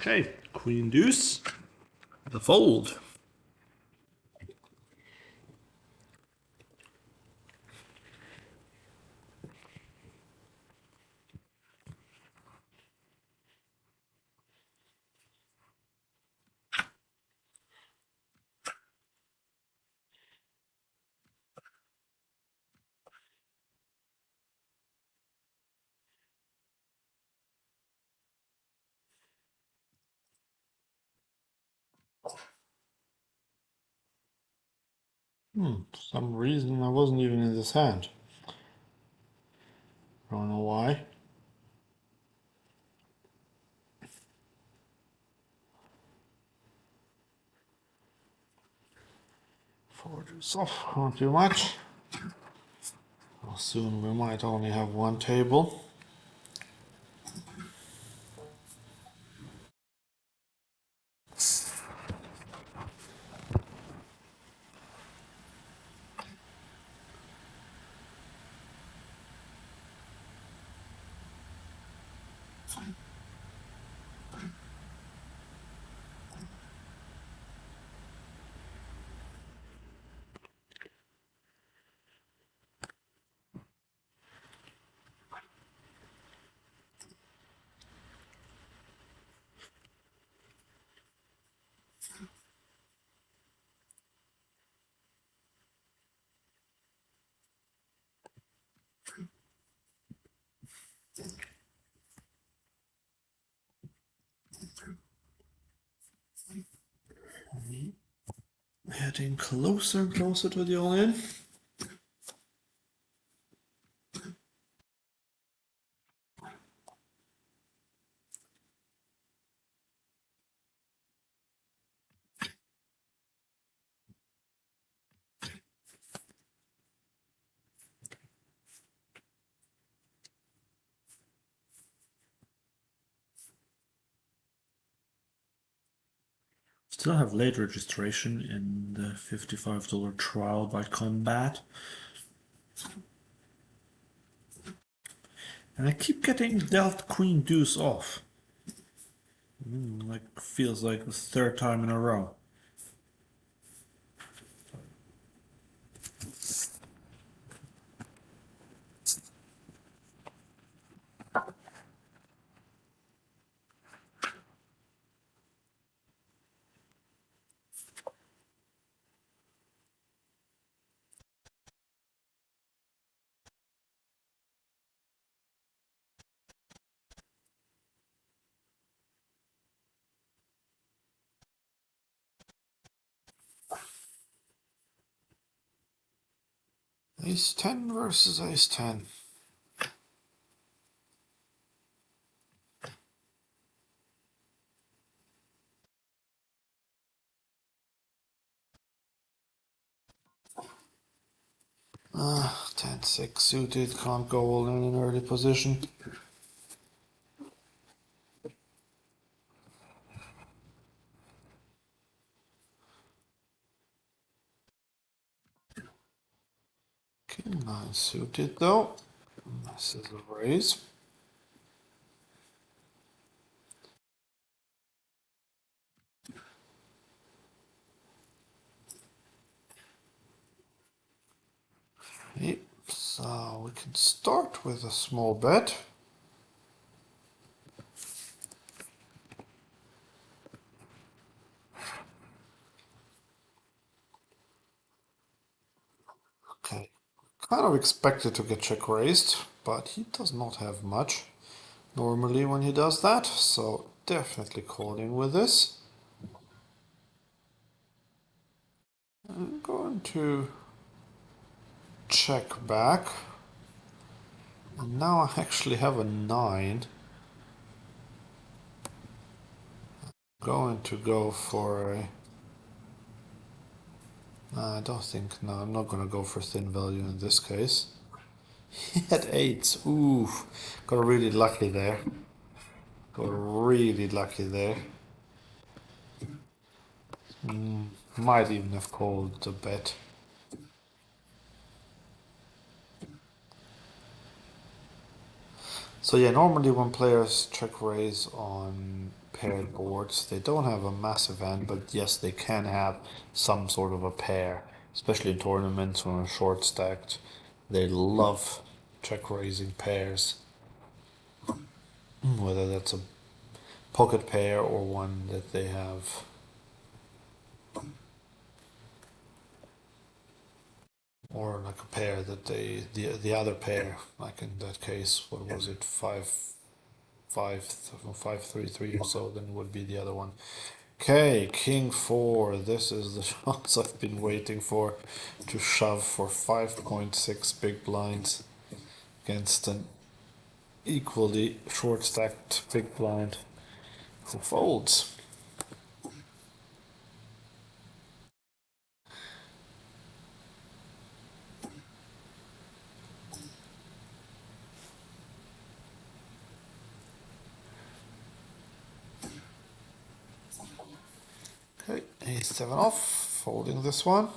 Okay, Queen Deuce, the fold. For some reason I wasn't even in this hand. I don't know why. Gorgeous off, can't do much. Well, soon we might only have one table. Heading closer and closer to the all-in. Still have late registration in the $55 trial by Combat. And I keep getting dealt Queen Deuce off. Like feels like the third time in a row. Ace 10 versus Ace 10. Ah, 10-6 suited, can't go all in an early position. King 9 suited though. This is a raise. Yep, so we can start with a small bet. Okay, kind of expected to get check raised, but he does not have much normally when he does that, so definitely calling with this. I'm going to check back, and now I actually have a 9. Going to go for a... I don't think, no, I'm not going to go for thin value in this case. He had 8s, ooh, got really lucky there. Got really lucky there. Might even have called the bet. So yeah, normally when players check raise on paired boards, they don't have a massive hand, but yes, they can have some sort of a pair, especially in tournaments when they're short stacked. They love check raising pairs, whether that's a pocket pair or one that they have. Or like a pair that the other pair, like in that case, what was it, 5-3-3 or so, then would be the other one. Okay, King 4. This is the chance I've been waiting for, to shove for 5.6 big blinds against an equally short stacked big blind who folds. A7 off, folding this one.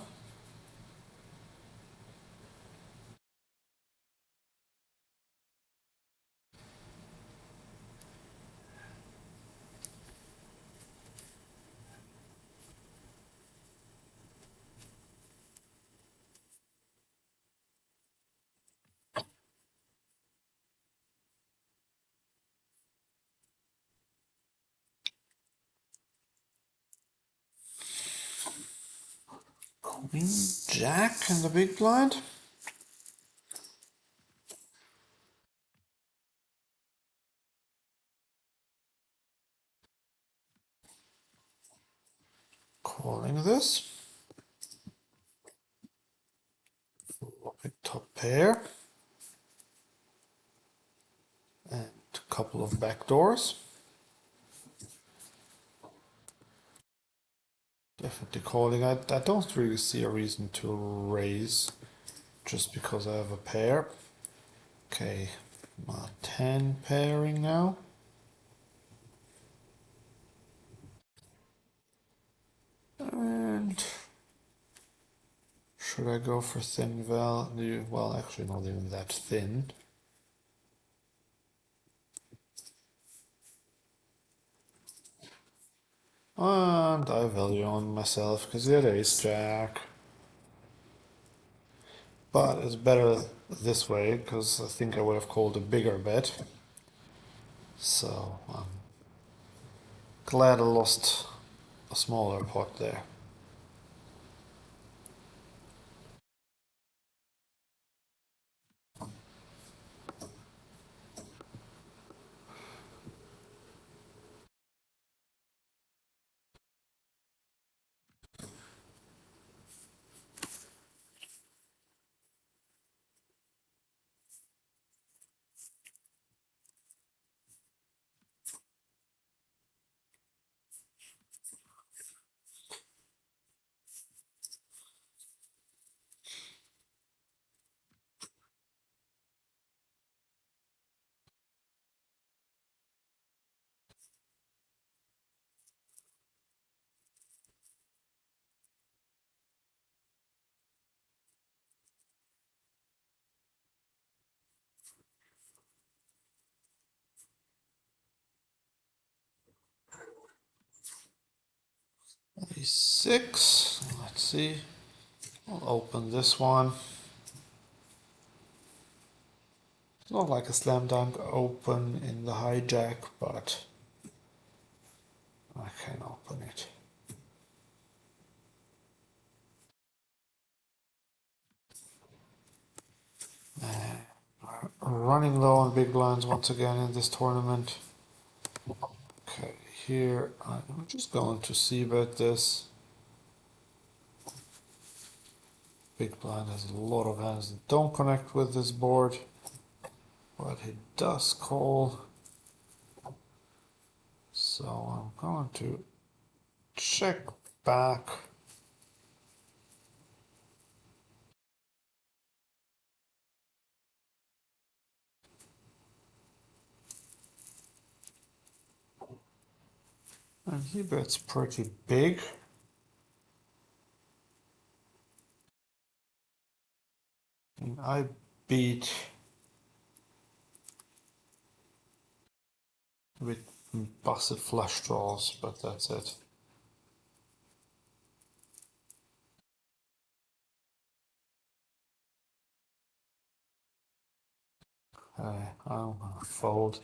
Queen Jack in the big blind. Calling this. Flopping top pair. And a couple of back doors. Definitely calling. I don't really see a reason to raise just because I have a pair. Okay, my 10 pairing now. And should I go for thin value? Well, actually not even that thin. And I value on myself because it is Jack. But it's better this way because I think I would have called a bigger bet. So I'm glad I lost a smaller pot there. A6. Let's see. I'll open this one. It's not like a slam dunk open in the hijack, but I can open it. Running low on big blinds once again in this tournament. Okay, here I'm just going to see about this. Big blind has a lot of hands that don't connect with this board, but it does call. So I'm going to check back. And he bets pretty big. And I beat with busted flush draws, but that's it. I'm gonna fold.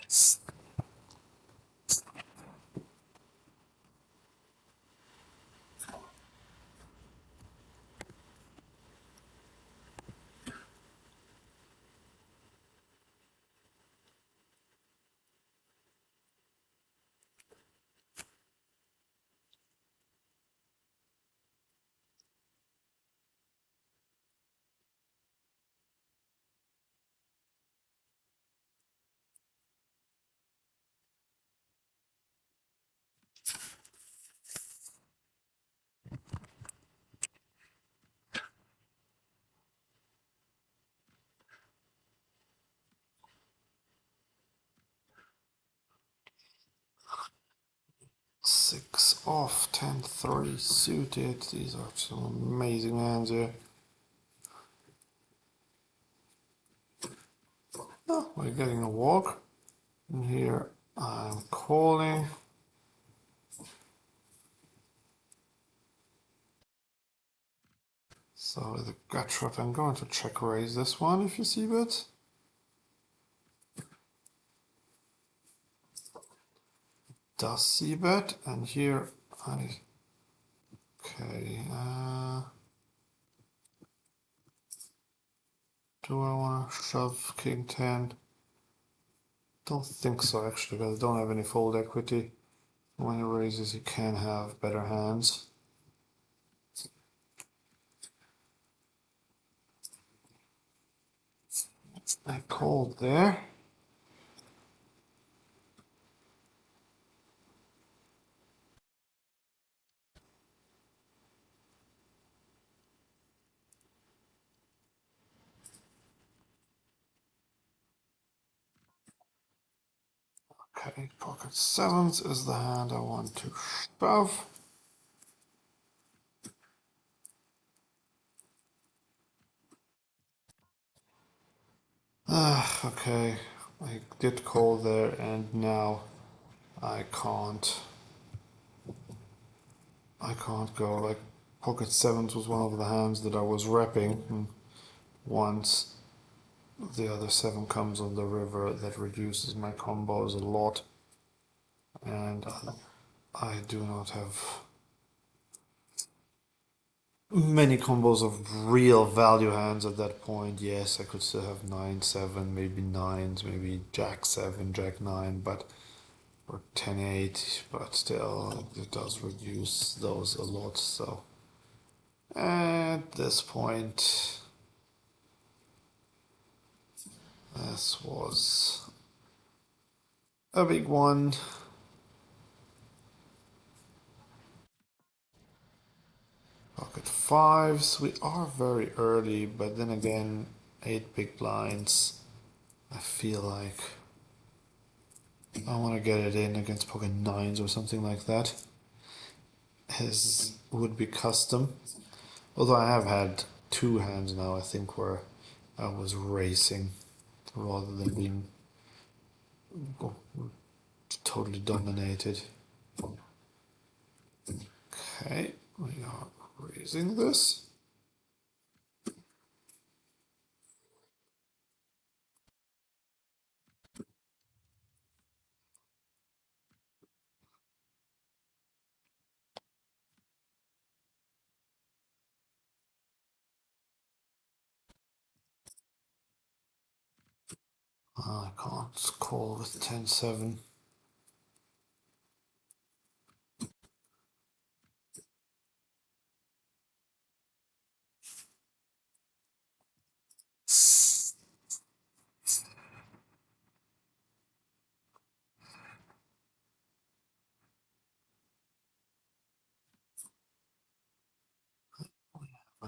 6 off, 10-3 suited. These are some amazing hands here. Oh, we're getting a walk. And here I'm calling. So with a gut shot, I'm going to check raise this one if you see it. Does see bet, and here I okay. Do I want to shove King 10? Don't think so actually, because I don't have any fold equity. When he raises, he can have better hands. I called there. Okay, pocket sevens is the hand I want to shove. Okay, I did call there and now I can't. I can't go. Like pocket sevens was one of the hands that I was repping. And once the other seven comes on the river, that reduces my combos a lot, and I do not have many combos of real value hands at that point. Yes, I could still have 9-7, maybe nines, maybe Jack 7, Jack 9, but or 10-8, but still it does reduce those a lot. So at this point, this was a big one. Pocket fives. We are very early, but then again, 8 big blinds. I feel like I want to get it in against pocket nines or something like that. His would be custom. Although I have had two hands now, I think, where I was racing rather than being totally dominated. Okay, we are raising this. I can't call with 10-7.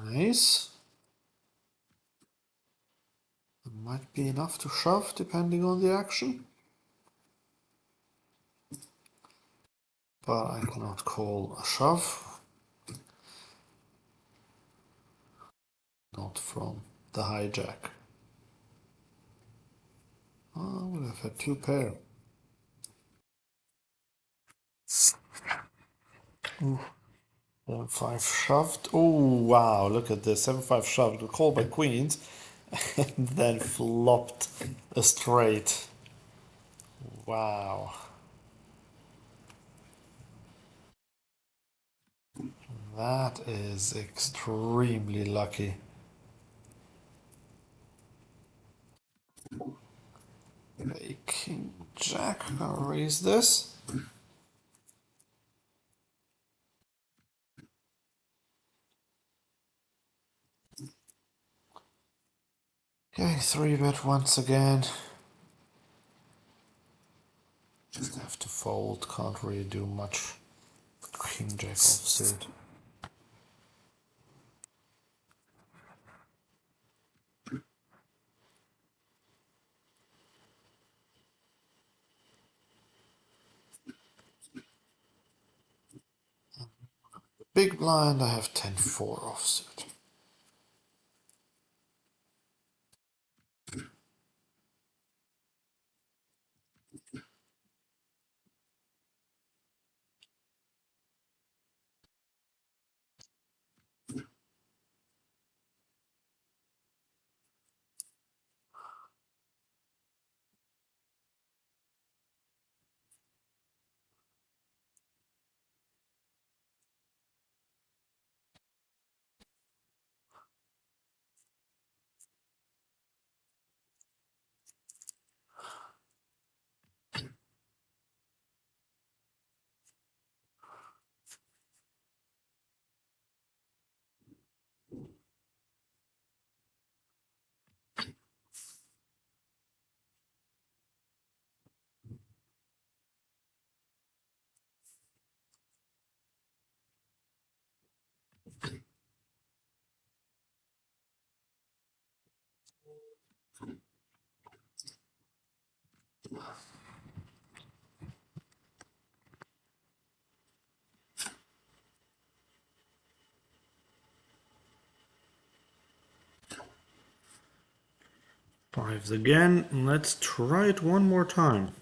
Nice. It might be enough to shove depending on the action. But I cannot call a shove. Not from the hijack. Oh, I would have had two pair. Ooh. 7-5 shoved. Oh wow, look at this. 7-5 shoved. Called by queens and then flopped a straight. Wow. That is extremely lucky. Okay, King Jack. I'll raise this. Okay, 3-bet once again. Just have to fold. Can't really do much. King Jack offsuit. Big blind, I have 10-4 offsuit. Fives again. Let's try it one more time.